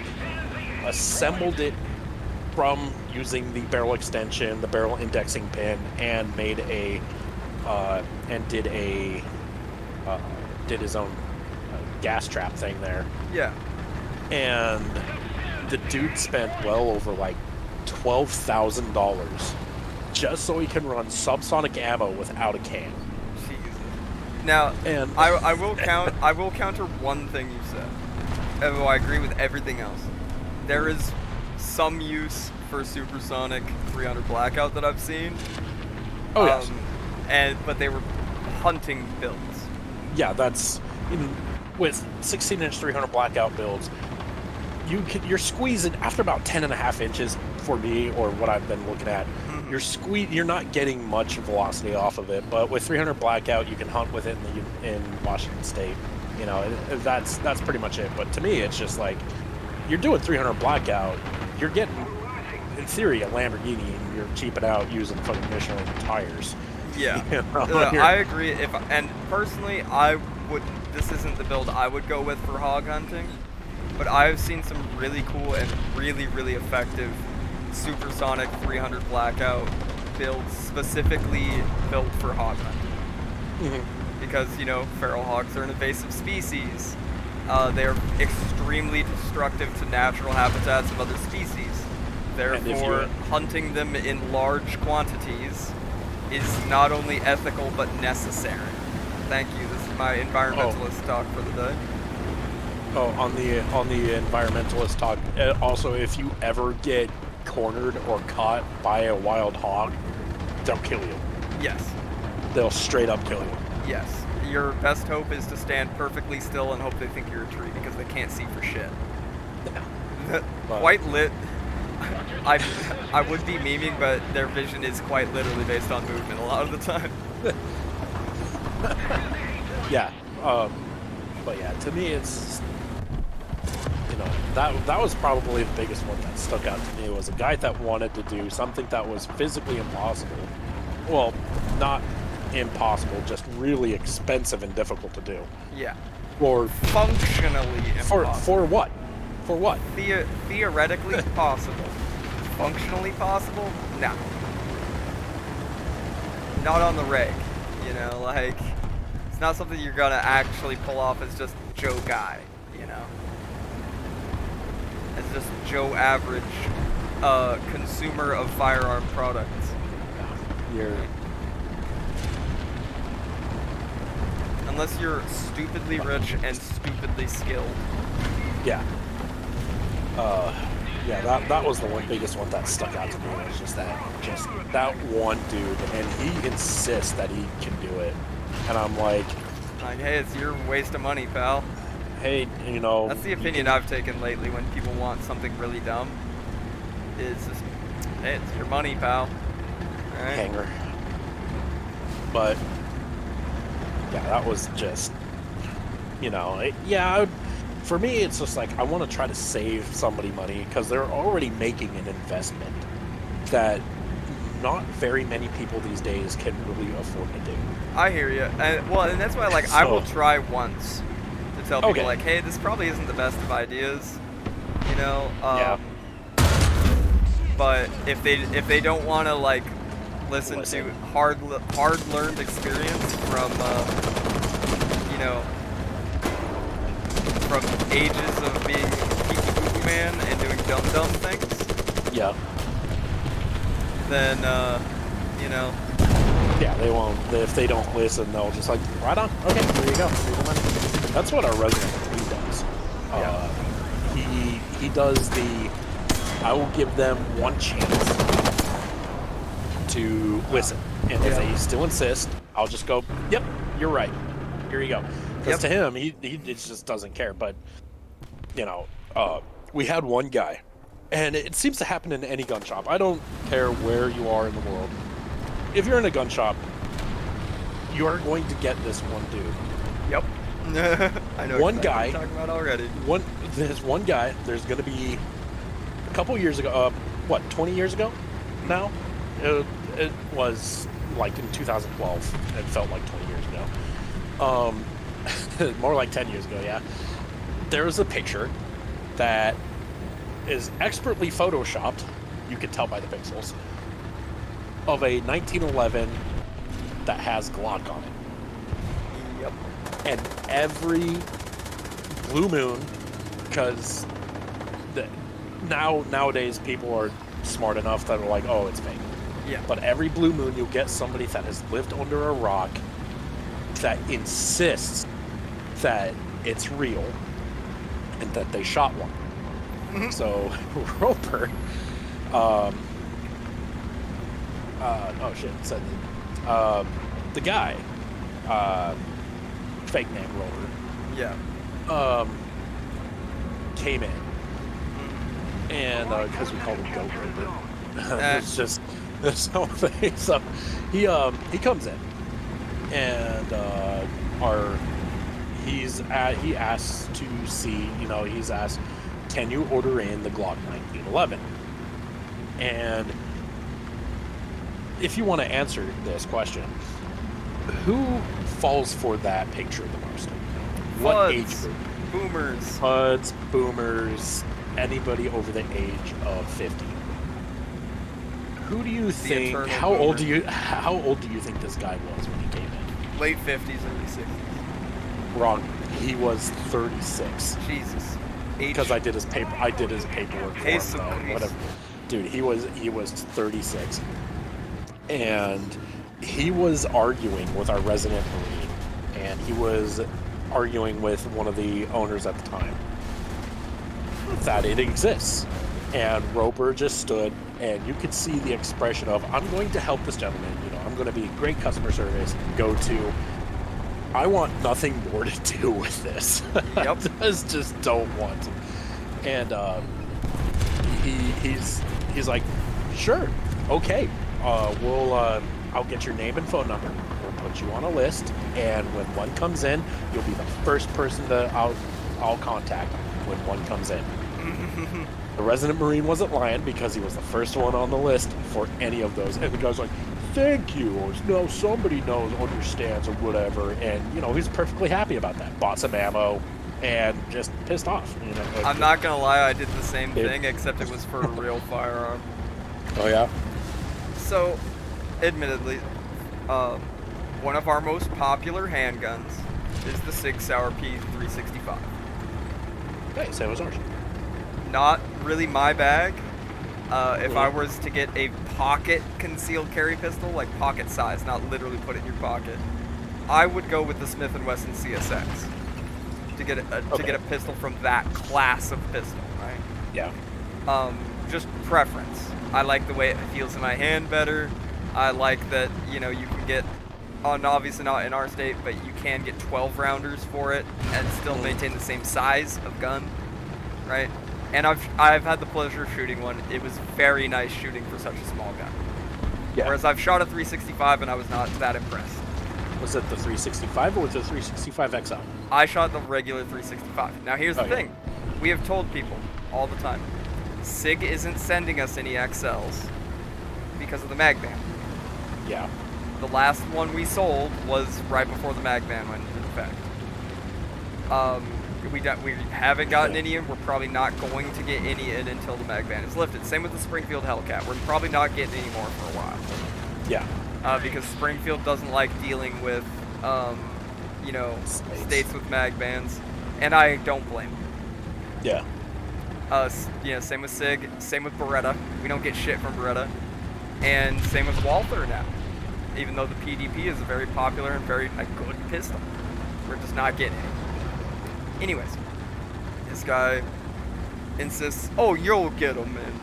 assembled it from using the barrel extension, the barrel indexing pin, and made did his own gas trap thing there. Yeah. And the dude spent well over like $12,000 just so he can run subsonic ammo without a can. Now, And I will counter one thing you said. Although I agree with everything else. There is some use for supersonic 300 blackout that I've seen. Oh yes. But they were hunting builds. Yeah, that's with 16-inch 300 blackout builds. You're squeezing after about 10.5 inches for me, or what I've been looking at. You're not getting much velocity off of it, but with 300 blackout, you can hunt with it in Washington State. That's pretty much it. But to me, it's just like you're doing 300 blackout. You're getting, in theory, a Lamborghini, and you're cheaping out using fucking Michelin tires. Yeah, I I agree. And personally, this isn't the build I would go with for hog hunting, but I've seen some really cool and really, really effective supersonic 300 blackout builds specifically built for hog hunting. Because, feral hogs are an invasive species. They're extremely destructive to natural habitats of other species. Therefore, hunting them in large quantities is not only ethical but necessary. Thank you. This is my environmentalist talk for the day. Oh, on the environmentalist talk. Also, if you ever get cornered or caught by a wild hog, they'll kill you. Yes. They'll straight up kill you. Yes. Your best hope is to stand perfectly still and hope they think you're a tree because they can't see for shit. Quite lit. I would be memeing, but their vision is quite literally based on movement a lot of the time. Yeah. But yeah, to me, it's that was probably the biggest one that stuck out to me. Was a guy that wanted to do something that was physically impossible. Well, not impossible, just really expensive and difficult to do. Yeah. Or functionally impossible. For what? For what? Theoretically possible. Functionally possible? No. Not on the reg. It's not something you're gonna actually pull off as just Joe Guy, As just Joe Average consumer of firearm products. unless you're stupidly rich and stupidly skilled. Yeah. Yeah, that was the biggest one that stuck out to me. Was just that one dude, and he insists that he can do it, and I'm like, Hey, it's your waste of money, pal. hey, you know. That's the opinion I've taken lately when people want something really dumb. Is just, hey, it's your money, pal. All right. Hanger. But yeah, that was just, you know, for me, it's just like I want to try to save somebody money because they're already making an investment that not very many people these days can really afford to do. I hear you. And that's why, like, I will try once to tell people, like, hey, this probably isn't the best of ideas, you know. Yeah. But if they don't want to, like, listen to hard learned experience from you know, from ages of being Pee Man and doing dumb things. Yeah. Then you know. Yeah, they won't. If they don't listen, they'll just like, right on. Okay, here you go. Here's the money. That's what our resident he does. He does the. I will give them one chance to listen, and if they still insist, I'll just go. Yep, you're right. Here you go. Because to him, he just doesn't care. But you know, we had one guy, and it seems to happen in any gun shop. I don't care where you are in the world. If you're in a gun shop, you are going to get this one dude. Yep. I know one exactly guy. What you're talking about already. There's one guy. There's going to be a couple years ago. 20 years ago? Now, it was like in 2012. It felt like 20 years ago. More like 10 years ago. Yeah. There was a picture that is expertly photoshopped. You can tell by the pixels. Of a 1911 that has Glock on it. Yep. And every blue moon, because nowadays people are smart enough that are like, oh, it's fake. Yeah. But every blue moon, you'll get somebody that has lived under a rock that insists that it's real and that they shot one. Mm-hmm. So Roper. Oh shit! Said the guy, fake name Rover. Yeah. Came in, and because we called him Goat Roper, it's just there's no thing. So he comes in, and he asks to see. You know, he's asked, can you order in the Glock 1911? And if you want to answer this question, who falls for that picture the most? What age group? Boomers. Buds, boomers, anybody over the age of 50. Who do you think? How old do you think this guy was when he came in? Late 50s, early 60s. Wrong. He was 36. Jesus. Because I did his paperwork for him, whatever. Dude, he was 36. And he was arguing with our resident Marine, and he was arguing with one of the owners at the time that it exists. And Roper just stood, and you could see the expression of, I'm going to help this gentleman, you know, I'm going to be great customer service, go to, I want nothing more to do with this. Yep. I just don't want to. And he's like, sure, okay. I'll get your name and phone number. We'll put you on a list, and when one comes in, you'll be the first person I'll contact when one comes in. The resident Marine wasn't lying because he was the first one on the list for any of those. And the guy's like, thank you, or no, somebody knows, understands, or whatever. And, you know, he's perfectly happy about that. Bought some ammo and just pissed off. You know, like, I'm not going to lie, I did the same thing, except it was for a real firearm. Oh, yeah? So, admittedly, one of our most popular handguns is the Sig Sauer P365. Hey, so was ours. Not really my bag. If I was to get a pocket concealed carry pistol, like pocket size, not literally put it in your pocket, I would go with the Smith & Wesson CSX to get a pistol from that class of pistol, right? Yeah. Just preference. I like the way it feels in my hand better. I like that, you know, you can get, obviously not in our state, but you can get 12 rounders for it and still maintain the same size of gun, right? And I've had the pleasure of shooting one. It was very nice shooting for such a small gun. Yeah. Whereas I've shot a 365 and I was not that impressed. Was it the 365 or was it the 365 XL? I shot the regular 365. Now here's the Okay. thing. We have told people all the time, SIG isn't sending us any XLs because of the mag ban. Yeah. The last one we sold was right before the mag ban went into effect. We haven't gotten any in. We're probably not going to get any in until the mag ban is lifted. Same with the Springfield Hellcat. We're probably not getting any more for a while. Yeah. Because Springfield doesn't like dealing with, you know, states with mag bans, and I don't blame them. Yeah. You know, same with SIG, same with Beretta. We don't get shit from Beretta, and same with Walther now. Even though the PDP is a very popular and very good pistol, we're just not getting it. Anyways, this guy insists, "Oh, you'll get them in.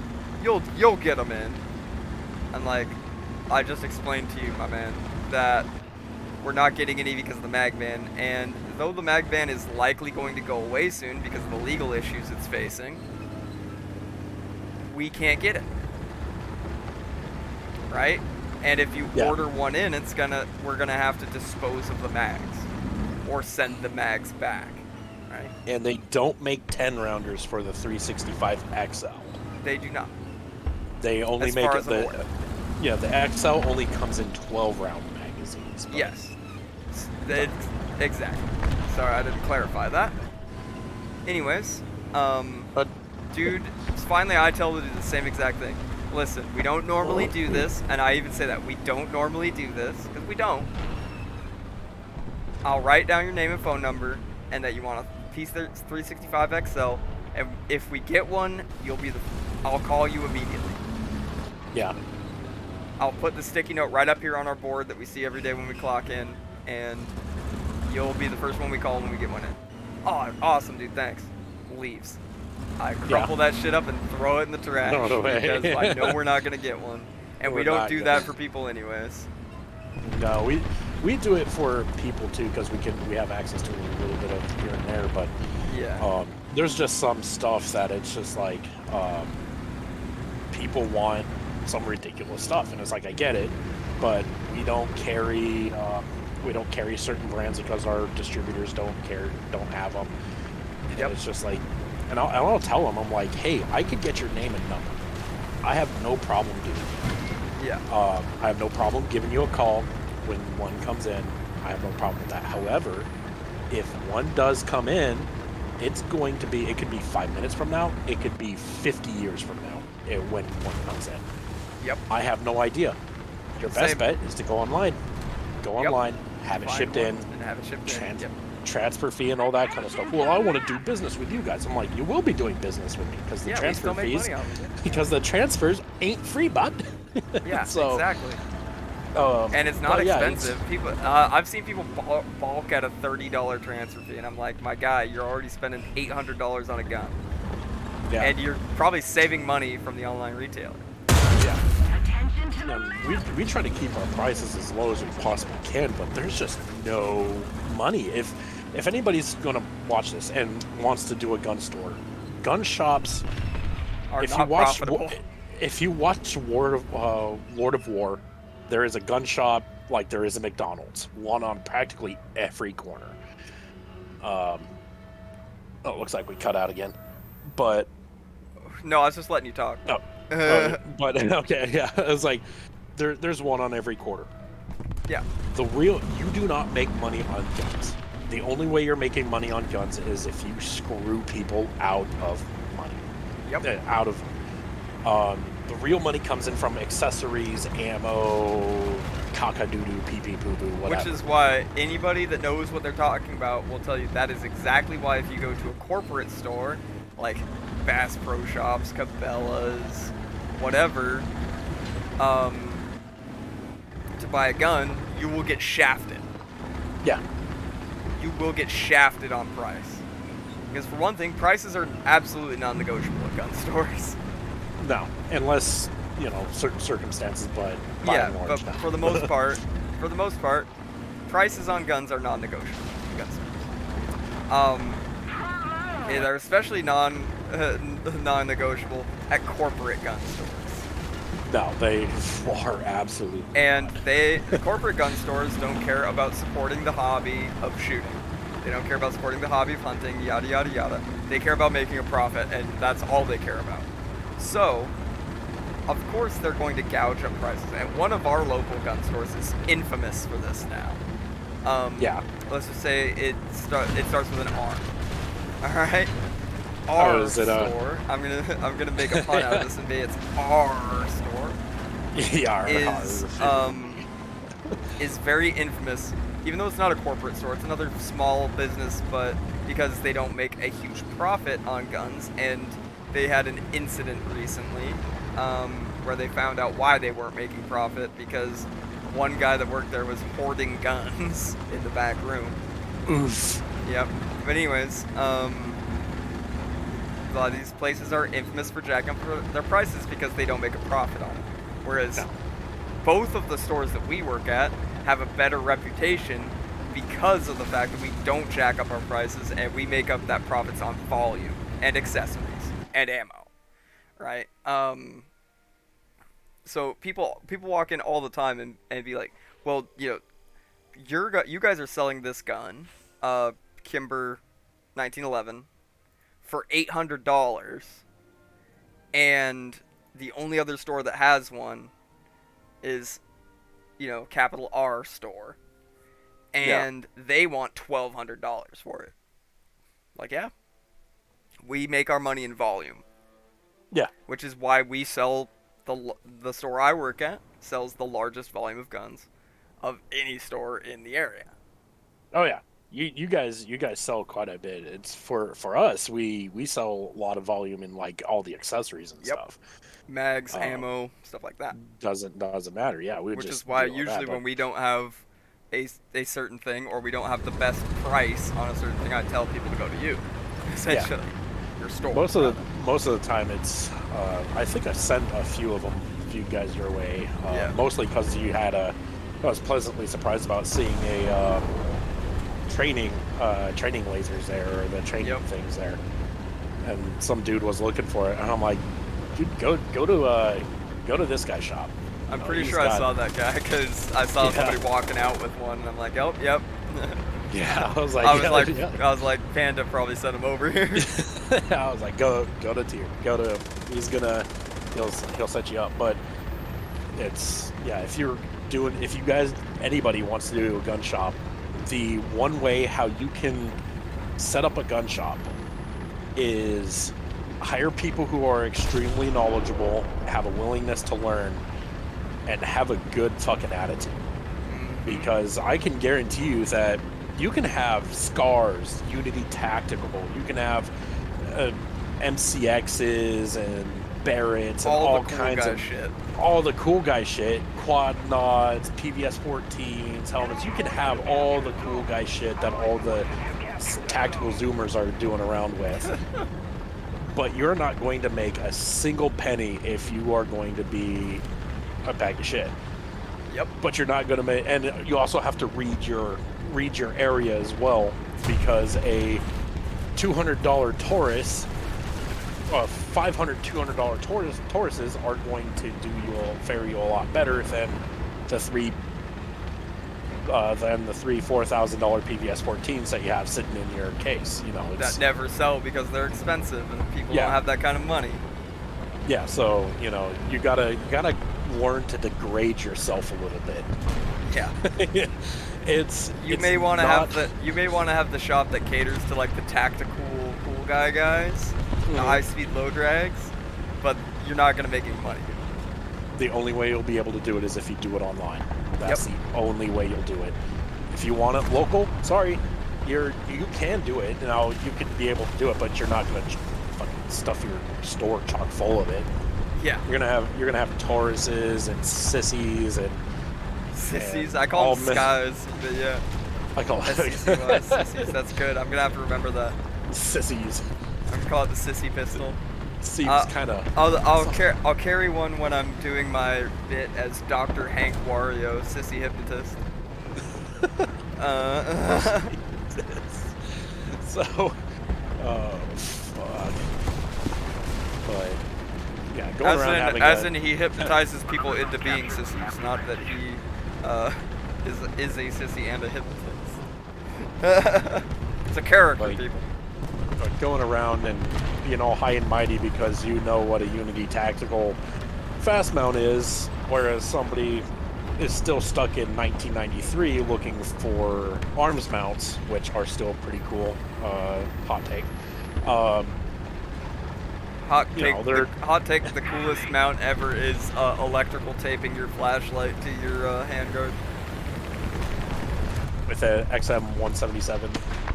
You'll get them in." I'm like, I just explained to you, my man, that we're not getting any because of the mag ban, and though the mag ban is likely going to go away soon because of the legal issues it's facing, we can't get it. Right? And if you order one in, we're gonna have to dispose of the mags or send the mags back. Right? And they don't make 10 rounders for the 365 XL. They do not. They only As make far it as I'm aware. Yeah, the XL only comes in 12 round magazines. But Yes. Exactly. Sorry, I didn't clarify that. Anyways, But dude, finally I tell the dude the same exact thing. Listen, we don't normally do this, and I even say that we don't normally do this because we don't. I'll write down your name and phone number, and that you want a piece of 365 XL, and if we get one, I'll call you immediately. yeah. I'll put the sticky note right up here on our board that we see every day when we clock in, and you'll be the first one we call when we get one in. Oh, awesome, dude, thanks. Leaves. I crumple that shit up and throw it in the trash No way. because I know we're not going to get one. And we We're don't not do gonna. that for people anyways. No, we do it for people too because we have access to a little bit of here and there, but Yeah. there's just some stuff that it's just like people want some ridiculous stuff, and it's like I get it, but we don't carry certain brands because our distributors don't have them. Yep. And it's just like, and I'll tell them, I'm like, hey, I could get your name and number. I have no problem doing that. Yeah. I have no problem giving you a call when one comes in. I have no problem with that. However, if one does come in, it could be 5 minutes from now. It could be 50 years from now when one comes in. Yep. I have no idea. Your best Same. bet is to go online. Go online, have it Find shipped one in, and have it shipped in. Yep. transfer fee and all that kind of stuff. Well, I want to do business with you guys. I'm like, you will be doing business with me because the Yeah, we transfer still make fees, money off of it. because the transfers ain't free, bud. Yeah, So, exactly. And it's not but yeah, expensive. People, I've seen people balk at a $30 transfer fee, and I'm like, my guy, you're already spending $800 on a gun, yeah. and you're probably saving money from the online retailer. Yeah. And we try to keep our prices as low as we possibly can, but there's just no money. If anybody's gonna watch this and wants to do a gun store, gun shops, Are if not you watch profitable. if you watch Lord of War, there is a gun shop like there is a McDonald's, one on practically every corner. Oh, it looks like we cut out again, but No, I was just letting you talk. no. But okay, yeah, it's like there's one on every quarter. Yeah. You do not make money on guns. The only way you're making money on guns is if you screw people out of money. Yep. The real money comes in from accessories, ammo, caca-doo-doo, pee-pee-poo-poo, whatever. Which is why anybody that knows what they're talking about will tell you that is exactly why if you go to a corporate store, like Bass Pro Shops, Cabela's, whatever, to buy a gun, you will get shafted. Yeah. you will get shafted on price. Because for one thing, prices are absolutely non-negotiable at gun stores. No, unless certain circumstances, but by Yeah, and but large, no. for the most part, prices on guns are non-negotiable at gun stores. Yeah, they're especially non-negotiable at corporate gun stores. No, they are absolutely And not. the corporate gun stores don't care about supporting the hobby of shooting. They don't care about supporting the hobby of hunting, yada yada yada. They care about making a profit, and that's all they care about. So, of course, they're going to gouge up prices. And one of our local gun stores is infamous for this now. Yeah. Let's just say it starts with an R. All right. R is it store. I'm gonna make a pun out of this and say it's R store. Yeah. Is very infamous. Even though it's not a corporate store, it's another small business, but because they don't make a huge profit on guns, and they had an incident recently where they found out why they weren't making profit because one guy that worked there was hoarding guns in the back room. Oof. Yep. But anyways, a lot of these places are infamous for jacking up their prices because they don't make a profit on it. Whereas both of the stores that we work at have a better reputation because of the fact that we don't jack up our prices and we make up that profits on volume and accessories and ammo, right? So people walk in all the time and be like, well, you guys are selling this gun, Kimber 1911, for $800, and the only other store that has one is capital R store, and they want $1,200 for it. Like, yeah, we make our money in volume. Yeah. Which is why we sell the store I work at sells the largest volume of guns of any store in the area. Oh yeah. You guys sell quite a bit. It's for us, we sell a lot of volume in like all the accessories and stuff. Mags, ammo, stuff like that. Doesn't matter. Yeah, which is why usually when we don't have a certain thing or we don't have the best price on a certain thing, I tell people to go to you. Essentially, your store. Most of the time, it's I think I sent a few guys your way. Mostly because I was pleasantly surprised about seeing a training lasers there, or the training things there, and some dude was looking for it, and I'm like, dude, go to this guy's shop. I'm pretty sure I saw that guy because I saw somebody walking out with one, and I'm like, oh, yep. Yeah, I was like, I was like, Panda probably sent him over here. I was like, go to Tier, he'll set you up. But it's if you guys, anybody wants to do a gun shop, the one way how you can set up a gun shop is hire people who are extremely knowledgeable, have a willingness to learn, and have a good fucking attitude. Because I can guarantee you that you can have Scars, Unity Tactical, you can have MCXs and Barretts and all kinds of shit. All the cool guy shit, quad nods, PVS 14s, helmets. You can have all the cool guy shit that all the tactical zoomers are doing around with. But you're not going to make a single penny if you are going to be a bag of shit. Yep. But you're not going to make, and you also have to read your area as well, because a $200 Taurus, $500, $200 Tauruses are going to fare you a lot better than the $3,000, $4,000 PVS 14s that you have sitting in your case. That never sell because they're expensive and people don't have that kind of money. Yeah, so you gotta learn to degrade yourself a little bit. Yeah. You may want to have the shop that caters to like the tactical cool guys, the high speed low drags, but you're not gonna make any money. The only way you'll be able to do it is if you do it online. That's the only way you'll do it. If you want it local, sorry, you can do it. Now you can be able to do it, but you're not gonna fucking stuff your store chock full of it. Yeah. You're gonna have Tauruses and sissies and I call them skies, but yeah. I call it SCCY, sissies. That's good. I'm gonna have to remember that. sissies. I'm gonna call it the sissy pistol. Seems kind of. I'll carry one when I'm doing my bit as Dr. Hank Wario, sissy hypnotist. So, oh fuck. But yeah, going around having as in he hypnotizes people into being sissies, not that he is a sissy and a hypnotist. It's a character, Like, people. going around and being all high and mighty because you know what a Unity tactical fast mount is, whereas somebody is still stuck in 1993 looking for arms mounts, which are still pretty cool. Hot take. Hot you know, take. The coolest mount ever is electrical taping your flashlight to your handguard. With a XM177.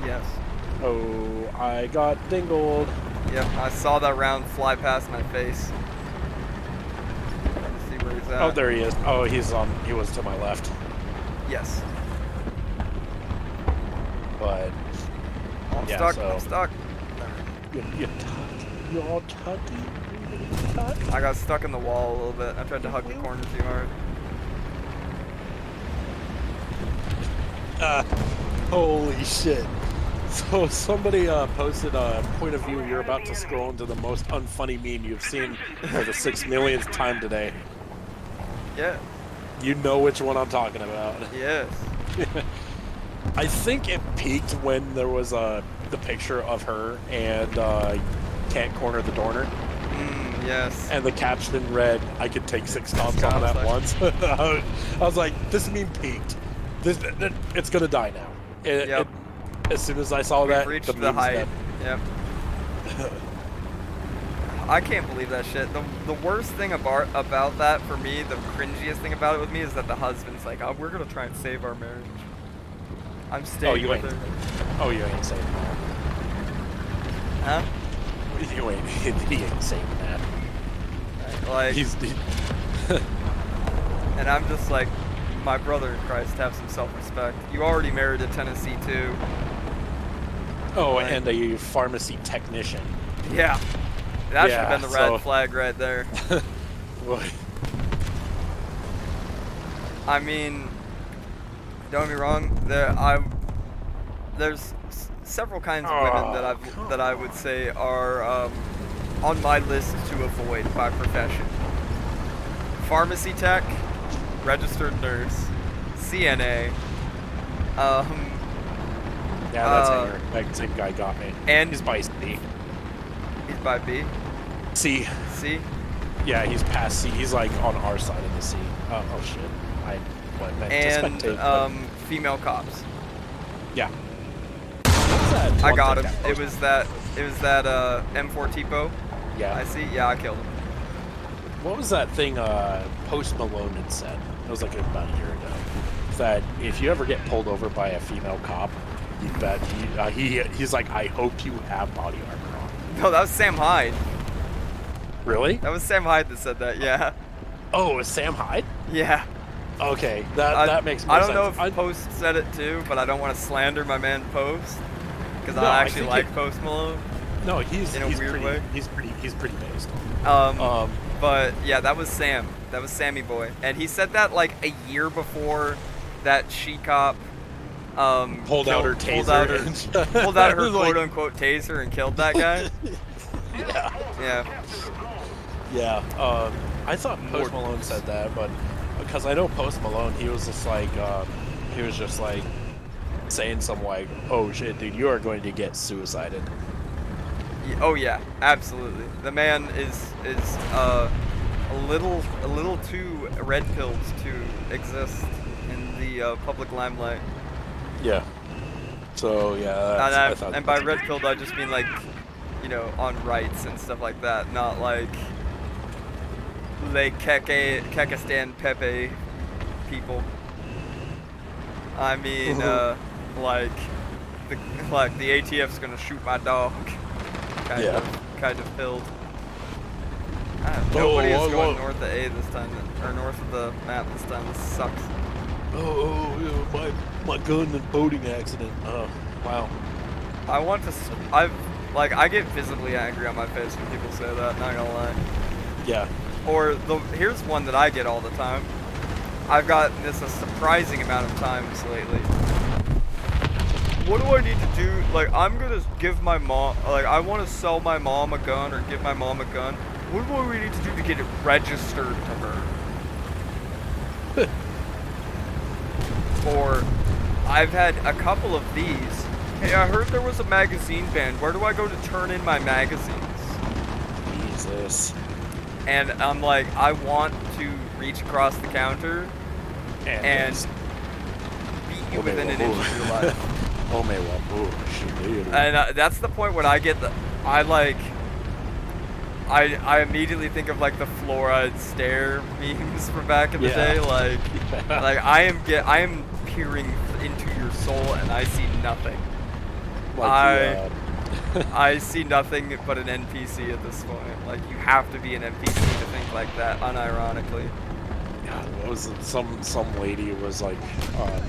Yes. Oh, I got dingled. Yep, I saw that round fly past my face. Let's see where he's at. Oh, there he is. Oh, he was to my left. Yes. But I'm yeah, stuck. so I'm stuck. you're all tutty. I got stuck in the wall a little bit. I tried to hug the corner too hard. Holy shit. So somebody posted a point of view. You're about to scroll into the most unfunny meme you've seen for the 6 millionth time today. Yeah. You know which one I'm talking about. Yes. I think it peaked when there was the picture of her and can't corner the Dorner. Yes. And the caption read, "I could take 6 stops on it at once." I was like, this meme peaked. It's gonna die now. Yep. As soon as I saw that, reached the the meme's height. dead. Yep. I can't believe that shit. The worst thing about that for me, the cringiest thing about it with me, is that the husband's like, "Oh, we're gonna try and save our marriage. I'm staying with her." Oh, you ain't saying that. Huh? You ain't. He ain't saying that. Like, He's. and I'm just like, my brother in Christ, have some self-respect. You already married a Tennessee too. Oh, Like, and a pharmacy technician. yeah. That should Yeah, have been the red flag right there. Boy. I mean, don't get me wrong. There's several kinds of women that I would say are on my list to avoid by profession. Pharmacy tech, registered nurse, CNA. Yeah, that's Hanger. That same guy got me. And he's by C. He's by B. C. C. Yeah, he's past C. He's like on our side of the C. Oh shit. I meant to spectate. And female cops. Yeah. I got him. It was that M4 Tipo. Yeah. I see. Yeah, I killed him. What was that thing Post Malone had said? It was like about a year ago. That if you ever get pulled over by a female cop, you bet he's like, I hope you have body armor on. No, that was Sam Hyde. Really? That was Sam Hyde that said that. Yeah. Oh, it was Sam Hyde? Yeah. Okay, that makes more sense. I don't know if Post said it too, but I don't want to slander my man Post because I actually like Post Malone. No, he's in a weird way. He's pretty based. But yeah, that was Sam. That was Sammy Boy, and he said that like a year before that she cop pulled out her taser, pulled out her quote unquote taser and killed that guy. Yeah. I thought Post Malone said that, but because I know Post Malone, he was just like saying something like, "Oh shit, dude, you are going to get suicided." Oh yeah, absolutely. The man is a little too red pilled to exist in the public limelight. Yeah. So yeah. And by red pilled, I just mean like, you know, on rights and stuff like that, not like Kekistan Pepe people. I mean, like the ATF's gonna shoot my dog. Kind of pilled. Nobody is going north of A this time, or north of the map this time. This sucks. my gun and boating accident. Oh, wow. I want to. I get visibly angry on my face when people say that. Not gonna lie. Yeah. Or here's one that I get all the time. I've gotten this a surprising amount of times lately. What do I need to do? Like, I'm gonna give my mom. Like, I want to sell my mom a gun or give my mom a gun. What do we need to do to get it registered to her? Or, I've had a couple of these. Hey, I heard there was a magazine ban. Where do I go to turn in my magazines? Jesus. And I'm like, I want to reach across the counter and beat you within an inch of your life. And that's the point when I get I immediately think of like the fluoride stare memes from back in the day. Like I am peering into your soul and I see nothing. I see nothing but an NPC at this point. Like, you have to be an NPC to think like that, unironically. God, what was it? Some lady was like on.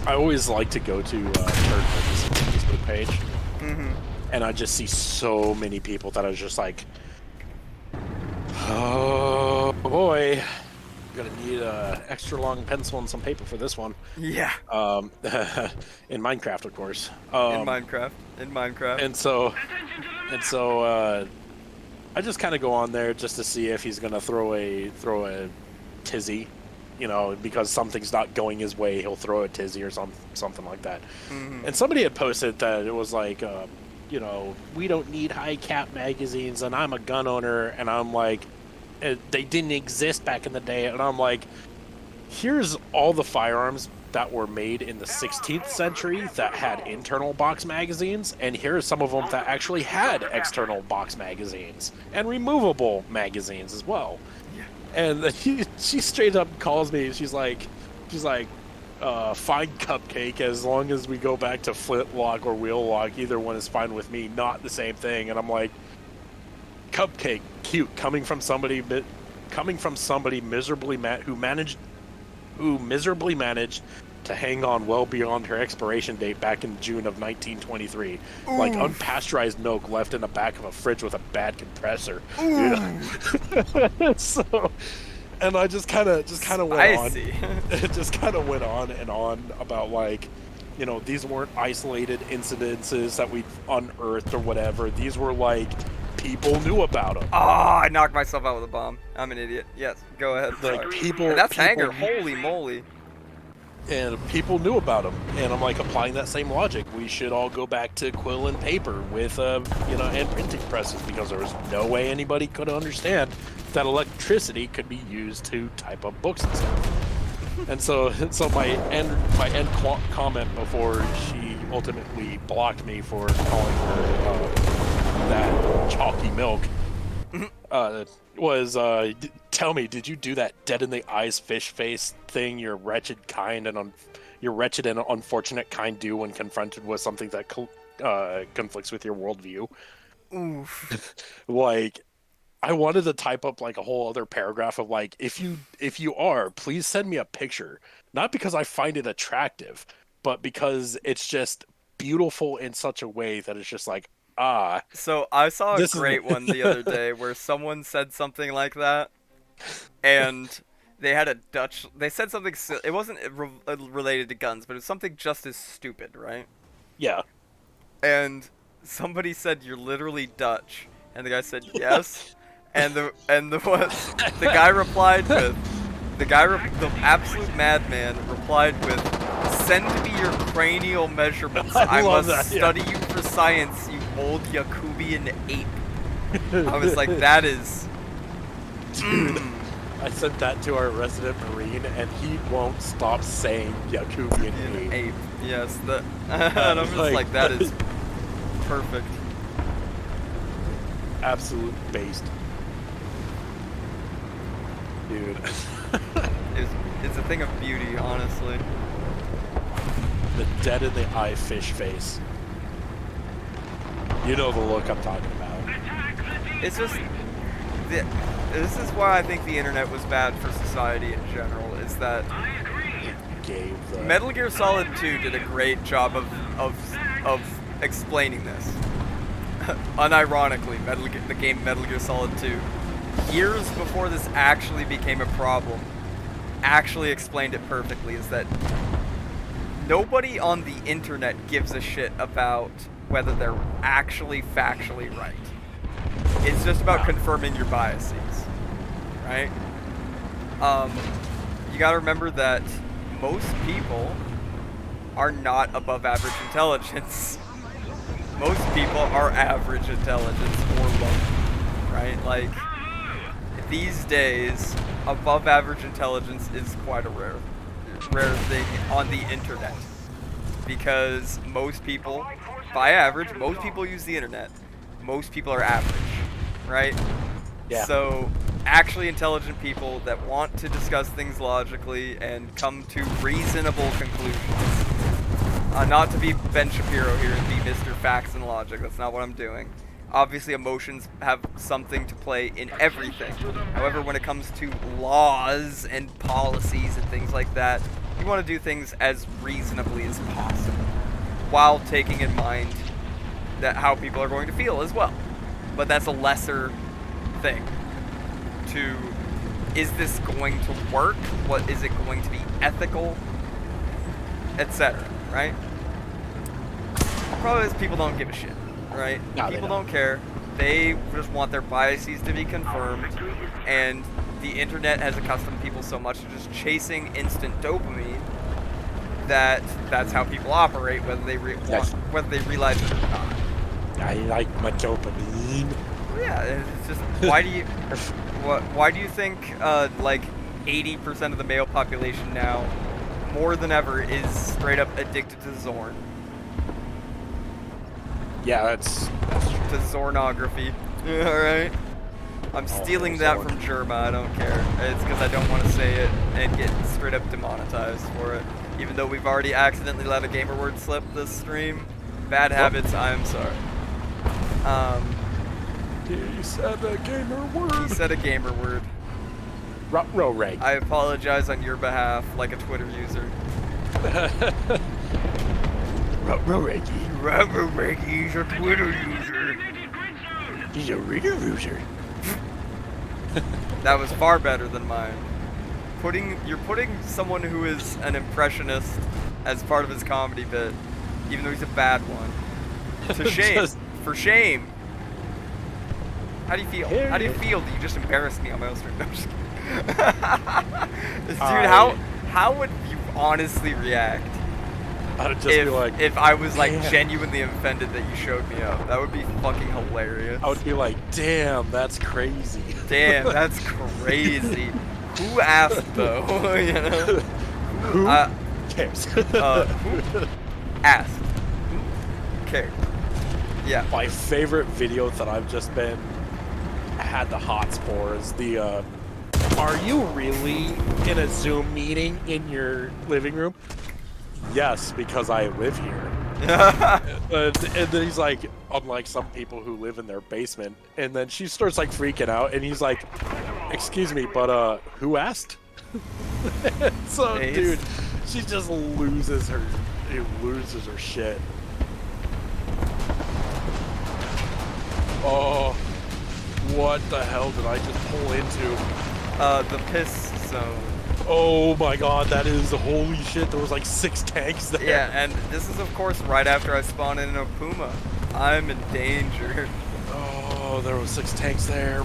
I always like to go to Turtle's Facebook page, and I just see so many people that are just like, oh boy, gonna need a extra long pencil and some paper for this one. Yeah. In Minecraft, of course. In Minecraft. And so, I just kind of go on there just to see if he's gonna throw a tizzy, you know, because something's not going his way, he'll throw a tizzy or something like that. And somebody had posted that it was like, you know, we don't need high cap magazines, and I'm a gun owner, and I'm like, they didn't exist back in the day, and I'm like, here's all the firearms that were made in the 16th century that had internal box magazines, and here are some of them that actually had external box magazines and removable magazines as well. And she straight up calls me. She's like, fine, Cupcake. As long as we go back to flintlock or wheel lock, either one is fine with me. Not the same thing. And I'm like, Cupcake, cute, coming from somebody miserably who miserably managed to hang on well beyond her expiration date back in June of 1923. Oof. Like unpasteurized milk left in the back of a fridge with a bad compressor. You know? So, and I just kind of went on. It just kind of went on and on about, like, you know, these weren't isolated incidences that we unearthed or whatever. These were like, people knew about them. Oh, I knocked myself out with a bomb. I'm an idiot. Yes, go ahead. Like, people. And that's Hanger. Holy moly. And people knew about them, and I'm like, applying that same logic, we should all go back to quill and paper with, you know, and printing presses, because there was no way anybody could understand that electricity could be used to type up books and stuff. And so my end comment before she ultimately blocked me for calling her that chalky milk was, tell me, did you do that dead in the eyes fish face thing your wretched and unfortunate kind do when confronted with something that conflicts with your worldview? Oof. Like, I wanted to type up like a whole other paragraph of like, if you are, please send me a picture. Not because I find it attractive, but because it's just beautiful in such a way that it's just like, So I saw a great one the other day where someone said something like that, and they had they said something, it wasn't related to guns, but it was something just as stupid, right? Yeah. And somebody said, "You're literally Dutch," and the guy said, "Yes," and the guy replied with, the absolute madman replied with, "Send me your cranial measurements. I must study you for science, you old Yakubian ape." I was like, that is... Dude, I sent that to our resident Marine, and he won't stop saying Yakubian ape. Yes, and I'm just like, that is perfect. Absolute based. Dude. It's a thing of beauty, honestly. The dead in the eye fish face. You know the look I'm talking about. It's just... This is why I think the internet was bad for society in general, is that gave the... Metal Gear Solid 2 did a great job of explaining this. Unironically, the game Metal Gear Solid 2, years before this actually became a problem, actually explained it perfectly, is that nobody on the internet gives a shit about whether they're actually factually right. It's just about confirming your biases, right? You gotta remember that most people are not above average intelligence. Most people are average intelligence or low, right? Like, these days, above average intelligence is quite a rare thing on the internet. Because most people, by average, most people use the internet. Most people are average, right? Yeah. So, actually intelligent people that want to discuss things logically and come to reasonable conclusions. Not to be Ben Shapiro here and be Mr. Facts and Logic, that's not what I'm doing. Obviously emotions have something to play in everything. However, when it comes to laws and policies and things like that, you want to do things as reasonably as possible, while taking in mind that how people are going to feel as well. But that's a lesser thing. Is this going to work? What is it going to be ethical? Etc. Right? Probably is people don't give a shit, right? No, People don't care. They just want their biases to be confirmed, and the internet has accustomed people so much to just chasing instant dopamine that that's how people operate, whether they whether they realize it or not. I like my dopamine. Well, yeah, it's just why do you think like 80% of the male population now, more than ever, is straight up addicted to Zorn? Yeah, that's true. To Zornography. Alright? I'm stealing that Zorn. from Germa, I don't care. It's because I don't want to say it and get straight up demonetized for it. Even though we've already accidentally let a gamer word slip this stream. Bad habits, I am sorry. He said a gamer word. He said a gamer word. Ruh-roh-reg. I apologize on your behalf, like a Twitter user. Ruh-roh-reggy. He's a Twitter user. He's a reader user. That was far better than mine. You're putting someone who is an impressionist as part of his comedy bit, even though he's a bad one, to shame. For shame. How do you feel? How do you feel that you just embarrassed me on my own stream? No, I'm just kidding. Dude, how would you honestly react? I would just be like, if I was like damn. genuinely offended that you showed me up, that would be fucking hilarious. I would be like, damn, that's crazy. Damn, that's crazy. Who asked though? You know? Who cares? Who asked? Who cared? Yeah. My favorite video that I've just been had the hots for is the are you really in a Zoom meeting in your living room? Yes, because I live here. And then he's like, unlike some people who live in their basement, and then she starts like freaking out, and he's like, excuse me, but who asked? So dude, she just loses her shit. Oh, what the hell did I just pull into? The piss zone. Oh my god, that is holy shit. There was like 6 tanks there. Yeah, and this is of course right after I spawn in a Puma. I'm in danger. Oh, there was 6 tanks there.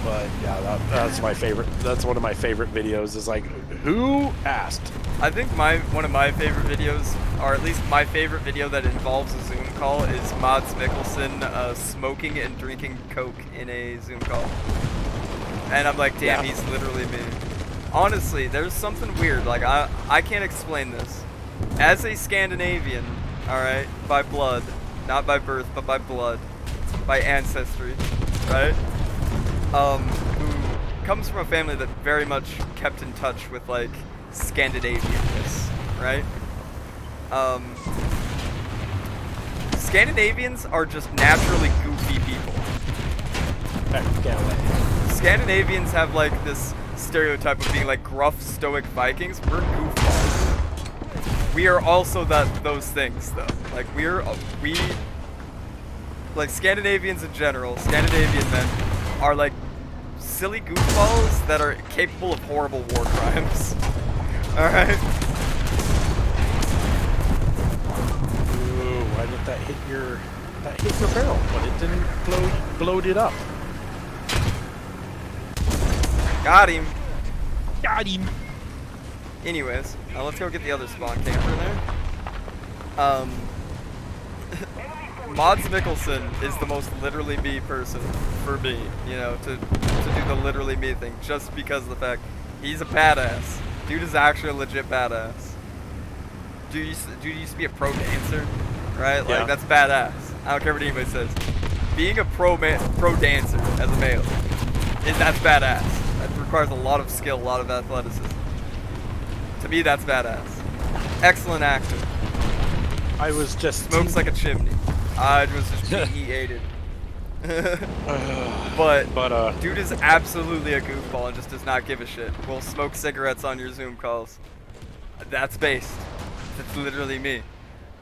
But yeah, that's my favorite. That's one of my favorite videos. Is like, who asked? I think one of my favorite videos, or at least my favorite video that involves a Zoom call, is Mads Mikkelsen smoking and drinking Coke in a Zoom call. And I'm like, damn, Yeah. he's literally me. Honestly, there's something weird. Like, I can't explain this. As a Scandinavian, alright, by blood, not by birth, but by blood, by ancestry, right? Who comes from a family that very much kept in touch with, like, Scandinavianness, right? Scandinavians are just naturally goofy people. Get away. Scandinavians have like this stereotype of being like gruff, stoic Vikings. We're goofballs. We are also those things though. Like like Scandinavians in general, Scandinavian men are like silly goofballs that are capable of horrible war crimes. Alright? Ooh, why did that hit your barrel? But it didn't blowed it up. Got him. Got him. Anyways, let's go get the other spawn camper there. Mods Mickelson is the most literally me person for me, you know, to do the literally me thing, just because of the fact he's a badass. Dude is actually a legit badass. Dude used to be a pro dancer, right? Like, Yeah. that's badass. I don't care what anybody says. Being a pro dancer as a male, that's badass. That requires a lot of skill, a lot of athleticism. To me, that's badass. Excellent actor. I was just Smokes like a chimney. I was just PE-ated. but dude is absolutely a goofball and just does not give a shit. Will smoke cigarettes on your Zoom calls. That's based. That's literally me.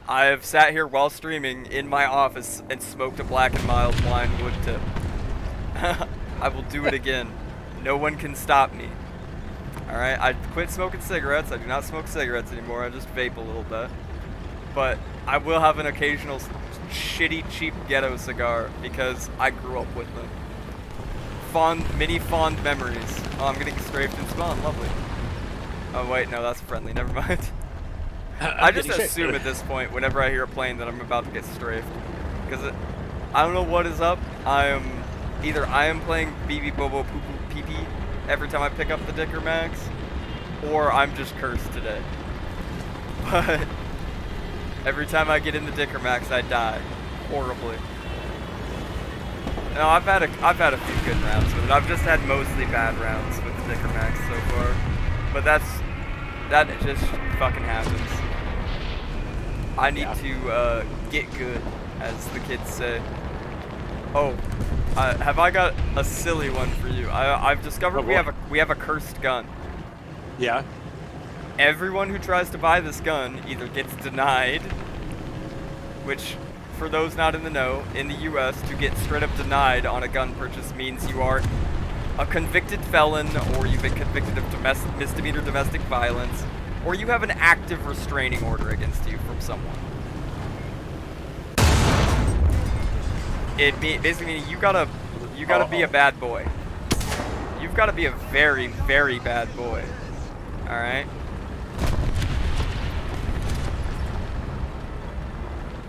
I have sat here while streaming in my office and smoked a black and mild wine wood tip. I will do it again. No one can stop me. Alright, I quit smoking cigarettes. I do not smoke cigarettes anymore. I just vape a little bit. But I will have an occasional shitty, cheap ghetto cigar because I grew up with them. Many fond memories. Oh, I'm getting strafed and spawn. Lovely. Oh, wait, no, that's friendly. Never mind. I just assume at this point, whenever I hear a plane, that I'm about to get strafed. Because I don't know what is up. Either I am playing BB Bobo Poo Poo Pee Pee every time I pick up the Dicker Max, or I'm just cursed today. But every time I get in the Dicker Max, I die horribly. No, I've had a few good rounds with it. I've just had mostly bad rounds with the Dicker Max so far. But that just fucking happens. I need to get good, as the kids say. Oh, have I got a silly one for you? I've discovered we have a cursed gun. Yeah. Everyone who tries to buy this gun either gets denied, which, for those not in the know, in the US, to get straight up denied on a gun purchase means you are a convicted felon, or you've been convicted of misdemeanor domestic violence, or you have an active restraining order against you from someone. It basically means you gotta be a bad boy. You've gotta be a very, very bad boy. Alright?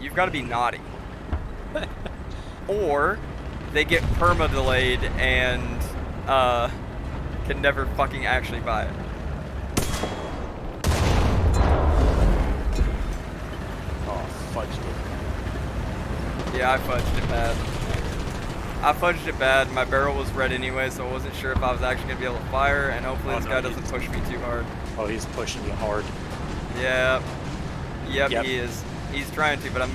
You've gotta be naughty. Or they get perma-delayed and can never fucking actually buy it. Oh, fudged it. Yeah, I fudged it bad. My barrel was red anyway, so I wasn't sure if I was actually gonna be able to fire, and hopefully this guy doesn't push me too hard. Oh, he's pushing you hard. Yeah. Yep, he is. He's trying to, but I'm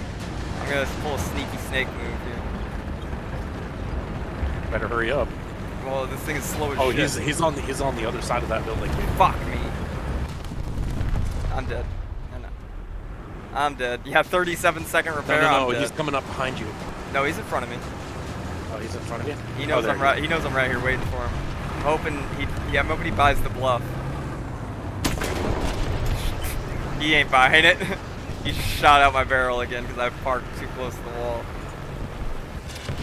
gonna pull a sneaky snake move here. Better hurry up. Well, this thing is slow as shit. Oh, he's on the other side of that building, dude. Fuck me. I'm dead. No. I'm dead. You have 37-second repair. No, I'm dead. he's coming up behind you. No, he's in front of me. Oh, he's in front of you. He knows I'm right. He knows I'm right here waiting for him. I'm hoping he buys the bluff. He ain't buying it. He just shot out my barrel again because I parked too close to the wall.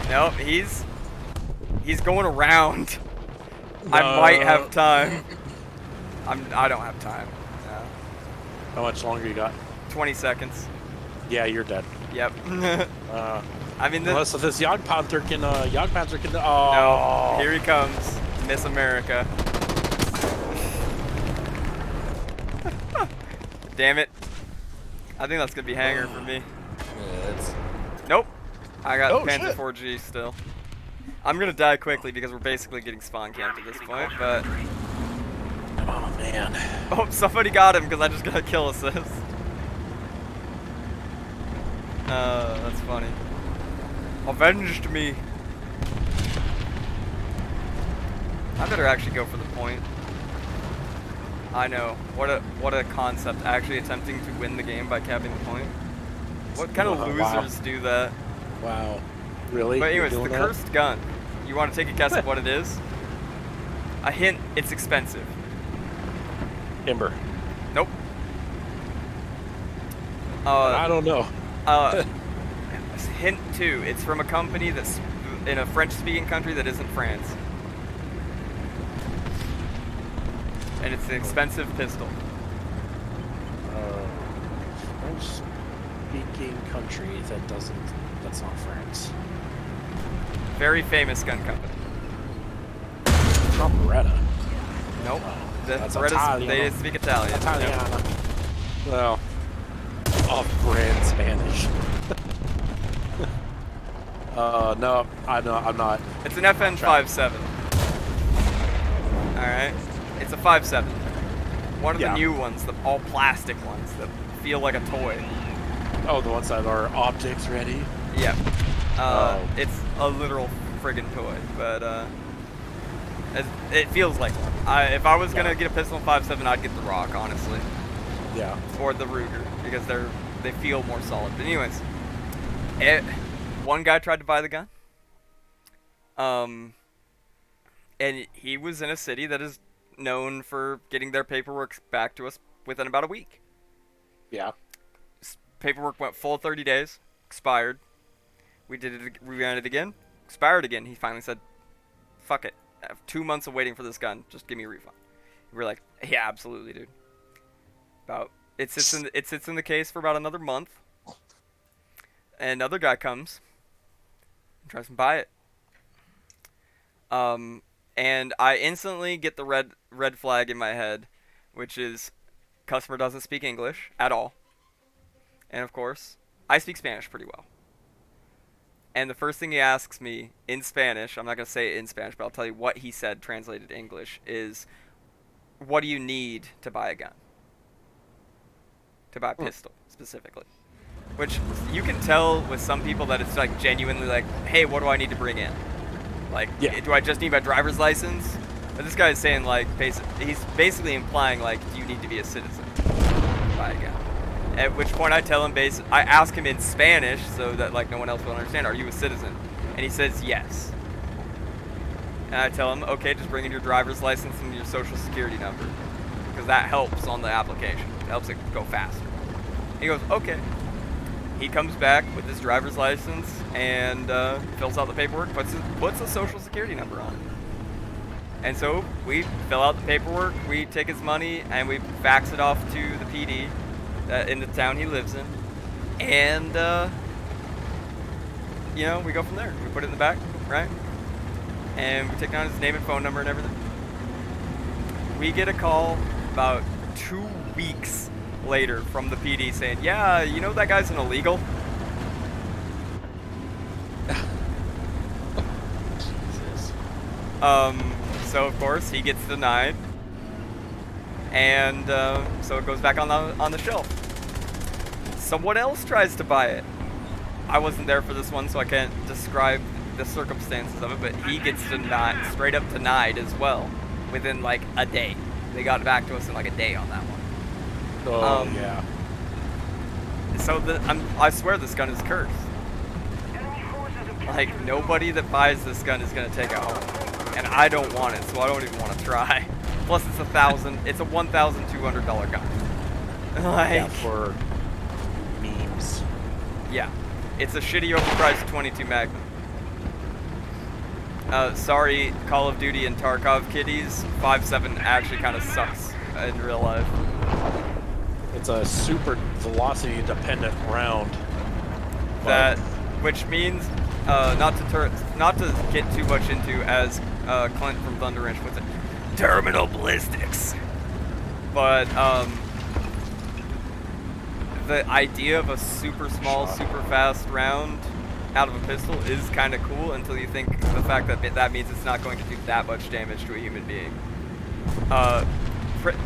Nope, he's going around. No. I might have time. I don't have time. No. How much longer you got? 20 seconds. Yeah, you're dead. Yep. I mean, unless this Jagdpanther can. Oh. No, here he comes, Miss America. Damn it. I think that's gonna be hanger for me. Yeah, nope. I got Panzer 4G still. I'm gonna die quickly because we're basically getting spawn camped at this point, but... Oh, man. Oh, somebody got him because I just got a kill assist. That's funny. Avenged me. I better actually go for the point. I know. What a concept. Actually attempting to win the game by capping the point. What kind of Wow. losers do that? Wow. Really? But You're anyways, the doing that? cursed gun. You want to take a guess at what it is? A hint, it's expensive. Timber. Nope. I don't know. Hint 2, it's from a company that's in a French-speaking country that isn't France. And it's an expensive pistol. French-speaking country that's not France. Very famous gun company. It's not Beretta. Nope. That's Berettas, Italian. they speak Italian. Italiana. Well, off-brand Spanish. No, I'm not. It's an FN 5.7. Alright? It's a 5.7. One of the Yeah. new ones, the all plastic ones that feel like a toy. Oh, the ones that are optics ready? Yep. Oh. It's a literal friggin' toy, but it feels like one. If I was gonna get a pistol 5.7, I'd get the Rock, honestly, Yeah. or the Ruger, because they feel more solid. But anyways, one guy tried to buy the gun, and he was in a city that is known for getting their paperwork back to us within about a week. Yeah. Paperwork went full 30 days, expired. We ran it again, expired again. He finally said, "Fuck it. I have 2 months of waiting for this gun. Just give me a refund." We were like, "Yeah, absolutely, dude." It sits in the case for about another month. And another guy comes and tries to buy it. And I instantly get the red flag in my head, which is customer doesn't speak English at all. And of course, I speak Spanish pretty well. And the first thing he asks me in Spanish, I'm not going to say it in Spanish, but I'll tell you what he said translated to English, is, "What do you need to buy a gun?" To buy a pistol, specifically. Which, you can tell with some people that it's like genuinely like, "Hey, what do I need to bring in?" Like, Yeah. do I just need my driver's license? But this guy is saying like, he's basically implying like, do you need to be a citizen to buy a gun? At which point I tell him, I ask him in Spanish so that like no one else will understand, "Are you a citizen?" And he says yes. And I tell him, "Okay, just bring in your driver's license and your social security number, because that helps on the application. It helps it go faster." He goes, "Okay." He comes back with his driver's license and fills out the paperwork, puts a social security number on it. And so we fill out the paperwork, we take his money, and we fax it off to the PD in the town he lives in. And, you know, we go from there. We put it in the back, right? And we take down his name and phone number and everything. We get a call about 2 weeks later from the PD saying, "Yeah, you know that guy's an illegal." Jesus. So of course he gets denied, and so it goes back on the shelf. Someone else tries to buy it. I wasn't there for this one, so I can't describe the circumstances of it, but he gets denied, straight up denied as well, within like a day. They got back to us in like a day on that one. Oh, yeah. So I swear this gun is cursed. Like, nobody that buys this gun is gonna take it home, and I don't want it, so I don't even want to try. Plus, it's a $1,200 gun. Like, Yeah, for memes. yeah, it's a shitty overpriced 22 Magnum. Sorry, Call of Duty and Tarkov kiddies. 5.7 actually kind of sucks in real life. It's a super velocity dependent round. Which means not to get too much into, as Clint from Thunder Ranch puts it, terminal ballistics. But the idea of a super small, super fast round out of a pistol is kind of cool until you think the fact that that means it's not going to do that much damage to a human being.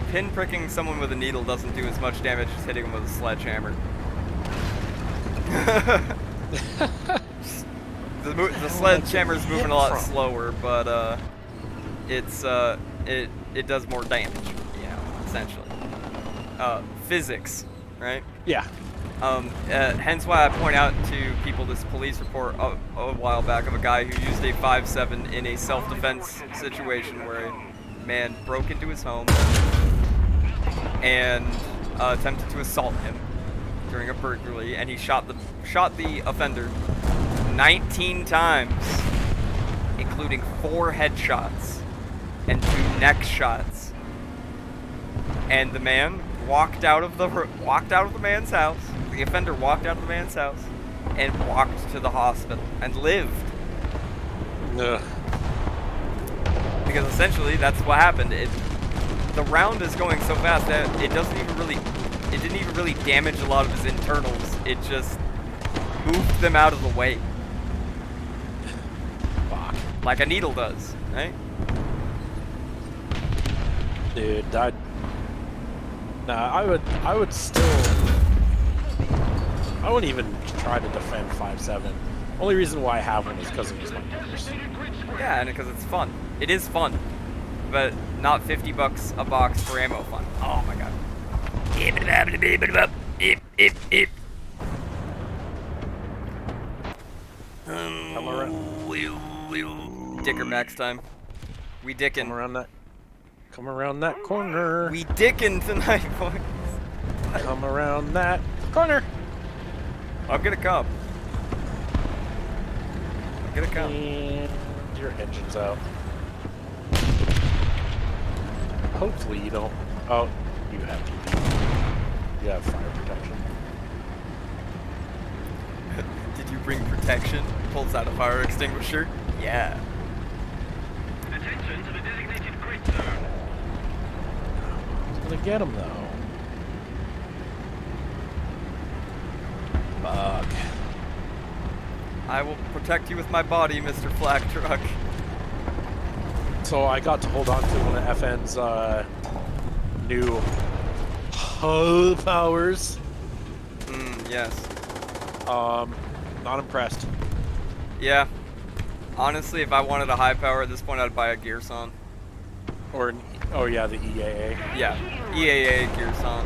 Pin pricking someone with a needle doesn't do as much damage as hitting them with a sledgehammer. The sledgehammer's moving a lot slower, but it does more damage, you know. essentially. Physics, right? Yeah. Hence why I point out to people this police report a while back of a guy who used a 5.7 in a self-defense situation where a man broke into his home and attempted to assault him during a burglary, and he shot the offender 19 times, including 4 headshots and 2 neck shots. And the man walked out of the man's house. The offender walked out of the man's house and walked to the hospital and lived. Ugh. Because essentially that's what happened. The round is going so fast that it didn't even really damage a lot of his internals. It just moved them out of the way. Fuck. Like a needle does, right? Dude, I would still. I wouldn't even try to defend 5.7. Only reason why I have one is because of just my numbers. Yeah, and because it's fun. It is fun, but not $50 a box for ammo fun. Oh my god. Come around. Dicker max time. We dickin'. Come around that corner. We dickin' tonight, boys. Come around that corner. I'm gonna come. And your engine's out. Hopefully you don't. Oh, you have TP. You have fire protection. Did you bring protection? Pulls out a fire extinguisher. Yeah. Attention to the designated grid zone. I'm gonna get him though. Fuck. I will protect you with my body, Mr. Flak Truck. So I got to hold on to one of FN's new hull powers. Yes. Not impressed. Yeah. Honestly, if I wanted a high power at this point, I'd buy a Gearson. Oh yeah, the EAA. Yeah. EAA Gearson.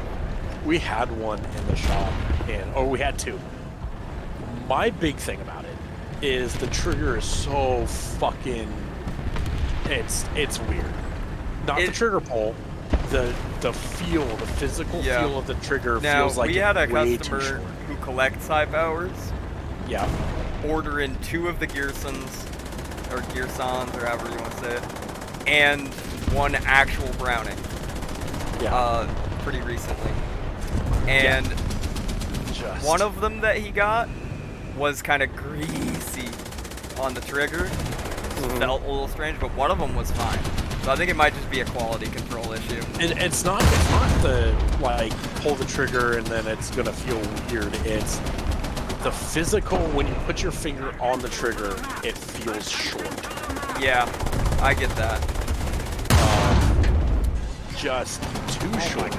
We had one in the shop, we had 2. My big thing about it is the trigger is so fucking. It's weird. Not the trigger pull, the feel, the physical feel of the trigger feels like we had a way customer too short. who collects high powers. Yeah. Order in 2 of the Gearsons, or Gearsons, or however you want to say it, and 1 actual Browning. Yeah. Pretty recently. And one of them that he got was kind of greasy on the trigger. Felt a little strange, but one of them was fine. So I think it might just be a quality control issue. It's not the like pull the trigger and then it's gonna feel weird. It's the physical, when you put your finger on the trigger, it feels short. Yeah, I get that. Just too short.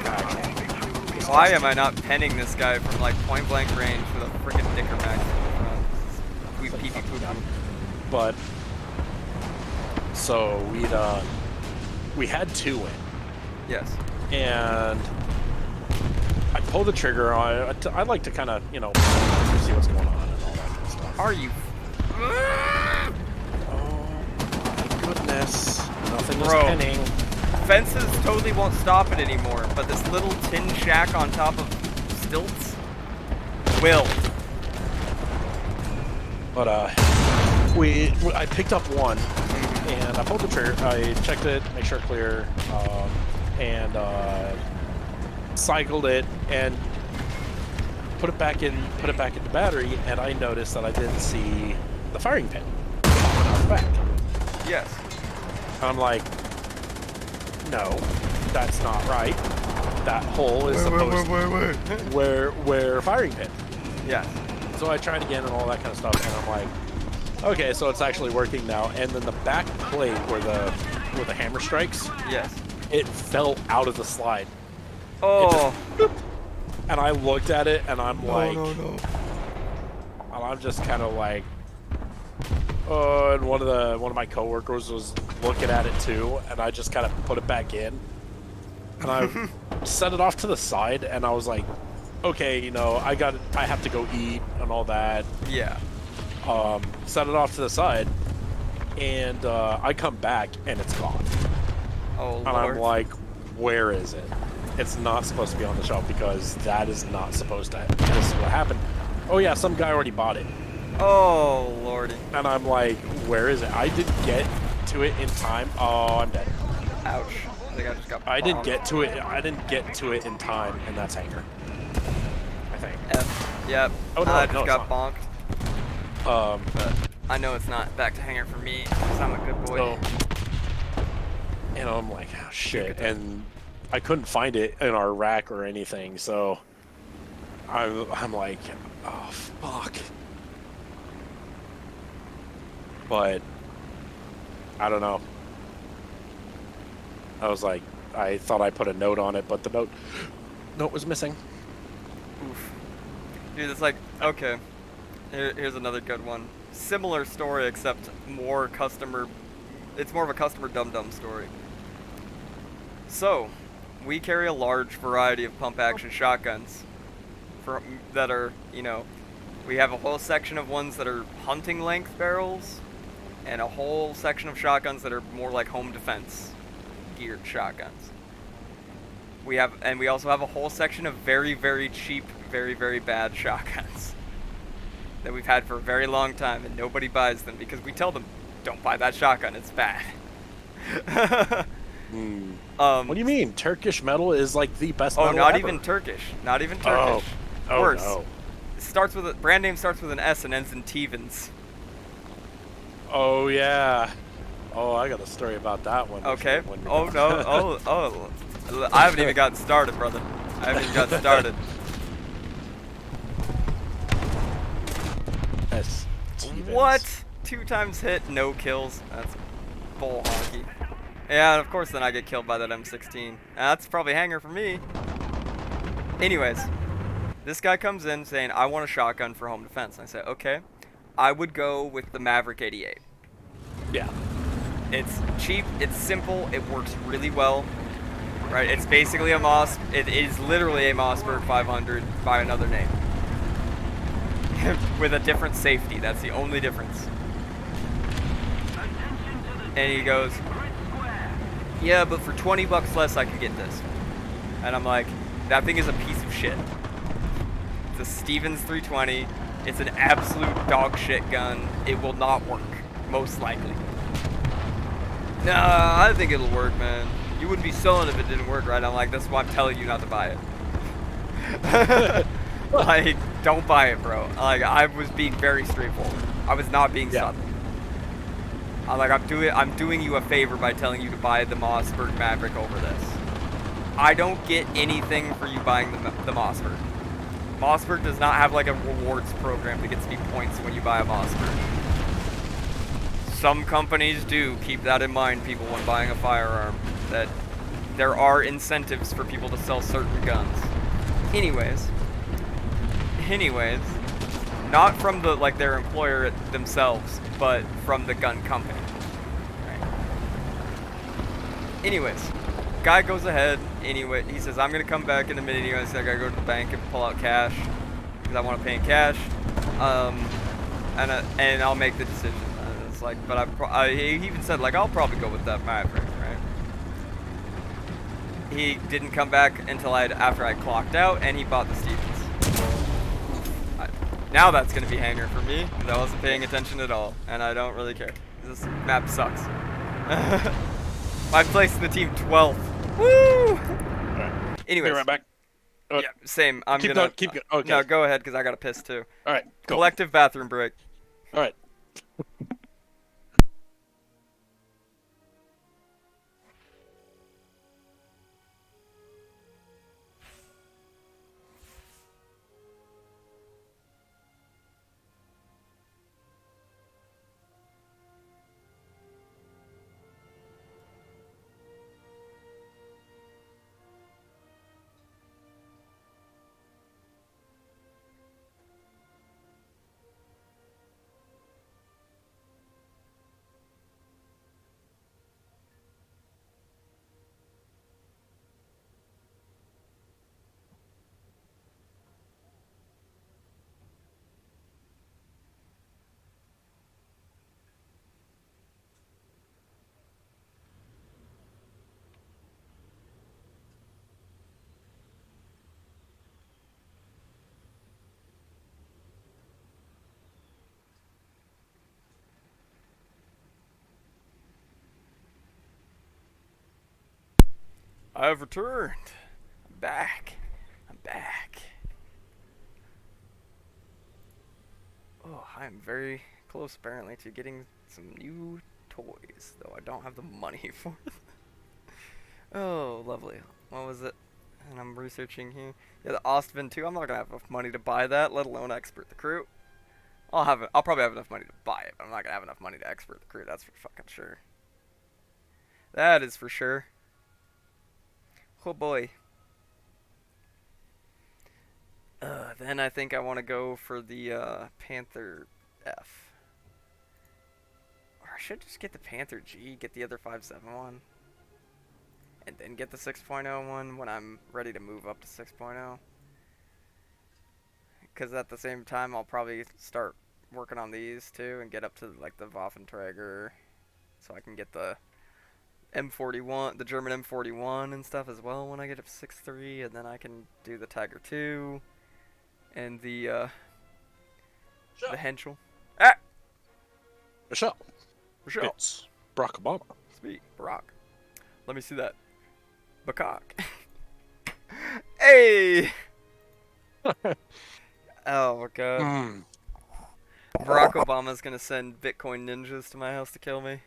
Why am I not penning this guy from like point blank range with a freaking dicker max? We pee pee poo poo. But so we had 2 in. Yes. And I pull the trigger. I like to kind of, see what's going on and all that kind of stuff. Are you? Oh my goodness! Nothing is Bro. pinning. Fences totally won't stop it anymore, but this little tin shack on top of stilts will. But I picked up 1, and I pulled the trigger. I checked it, make sure it clear, and cycled it and put it back into battery, and I noticed that I didn't see the firing pin popping out the back. Yes. I'm like, no, that's not right. That hole is supposed where firing pin. Yeah. So I tried again and all that kind of stuff, and I'm like, okay, so it's actually working now. And then the back plate where the hammer strikes, Yes. it fell out of the slide. Oh. And I looked at it, and I'm like, no. and I'm just kind of like, oh. And one of my coworkers was looking at it too, and I just kind of put it back in. and I set it off to the side, and I was like, okay, you know, I have to go eat and all that. Yeah. Set it off to the side, and I come back and it's gone. Oh And lord. I'm like, where is it? It's not supposed to be on the shelf because that is not supposed to. This is what happened. Oh yeah, some guy already bought it. Oh lordy. And I'm like, where is it? I didn't get to it in time. Oh, I'm dead. Ouch. I think I just got. I didn't bonked. get to it. I didn't get to it in time, and that's Hanger. I think. F. Yep. Oh, no, I just no, it's got not. bonked. But I know it's not back to hanger for me because I'm a good boy. So, you know, I'm like, oh shit, and I couldn't find it in our rack or anything. So I'm like, oh fuck. But I don't know. I was like, I thought I put a note on it, but the note was missing. Oof. Dude, it's like, okay. Here's another good one. Similar story, except more customer. It's more of a customer dum-dum story. So, we carry a large variety of pump-action shotguns that are, you know, we have a whole section of ones that are hunting length barrels, and a whole section of shotguns that are more like home defense geared shotguns. We also have a whole section of very, very cheap, very, very bad shotguns that we've had for a very long time, and nobody buys them because we tell them, don't buy that shotgun, it's bad. What do you mean? Turkish metal is like the best metal not ever. even Turkish. Not even Turkish. Oh, Worse. no. It starts with brand name starts with an S and ends in Tevens. Oh yeah. Oh, I got a story about that one. Okay. When Oh no. Oh. I haven't even gotten started, brother. I haven't even gotten started. Yes. Stevens. What? 2 times hit, no kills. That's bull hockey. Yeah, and of course then I get killed by that M16. That's probably hanger for me. Anyways, this guy comes in saying, I want a shotgun for home defense. And I say, okay. I would go with the Maverick 88. Yeah. It's cheap, it's simple, it works really well. Right? It's basically a Moss. It is literally a Mossberg 500 by another name. With a different safety. That's the only difference. And he goes, yeah, but for 20 bucks less I could get this. And I'm like, that thing is a piece of shit. It's a Stevens 320. It's an absolute dog shit gun. It will not work, most likely. Nah, I think it'll work, man. You wouldn't be selling if it didn't work, right? I'm like, that's why I'm telling you not to buy it. Like, don't buy it, bro. Like, I was being very straightforward. I was not being subtle. I'm like, I'm doing you a favor by telling you to buy the Mossberg Maverick over this. I don't get anything for you buying the Mossberg. Mossberg does not have like a rewards program that gets me points when you buy a Mossberg. Some companies do. Keep that in mind, people, when buying a firearm. That there are incentives for people to sell certain guns. Anyways, not from the their employer themselves, but from the gun company. Right. Anyways, guy goes ahead. Anyway, he says, "I'm gonna come back in a minute." I said, "I gotta go to the bank and pull out cash because I want to pay in cash, and I'll make the decision." And it's like, but he even said I'll probably go with that Maverick, right? He didn't come back until after I clocked out, and he bought the Stevens. Now that's gonna be hanger for me because I wasn't paying attention at all, and I don't really care. This map sucks. My place in the team 12th. Woo! Right. Anyways, Be right back. yeah, same. I'm keep gonna going. Keep going. Okay. No, go ahead because I gotta piss too. All right. Go. Collective bathroom break. All right. I have returned. I'm back. I'm back. Oh, I'm very close apparently to getting some new toys, though I don't have the money for it. Oh, lovely. What was it? And I'm researching here. Yeah, the Ostwind 2. I'm not gonna have enough money to buy that, let alone expert the crew. I'll probably have enough money to buy it, but I'm not gonna have enough money to expert the crew. That's for fucking sure. That is for sure. Oh boy. Then I think I want to go for the Panther F. Or I should just get the Panther G, get the other 5.7 one. And then get the 6.0 one when I'm ready to move up to 6.0. Because at the same time, I'll probably start working on these too and get up to like the Waffenträger. So I can get the M41, the German M41 and stuff as well when I get up to 6.3. And then I can do the Tiger 2 and the Henschel. Ah! Michelle. Michelle. It's Barack Obama. Sweet. Barack. Let me see that. Baccock. Hey! Oh my god. Barack Obama's gonna send Bitcoin ninjas to my house to kill me.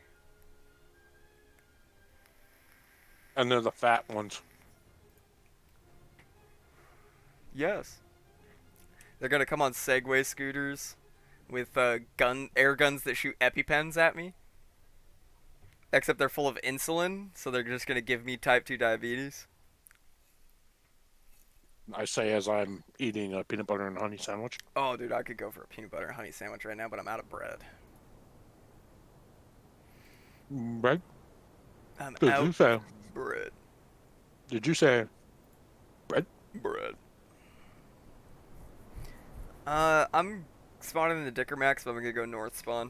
And they're the fat ones. Yes. They're gonna come on Segway scooters with air guns that shoot EpiPens at me. Except they're full of insulin, so they're just gonna give me type 2 diabetes. I say as I'm eating a peanut butter and honey sandwich. Oh, dude, I could go for a peanut butter and honey sandwich right now, but I'm out of bread. Bread? I'm Did out you say? of bread. Did you say bread? Bread. I'm spawning in the Dicker Max, but I'm gonna go north spawn.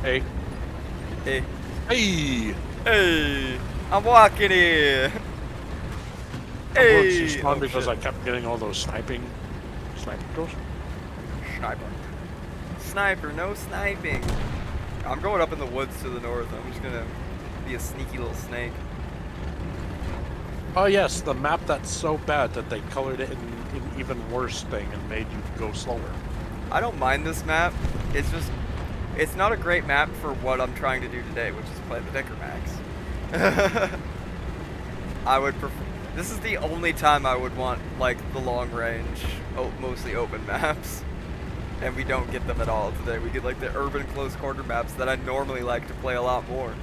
Hey. Hey. Hey! Hey! I'm walking here! Hey! Hey! Oh, because I kept getting all those sniping kills. Sniper. Sniper, no sniping. I'm going up in the woods to the north. I'm just gonna be a sneaky little snake. Oh yes, the map that's so bad that they colored it in even worse thing and made you go slower. I don't mind this map. It's just, it's not a great map for what I'm trying to do today, which is play the Dicker Max. I would prefer. This is the only time I would want like the long range, mostly open maps, and we don't get them at all today. We get like the urban close quarter maps that I normally like to play a lot more.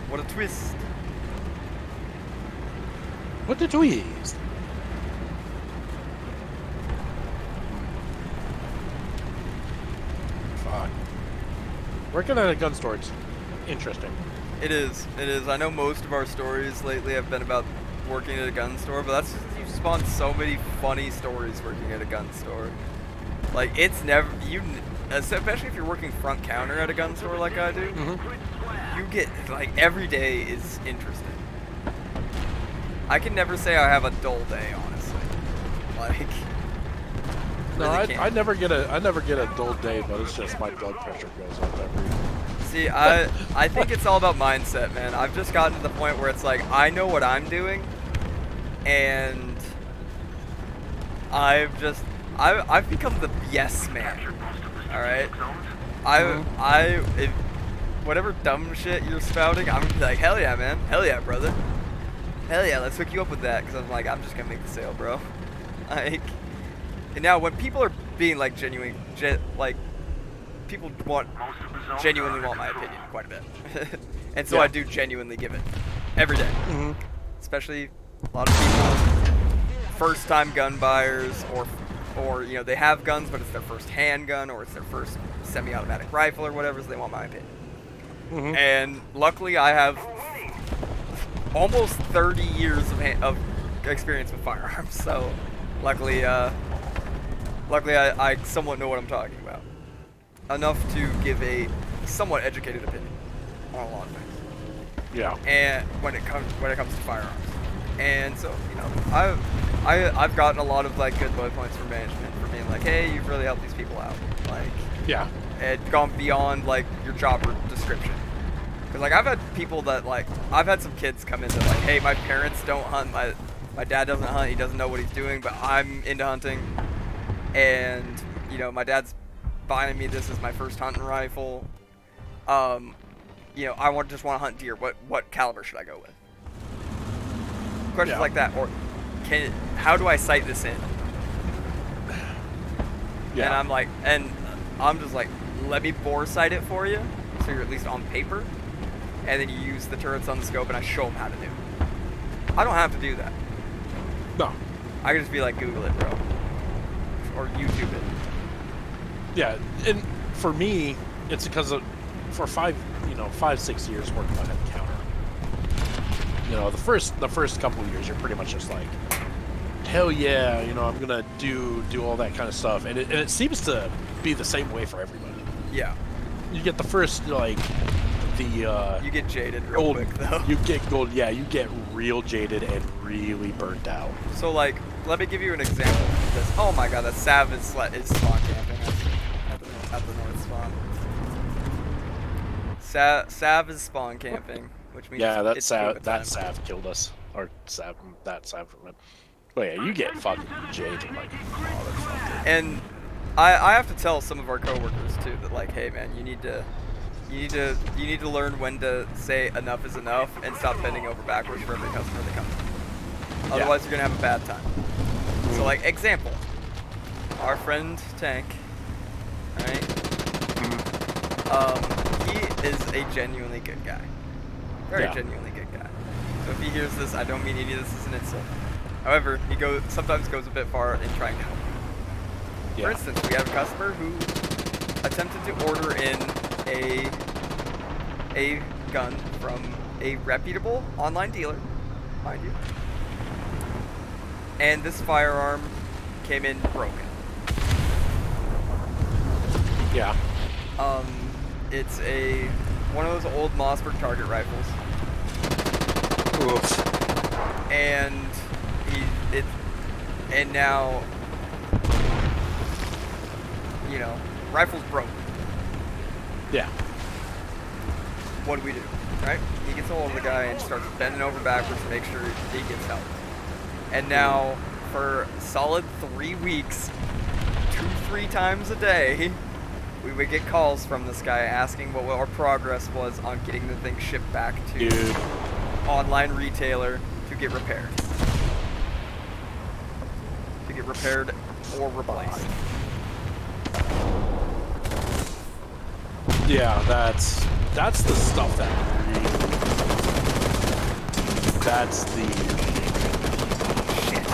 What a twist! What the twist? Fuck. Working at a gun store, it's interesting. It is. It is. I know most of our stories lately have been about working at a gun store, but that's just, you spawn so many funny stories working at a gun store. Like, it's never, especially if you're working front counter at a gun store like I do, you get, like, every day is interesting. I can never say I have a dull day, honestly. Like, No, really I never get a dull day, but it's just my blood pressure goes up every. See, I think it's all about mindset, man. I've just gotten to the point where it's like, I know what I'm doing, and I've become the yes man. All right, if whatever dumb shit you're spouting, I'm gonna be like, hell yeah, man, hell yeah, brother, hell yeah, let's hook you up with that, because I'm like, I'm just gonna make the sale, bro. Like, and now when people are being like genuine, like. People genuinely want my opinion quite a bit. And so yeah. I do genuinely give it. Every day. Especially a lot of people, first time gun buyers, or you know, they have guns but it's their first handgun or it's their first semi-automatic rifle or whatever, so they want my opinion. And luckily I have almost 30 years of experience with firearms, so luckily I somewhat know what I'm talking about. Enough to give a somewhat educated opinion on a lot of things. Yeah. And when it comes to firearms, and so you know, I've gotten a lot of like good bullet points from management for being like, hey, you've really helped these people out, like yeah, and gone beyond like your job description. Because like I've had people that like I've had some kids come in that like, hey, my parents don't hunt, my dad doesn't hunt, he doesn't know what he's doing, but I'm into hunting, and you know my dad's buying me this as my first hunting rifle. You know, I just want to hunt deer. What caliber should I go with? Questions like that, or how do I sight this in? Yeah. And I'm just like, let me bore sight it for you, so you're at least on paper, and then you use the turrets on the scope, and I show them how to do it. I don't have to do that. No. I can just be like, Google it, bro, or YouTube it. Yeah, and for me, it's because for 5, 6 years working on a counter. You know, the first couple of years, you're pretty much just like, hell yeah, you know, I'm gonna do all that kind of stuff, and it seems to be the same way for everybody. Yeah. You get the first you get jaded real quick though. You get real jaded and really burnt out. So like, let me give you an example of this. Oh my god, that Sav is spawn camping at the north spawn. Sav is spawn camping, which means that it's Sav killed us, or Sav but yeah, you get fucking jaded like motherfucker. And I have to tell some of our coworkers too that like, hey man, you need to learn when to say enough is enough and stop bending over backwards for every customer that comes. Otherwise, you're gonna have a bad time. So like, example, our friend Tank, right? He is a genuinely good guy, very genuinely good guy. So if he hears this, I don't mean any of this as an insult. However, he sometimes goes a bit far in trying to help. For instance, we have a customer who attempted to order in a gun from a reputable online dealer, mind you, and this firearm came in broken. Yeah. It's one of those old Mossberg target rifles. Oof. And now, you know, rifle's broke. Yeah. What do we do, right? He gets a hold of the guy and starts bending over backwards to make sure he gets help. And now, for solid 3 weeks, 2-3 times a day, we would get calls from this guy asking what our progress was on getting the thing shipped back to online retailer to get repaired. To get repaired or replaced. Yeah, that's the stuff that really, that's the shit.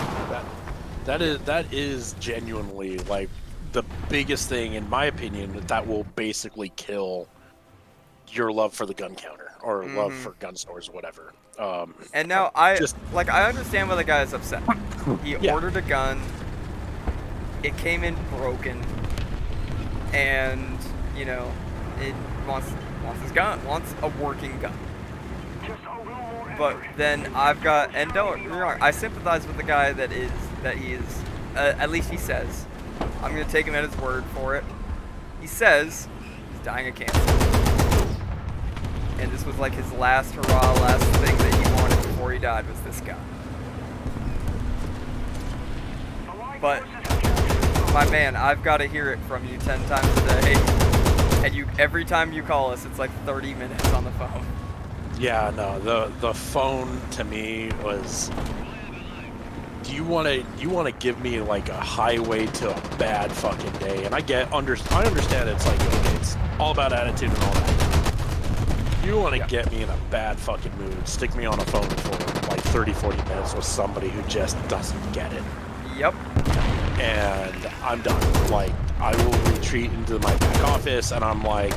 That is genuinely like the biggest thing, in my opinion, that will basically kill your love for the gun counter or love for gun stores or whatever. And now I understand why the guy is upset. He ordered a gun, it came in broken, and you know, it wants his gun, wants a working gun. But then I sympathize with the guy that he is, at least he says, I'm gonna take him at his word for it. He says he's dying of cancer, and this was like his last hurrah, last thing that he wanted before he died was this gun. But my man, I've got to hear it from you 10 times a day, and every time you call us, it's like 30 minutes on the phone. Yeah, no, the phone to me was, do you want to give me like a highway to a bad fucking day? And I understand it's like, okay, it's all about attitude and all that. You want to get me in a bad fucking mood, stick me on a phone for like 30-40 minutes with somebody who just doesn't get it. Yep. And I'm done. Like, I will retreat into my back office, and I'm like,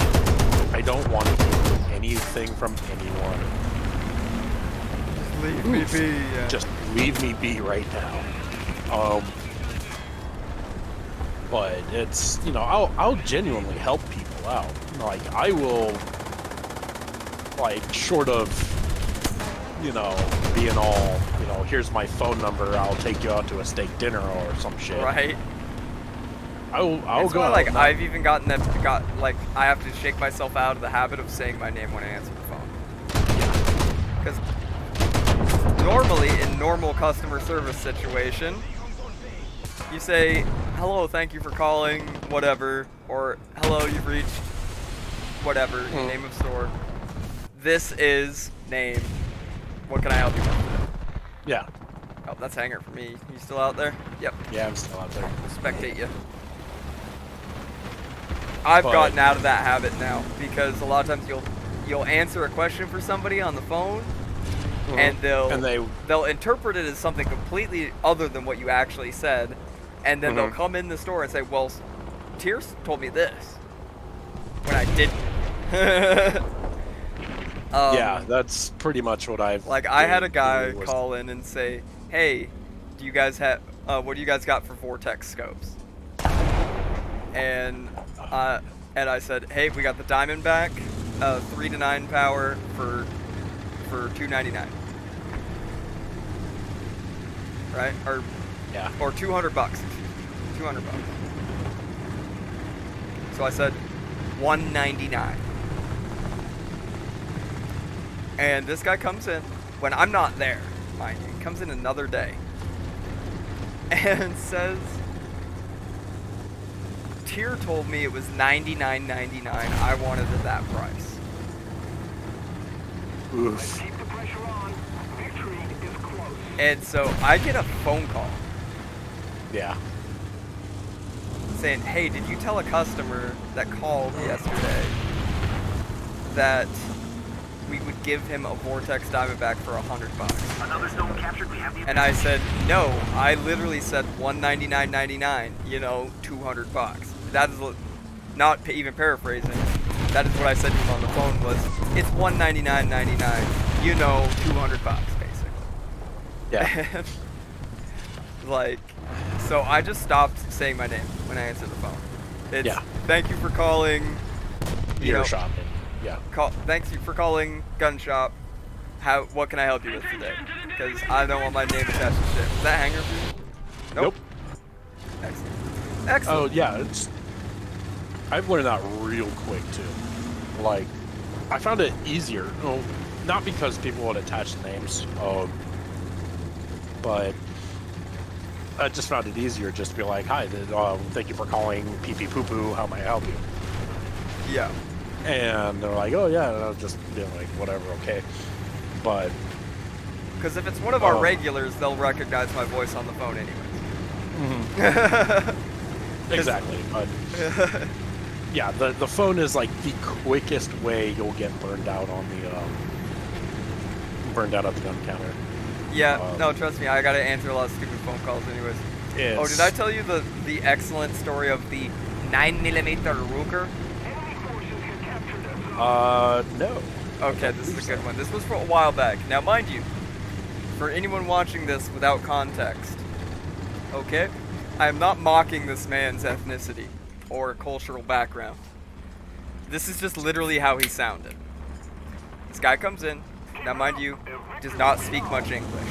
I don't want to hear anything from anyone. Just leave me be. Yeah. Just leave me be right now. But it's, you know, I'll genuinely help people out. Like, I will, like, short of, you know, being all, you know, here's my phone number, I'll take you out to a steak dinner or some shit. Right. I'll That's go why, out. like, and I've even gotten like, I have to shake myself out of the habit of saying my name when I answer the phone. Because normally, in normal customer service situation, you say, hello, thank you for calling, whatever, or hello, you've reached, whatever, name of store. This is name. What can I help you with? Yeah. Oh, that's Hanger for me. You still out there? Yep. Yeah, I'm still out there. Spectate you. I've gotten out of that habit now because a lot of times you'll answer a question for somebody on the phone, and they'll interpret it as something completely other than what you actually said, and then they'll come in the store and say, "Well, Tierce told me this," when I didn't. Yeah, that's pretty much what I've. Like, I had a guy call in and say, "Hey, do you guys have what do you guys got for Vortex scopes?" And I said, "Hey, we got the Diamondback, 3 to 9 power for $299." Right? Or $200 bucks. $200 bucks. So I said $199. And this guy comes in when I'm not there, mind you. He comes in another day and says, Tier told me it was $99.99. I wanted it at that price. Oof. Keep the pressure on. Victory is close. And so I get a phone call Yeah. saying, hey, did you tell a customer that called yesterday that we would give him a Vortex Diamondback for $100? Another zone captured. We have the And I said, no, I literally said $199.99, you know, $200 bucks. That is not even paraphrasing. That is what I said to him on the phone was, it's $199.99, you know, $200 bucks, basically. Yeah. And, like, so I just stopped saying my name when I answered the phone. It's, thank you for calling, you know, Shop. Yeah. thanks for calling Gun Shop. What can I help you with today? Because I don't want my name attached to shit. Is that Hanger for you? Nope. Excellent. Excellent. Oh yeah, I've learned that real quick too. Like, I found it easier. Well, not because people would attach names, but I just found it easier just to be like, "Hi, thank you for calling Pee Pee Poo Poo. How may I help you?" Yeah. And they're like, "Oh yeah," and I'll just be like, "Whatever, okay." But because if it's one of our regulars, they'll recognize my voice on the phone anyways. Exactly. But yeah, the phone is like the quickest way you'll get burned out on the at the gun counter. Yeah, no, trust me, I gotta answer a lot of stupid phone calls anyways. Oh, did I tell you the excellent story of the 9mm Ruger? No. Okay, this is a good one. This was for a while back. Now, mind you, for anyone watching this without context, okay, I am not mocking this man's ethnicity or cultural background. This is just literally how he sounded. This guy comes in. Now, mind you, does not speak much English.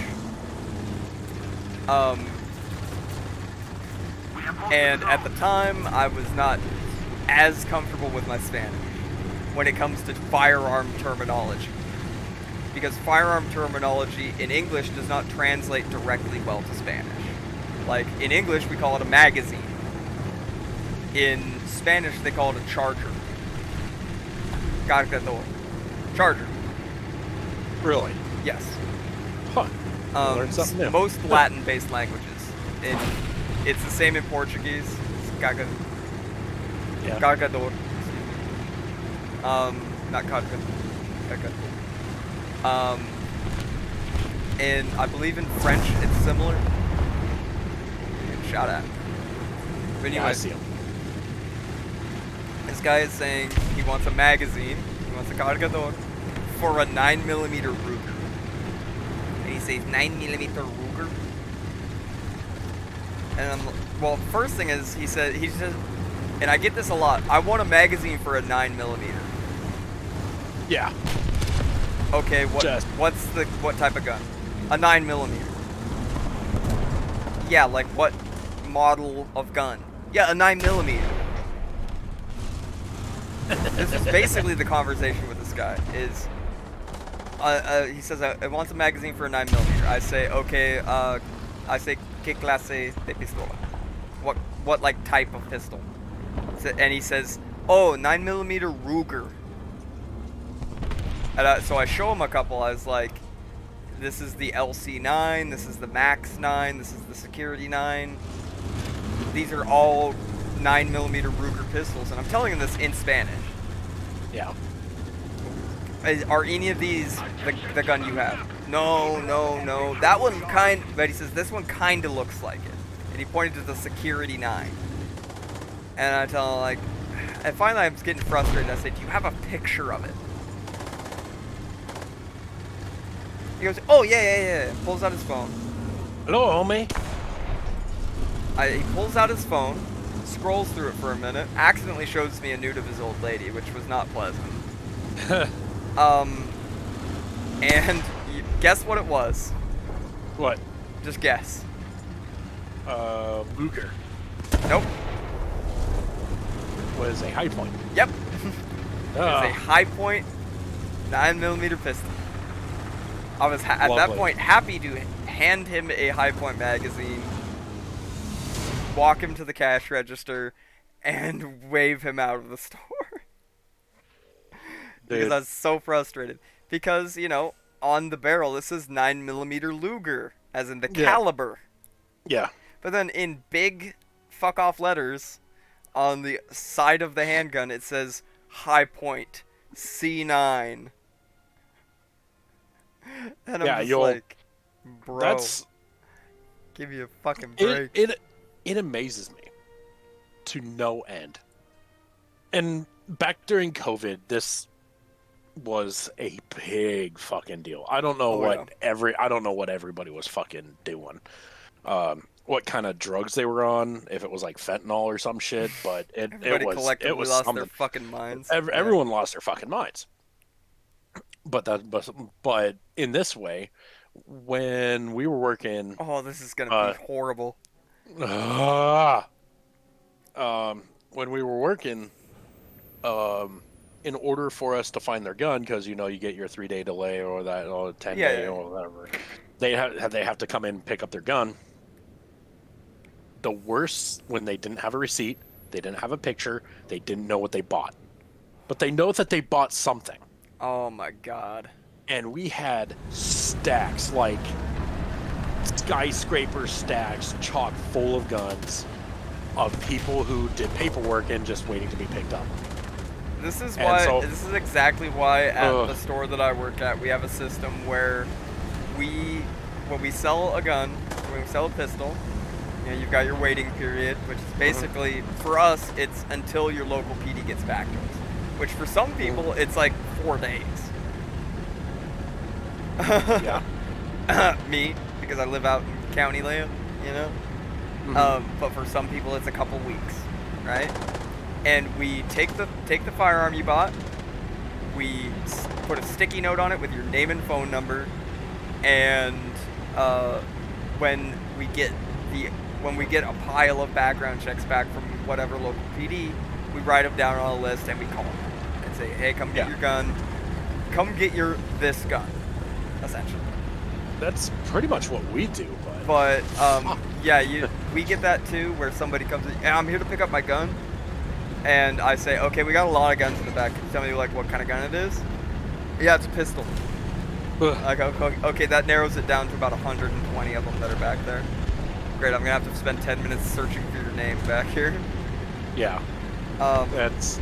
And at the time, I was not as comfortable with my Spanish when it comes to firearm terminology. Because firearm terminology in English does not translate directly well to Spanish. Like, in English, we call it a magazine. In Spanish, they call it a charger. Cargador. Charger. Really? Yes. Huh. Learned something new. Most Latin-based languages. It's the same in Portuguese. It's cargador. Not cargador. And I believe in French it's similar. Shout out. But anyway, Yeah, I see him. This guy is saying he wants a magazine. He wants a cargador for a 9mm Ruger. And he says 9mm Ruger. And well, first thing is he said and I get this a lot. I want a magazine for a 9mm. Yeah. Okay, what type of gun? A 9mm. Yeah, like what model of gun? Yeah, a 9mm. This is basically the conversation with this guy. Is he says I want a magazine for a 9mm. I say okay. I say ¿Qué clase de pistola? What like type of pistol? And he says, oh, 9mm Ruger. And so I show him a couple. I was like, this is the LC9, this is the Max 9, this is the Security 9. These are all 9mm Ruger pistols, and I'm telling him this in Spanish. Yeah. Are any of these the gun you have? No, no, no. That one but he says this one kind of looks like it. And he pointed to the Security 9. And I tell him, like, and finally I was getting frustrated. I said, do you have a picture of it? He goes, oh, yeah. Pulls out his phone. Hello, homie. He pulls out his phone, scrolls through it for a minute, accidentally shows me a nude of his old lady, which was not pleasant. And guess what it was? What? Just guess. Luger. Nope. Was a high point. Yep. It's a high point 9mm pistol. I was at that point happy to hand him a high point magazine, walk him to the cash register, and wave him out of the store. Because I was so frustrated. Because, you know, on the barrel, this is 9mm Luger, as in the caliber. Yeah. But then in big fuck off letters on the side of the handgun, it says High Point C9. And I'm just like, bro, give me a fucking break. It amazes me to no end. And back during COVID, this was a big fucking deal. I don't know I don't know what everybody was fucking doing. What kind of drugs they were on, if it was like fentanyl or some shit, but it was lost something. their fucking minds. Everyone lost their fucking minds. But in this way, when we were working, this is gonna be horrible. When we were working, in order for us to find their gun, because you get your 3-day delay or that or 10-day or whatever, they have to come in and pick up their gun. The worst, when they didn't have a receipt, they didn't have a picture, they didn't know what they bought, but they know that they bought something. Oh my god. And we had stacks, like skyscraper stacks, chock full of guns, of people who did paperwork and just waiting to be picked up. This is exactly why at the store that I work at, we have a system where when we sell a gun, when we sell a pistol, you've got your waiting period, which is basically, for us, it's until your local PD gets back to us. Which for some people, it's like 4 days. Yeah. Me, because I live out in county land, but for some people, it's a couple weeks, right? And we take the firearm you bought, we put a sticky note on it with your name and phone number, and when we get a pile of background checks back from whatever local PD, we write them down on a list and we call them and say, hey, come get your gun, come get this gun, essentially. That's pretty much what we do, but we get that too, where somebody comes in, I'm here to pick up my gun. And I say, okay, we got a lot of guns in the back. Can you tell me what kind of gun it is? Yeah, it's a pistol. Like, okay, that narrows it down to about 120 of them that are back there. Great, I'm gonna have to spend 10 minutes searching for your name back here. Yeah. That's.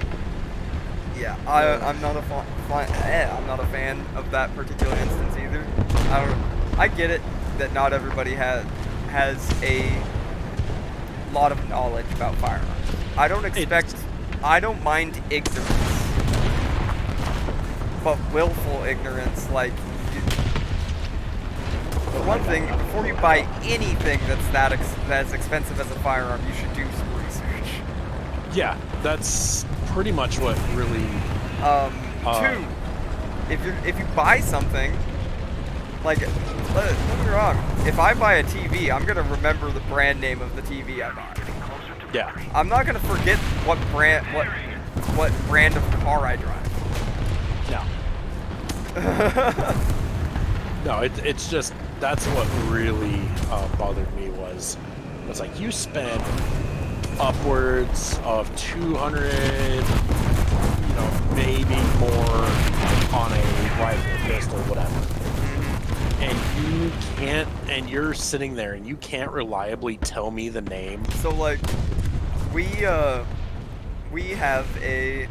Yeah, I'm not a fan of that particular instance either. I get it that not everybody has a lot of knowledge about firearms. I don't mind ignorance, but willful ignorance, like, for one thing, before you buy anything that's as expensive as a firearm, you should do some research. Yeah, that's pretty much what really. Two, if you buy something, like, don't get me wrong, if I buy a TV, I'm gonna remember the brand name of the TV I bought. Yeah. I'm not gonna forget what brand of car I drive. No. No, it's just that's what really bothered me was like you spent upwards of 200, maybe more on a rifle, pistol, whatever, and you're sitting there and you can't reliably tell me the name. So like, we have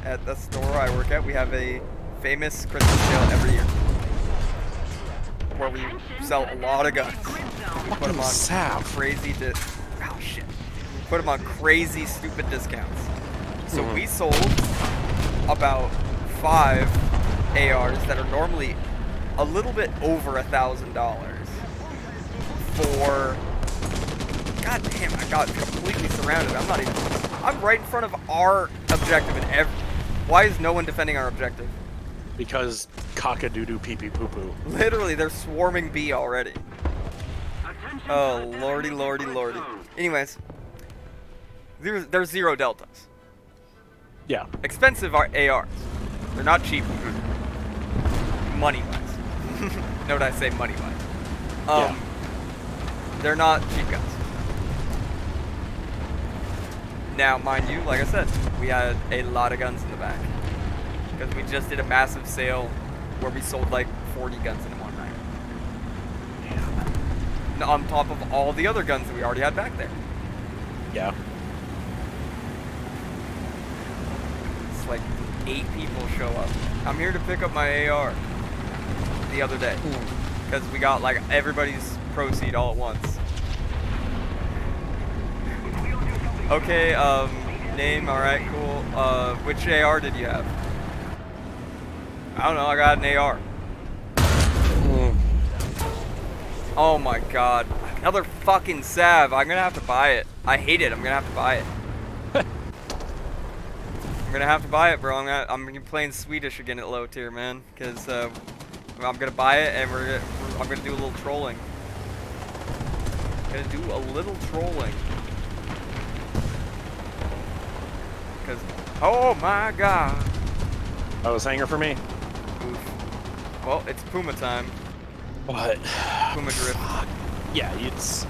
at the store I work at, we have a famous Christmas sale every year where we sell a lot of guns. Put them on Sap. crazy put them on crazy stupid discounts. So we sold about 5 ARs that are normally a little bit over $1,000 for. God damn! I got completely surrounded. I'm right in front of our objective, and why is no one defending our objective? Because cock-a-doo-doo pee-pee poo-poo. Literally, they're swarming B already. Oh, lordy, lordy, lordy. Anyways, there's 0 deltas. Yeah. Expensive ARs. They're not cheap. Money-wise. Note I say money-wise. Yeah. They're not cheap guns. Now, mind you, like I said, we had a lot of guns in the back. Because we just did a massive sale where we sold like 40 guns in one night. On top of all the other guns that we already had back there. Yeah. It's like 8 people show up. I'm here to pick up my AR the other day. Because we got like everybody's proceed all at once. Okay, name, alright, cool. Which AR did you have? I don't know, I got an AR. Oh my god. Another fucking salve. I'm gonna have to buy it. I hate it. I'm gonna have to buy it. I'm gonna have to buy it, bro. I'm gonna be playing Swedish again at low tier, man. Because I'm gonna buy it and I'm gonna do a little trolling. Gonna do a little trolling. Because, oh my god. That was hanger for me. Oof. Well, it's Puma time. What? Puma drift. Yeah, it's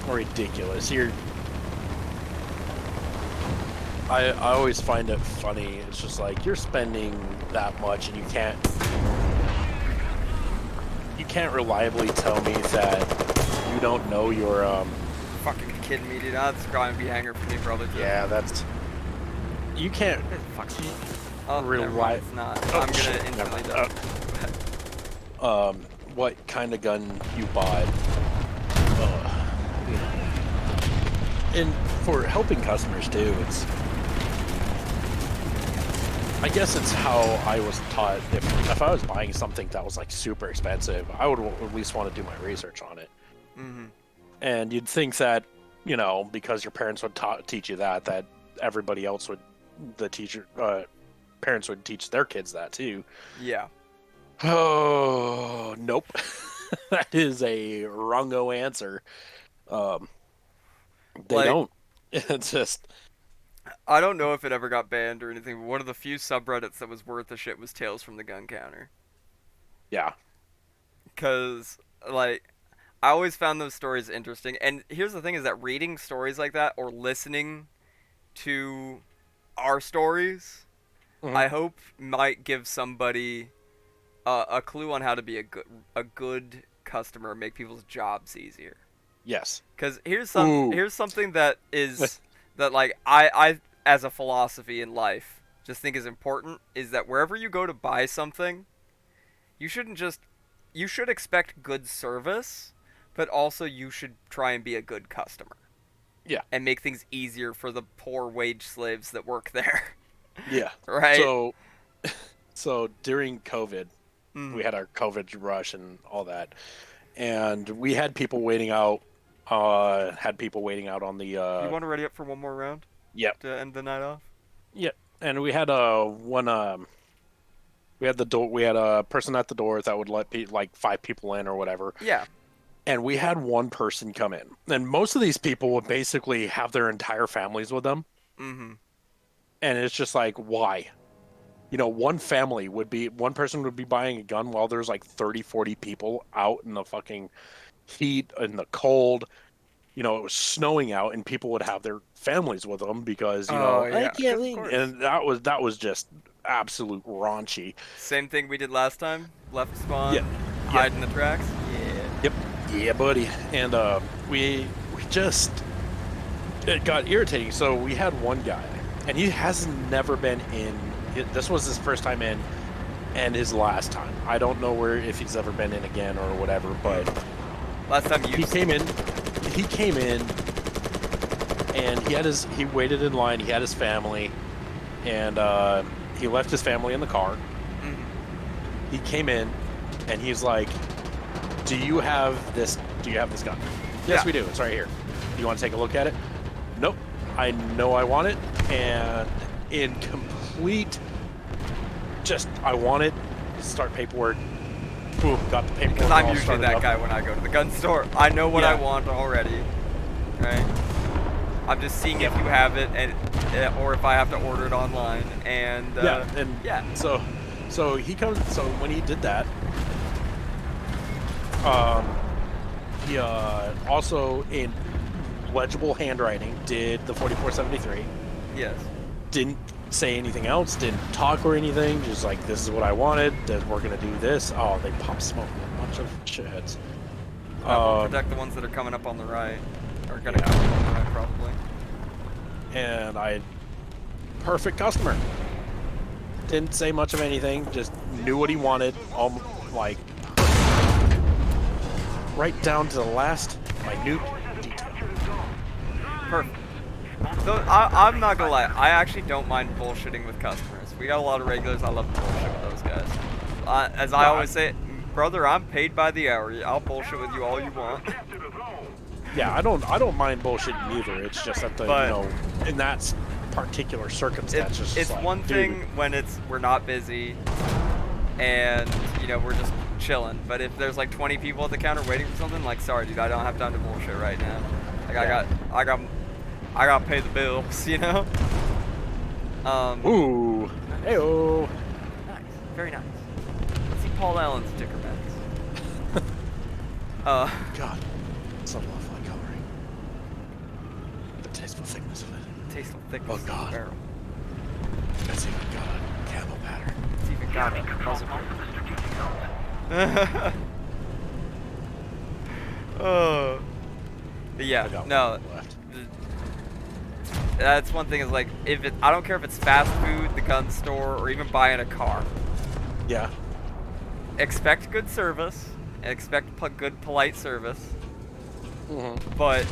ridiculous. I always find it funny. It's just like you're spending that much and you can't reliably tell me that you don't know your Fucking kidding me, dude. That's gonna be hanger for me, probably. Too. Yeah, that's you can't Oh, rely. never mind, it's not. Oh, I'm gonna shit, instantly never mind. What kind of gun you bought? And for helping customers too, I guess it's how I was taught. If I was buying something that was like super expensive, I would at least want to do my research on it. Mm-hmm. And you'd think that, because your parents would teach you that everybody else would, parents would teach their kids that too. Yeah. Oh, nope. That is a wrongo answer. They don't. It's just. I don't know if it ever got banned or anything, but one of the few subreddits that was worth a shit was Tales from the Gun Counter. Yeah. Because, like, I always found those stories interesting. And here's the thing is that reading stories like that or listening to our stories, I hope might give somebody a clue on how to be a good customer, make people's jobs easier. Yes. Because here's something that is that like I as a philosophy in life just think is important is that wherever you go to buy something, you should expect good service, but also you should try and be a good customer. Yeah. And make things easier for the poor wage slaves that work there. Yeah. Right. So during COVID, we had our COVID rush and all that, and we had people waiting out. Had people waiting out on the. You want to ready up for one more round? Yep. To end the night off. Yep. And we had one. We had a person at the door that would let like 5 people in or whatever. Yeah. and we had one person come in, and most of these people would basically have their entire families with them, Mm-hmm. and it's just like, why? One person would be buying a gun while there's like 30, 40 people out in the fucking heat, in the cold. It was snowing out, and people would have their families with them because Oh I yeah, can't of leave, course. and that was just absolute raunchy. Same thing we did last time. Left spawn, Yeah, yeah, hide in the tracks. Yeah. yep, yeah, buddy. And we just it got irritating. So we had one guy, and he has never been in. This was his first time in, and his last time. I don't know if he's ever been in again or whatever, but Last time you. he came in. He came in, and he waited in line. He had his family, and he left his family in the car. Mhm. He came in, and he's like, "Do you have this? Do you have this gun?" Yes, Yeah. we do. It's right here. Do you want to take a look at it? Nope. I know I want it, and in complete, I want it. Start paperwork. Boom, got the paperwork. Because I'm all usually started that up. guy when I go to the gun store. I know what I Yeah. want already, right? I'm just seeing if you have it, and or if I have to order it online. And Yeah, and yeah. so he comes. So when he did that, he also in legible handwriting did the 4473. Yes. Didn't say anything else. Didn't talk or anything. Just like, this is what I wanted. That we're gonna do this. Oh, they pop smoke a bunch of shitheads. We'll protect the ones that are coming up on the right. Or gonna Yeah. come up on the right, probably. And perfect customer. Didn't say much of anything. Just knew what he wanted. Like right down to the last minute detail. Perfect. So I'm not gonna lie, I actually don't mind bullshitting with customers. We got a lot of regulars. I love to bullshit with those guys. As I always say, brother, I'm paid by the hour. I'll bullshit with you all you want. Yeah, I don't mind bullshitting either. It's just that But- in that particular circumstance, It's like, one dude, thing when we're not busy and we're just chilling. But if there's like 20 people at the counter waiting for something, like, sorry dude, I don't have time to bullshit right now. Like Yeah. I got to pay the bills, Ooh, heyo. Nice, very nice. Let's see Paul Allen's sticker mats. God, some lovely coloring. The tasteful thickness of it. Tasteful thickness Oh, of the God. barrel. It's even got a candle pattern. It's even got a muzzle brake. But yeah, I got no. one left. That's one thing is like, I don't care if it's fast food, the gun store, or even buying a car. Yeah. Expect good service, expect good polite service, Mm-hmm. but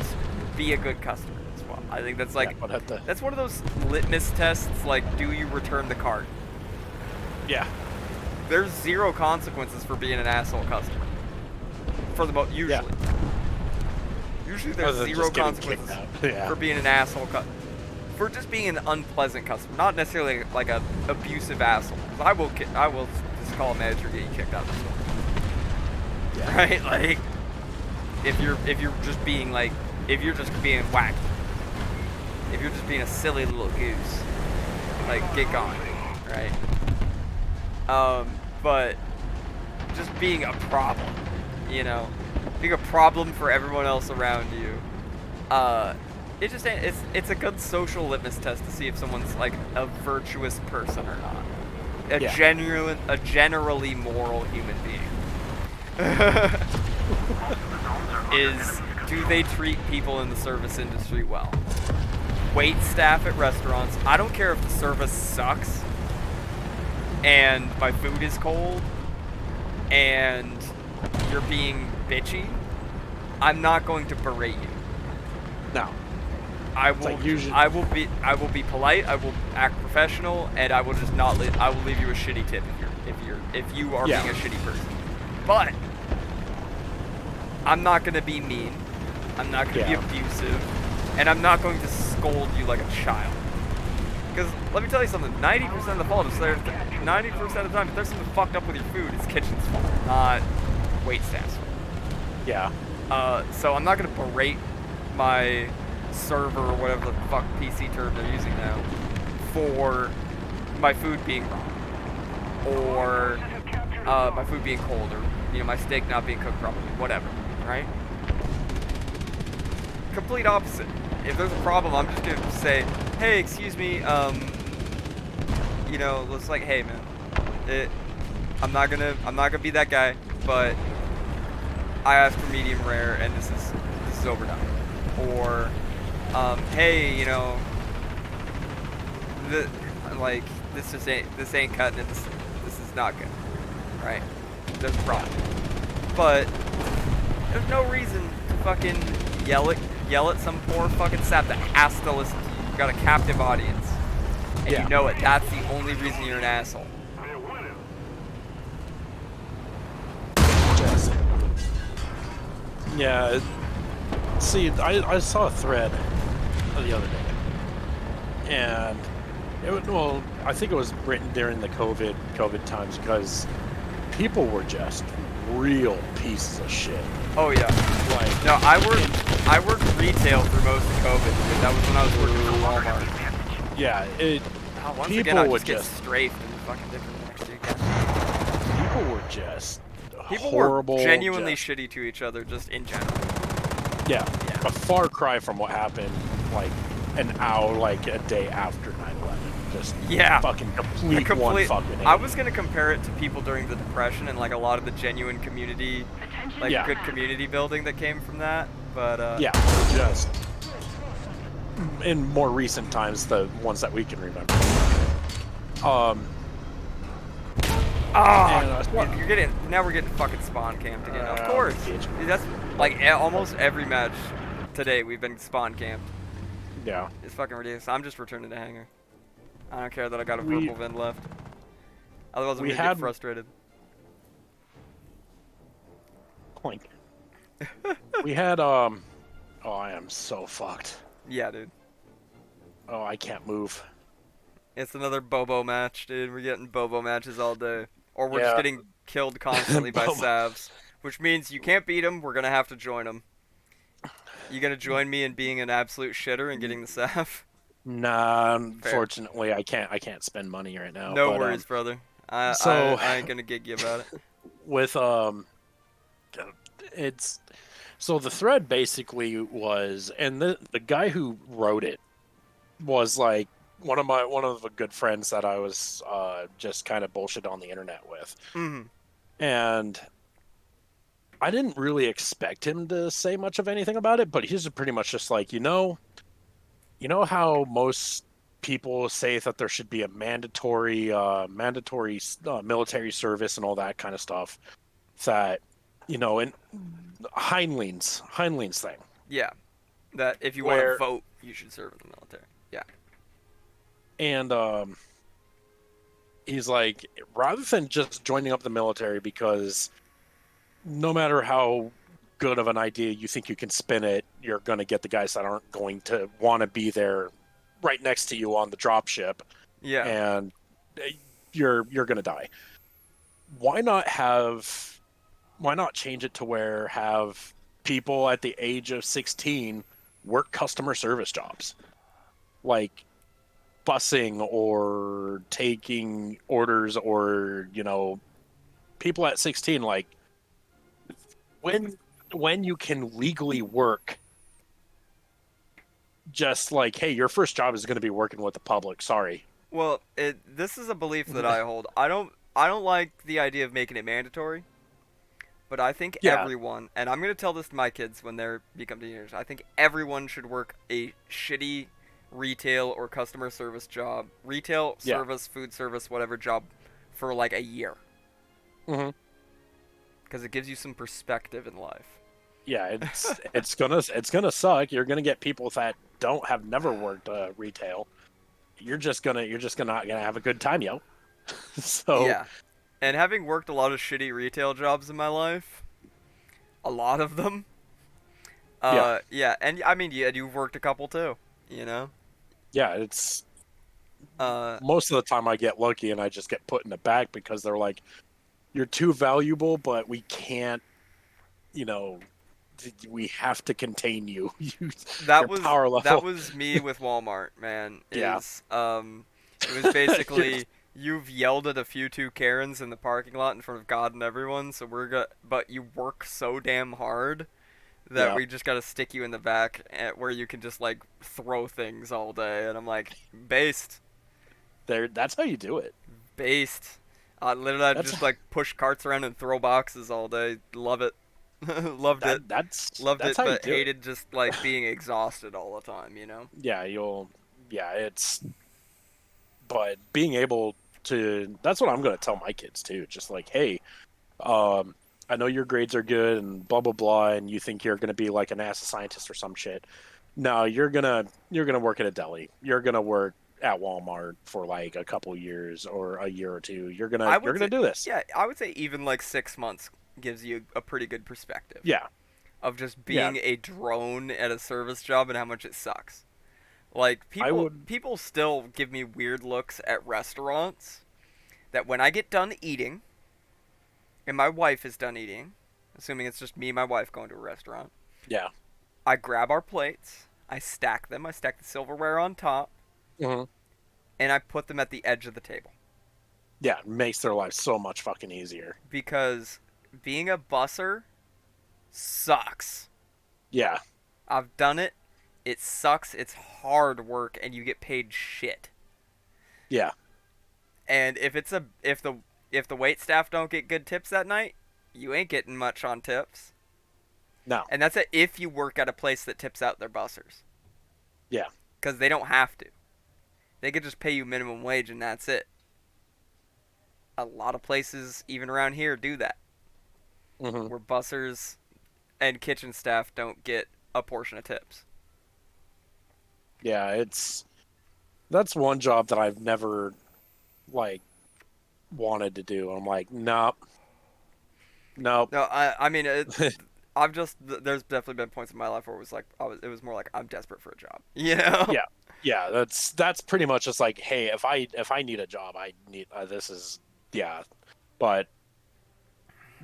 be a good customer as well. I think that's like, Yeah, but at the- that's one of those litmus tests, like, do you return the cart? Yeah. There's zero consequences for being an asshole customer. For the most, usually. Usually there's Other than zero just getting consequences kicked out. Yeah. for being an asshole customer. For just being an unpleasant customer, not necessarily like a abusive asshole. 'Cause I will just call a manager and get you kicked out of the store. Yeah. Right? Like, if you're just being like, if you're just being wacky, if you're just being a silly little goose, like, get gone, right? But just being a problem, being a problem for everyone else around you. It just ain't, it's a good social litmus test to see if someone's like a virtuous person or not. A generally moral human being. Do they treat people in the service industry well? Wait staff at restaurants. I don't care if the service sucks and my food is cold and you're being bitchy. I'm not going to berate you. No. I will. like usually- I will be polite. I will act professional, and I will just not. I will leave you a shitty tip if you are Yeah. being a shitty person. But I'm not gonna be mean. I'm not gonna be Yeah. abusive, and I'm not going to scold you like a child. Because let me tell you something. 90% of the fault is there. 90% of the time, if there's something fucked up with your food, it's kitchen's fault, not wait staff's fault. Yeah. So I'm not gonna berate my server or whatever the fuck PC term they're using now for my food being wrong, or my food being cold, or my steak not being cooked properly, whatever, right? Complete opposite. If there's a problem, I'm just gonna say, hey, excuse me, it's like, hey man, I'm not gonna be that guy, but I asked for medium rare and this is overdone. Or, hey, this ain't cutting it. This is not good, right? There's a problem, but there's no reason to fucking yell at some poor fucking sap that has to listen to you. You've got a captive audience, and you know it. That's the only reason you're an asshole. Yeah. See, I saw a thread the other day, and I think it was written during the COVID times because people were just real pieces of shit. Oh yeah. Like, no, I worked retail through most of COVID because that was when I was working for Walmart. Yeah, Once people again, I would just get just strafed and fucking different next to you guys. people were just People horrible, were genuinely just, shitty to each other, just in general. yeah, a far cry from what happened like an hour, like a day after 9/11. Just fucking complete one fucking. I was gonna compare it to people during the Depression and like a lot of the genuine community, like good community building that came from that. But yeah, just in more recent times, the ones that we can remember. Now we're getting fucking spawn camped again. Of course, dude, that's like almost every match today we've been spawn camped. Yeah, it's fucking ridiculous. I'm just returning to hangar. I don't care that I got a verbal vent left. Otherwise, I'm gonna get frustrated. Clink. We had oh, I am so fucked. Yeah, dude. Oh, I can't move. It's another Bobo match, dude. We're getting Bobo matches all day. Or we're just getting killed constantly by Savs. Which means you can't beat them, we're gonna have to join them. You gonna join me in being an absolute shitter and getting the Sav? Nah, unfortunately, I can't spend money right now. No worries, brother. I ain't gonna gig you about it. With it's so the thread basically was, and the guy who wrote it was like one of the good friends that I was just kind of bullshit on the internet with. Mm-hmm. And I didn't really expect him to say much of anything about it, but he's pretty much just like, you know how most people say that there should be a mandatory military service and all that kind of stuff. That, and Heinlein's thing. Yeah, that if you want to vote, you should serve in the military. Yeah. And he's like, rather than just joining up the military, because no matter how good of an idea you think you can spin it, you're going to get the guys that aren't going to want to be there right next to you on the drop ship. Yeah. And you're going to die. Why not change it to where have people at the age of 16 work customer service jobs? Like busing or taking orders, or, people at 16, like when you can legally work, just like, hey, your first job is going to be working with the public. Sorry. Well, this is a belief that I hold. I don't like the idea of making it mandatory, but I think everyone, and I'm going to tell this to my kids when they become teenagers, I think everyone should work a shitty retail or customer service job, service, food service, whatever job, for like a year. Mm-hmm. Because it gives you some perspective in life. Yeah, it's gonna suck. You're gonna get people that have never worked retail. You're just not gonna have a good time, yo. So yeah, and having worked a lot of shitty retail jobs in my life, a lot of them. Yeah, and I mean, you've worked a couple too. Yeah, it's most of the time I get lucky and I just get put in the back because they're like, you're too valuable, but we can't, we have to contain you. Your That was power level. that was me with Walmart, man. Yeah. It was basically you've yelled at a few two Karens in the parking lot in front of God and everyone, so but you work so damn hard that Yeah. we just gotta stick you in the back where you can just like throw things all day, and I'm like, based, That's how you do it. based. Literally, I That's just like push carts around and throw boxes all day. Love it, loved it, loved that's it, how you but do it. hated just like being exhausted all the time. You know. Yeah, it's but being able to that's what I'm going to tell my kids too. Just like, hey, I know your grades are good and blah blah blah, and you think you're going to be like a NASA scientist or some shit. No, you're gonna work at a deli. You're gonna work at Walmart for like a couple years or a year or two. You're I gonna you're would gonna say, do this. yeah, I would say even like 6 months gives you a pretty good perspective Yeah, of just yeah. being a drone at a service job and how much it sucks. Like I people would. people still give me weird looks at restaurants that when I get done eating and my wife is done eating, assuming it's just me and my wife going to a restaurant, Yeah. I grab our plates, I stack them, I stack the silverware on top, Hmm. and I put them at the edge of the table. Yeah, it makes their life so much fucking easier. Because being a busser sucks. Yeah, I've done it. It sucks. It's hard work, and you get paid shit. yeah, And if the wait staff don't get good tips that night, you ain't getting much on tips. no, And that's if you work at a place that tips out their bussers, yeah, because they don't have to. They could just pay you minimum wage, and that's it. A lot of places, even around here, do that, hmm, where bussers and kitchen staff don't get a portion of tips. yeah. That's one job that I've never like wanted to do. I'm like, nope, nope. No, I mean I've just there's definitely been points in my life where it was like it was more like I'm desperate for a job. You know? Yeah, yeah. That's pretty much just like, hey, if I need a job, I need this is yeah, but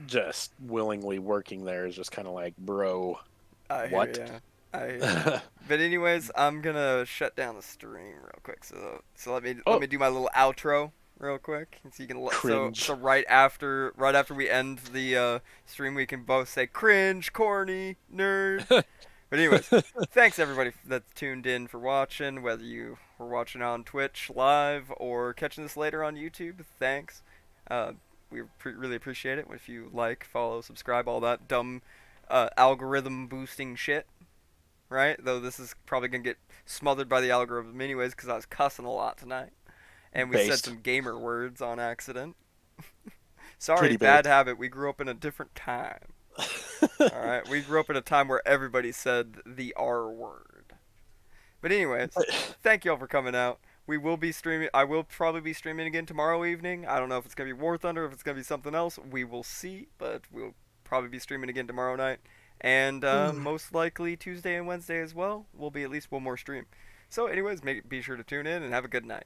just willingly working there is just kind of like, bro, I hear what? ya. I hear ya. But anyways, I'm gonna shut down the stream real quick. So let Oh, me do my little outro real quick, so you can cringe. so right after we end the stream, we can both say cringe, corny, nerd. But anyways, thanks everybody that's tuned in for watching, whether you were watching on Twitch live or catching this later on YouTube. Thanks. Uh, we really appreciate it if you like, follow, subscribe, all that dumb algorithm boosting shit. Right? Though this is probably gonna get smothered by the algorithm anyways, because I was cussing a lot tonight, and we said Based. some gamer words on accident. Sorry, Pretty bad based. habit. We grew up in a different time. All right, we grew up in a time where everybody said the R word. But anyways, thank you all for coming out. We will be streaming. I will probably be streaming again tomorrow evening. I don't know if it's gonna be War Thunder, if it's gonna be something else. We will see, but we'll probably be streaming again tomorrow night, and most likely Tuesday and Wednesday as well. Will be at least one more stream. So, anyways, be sure to tune in and have a good night.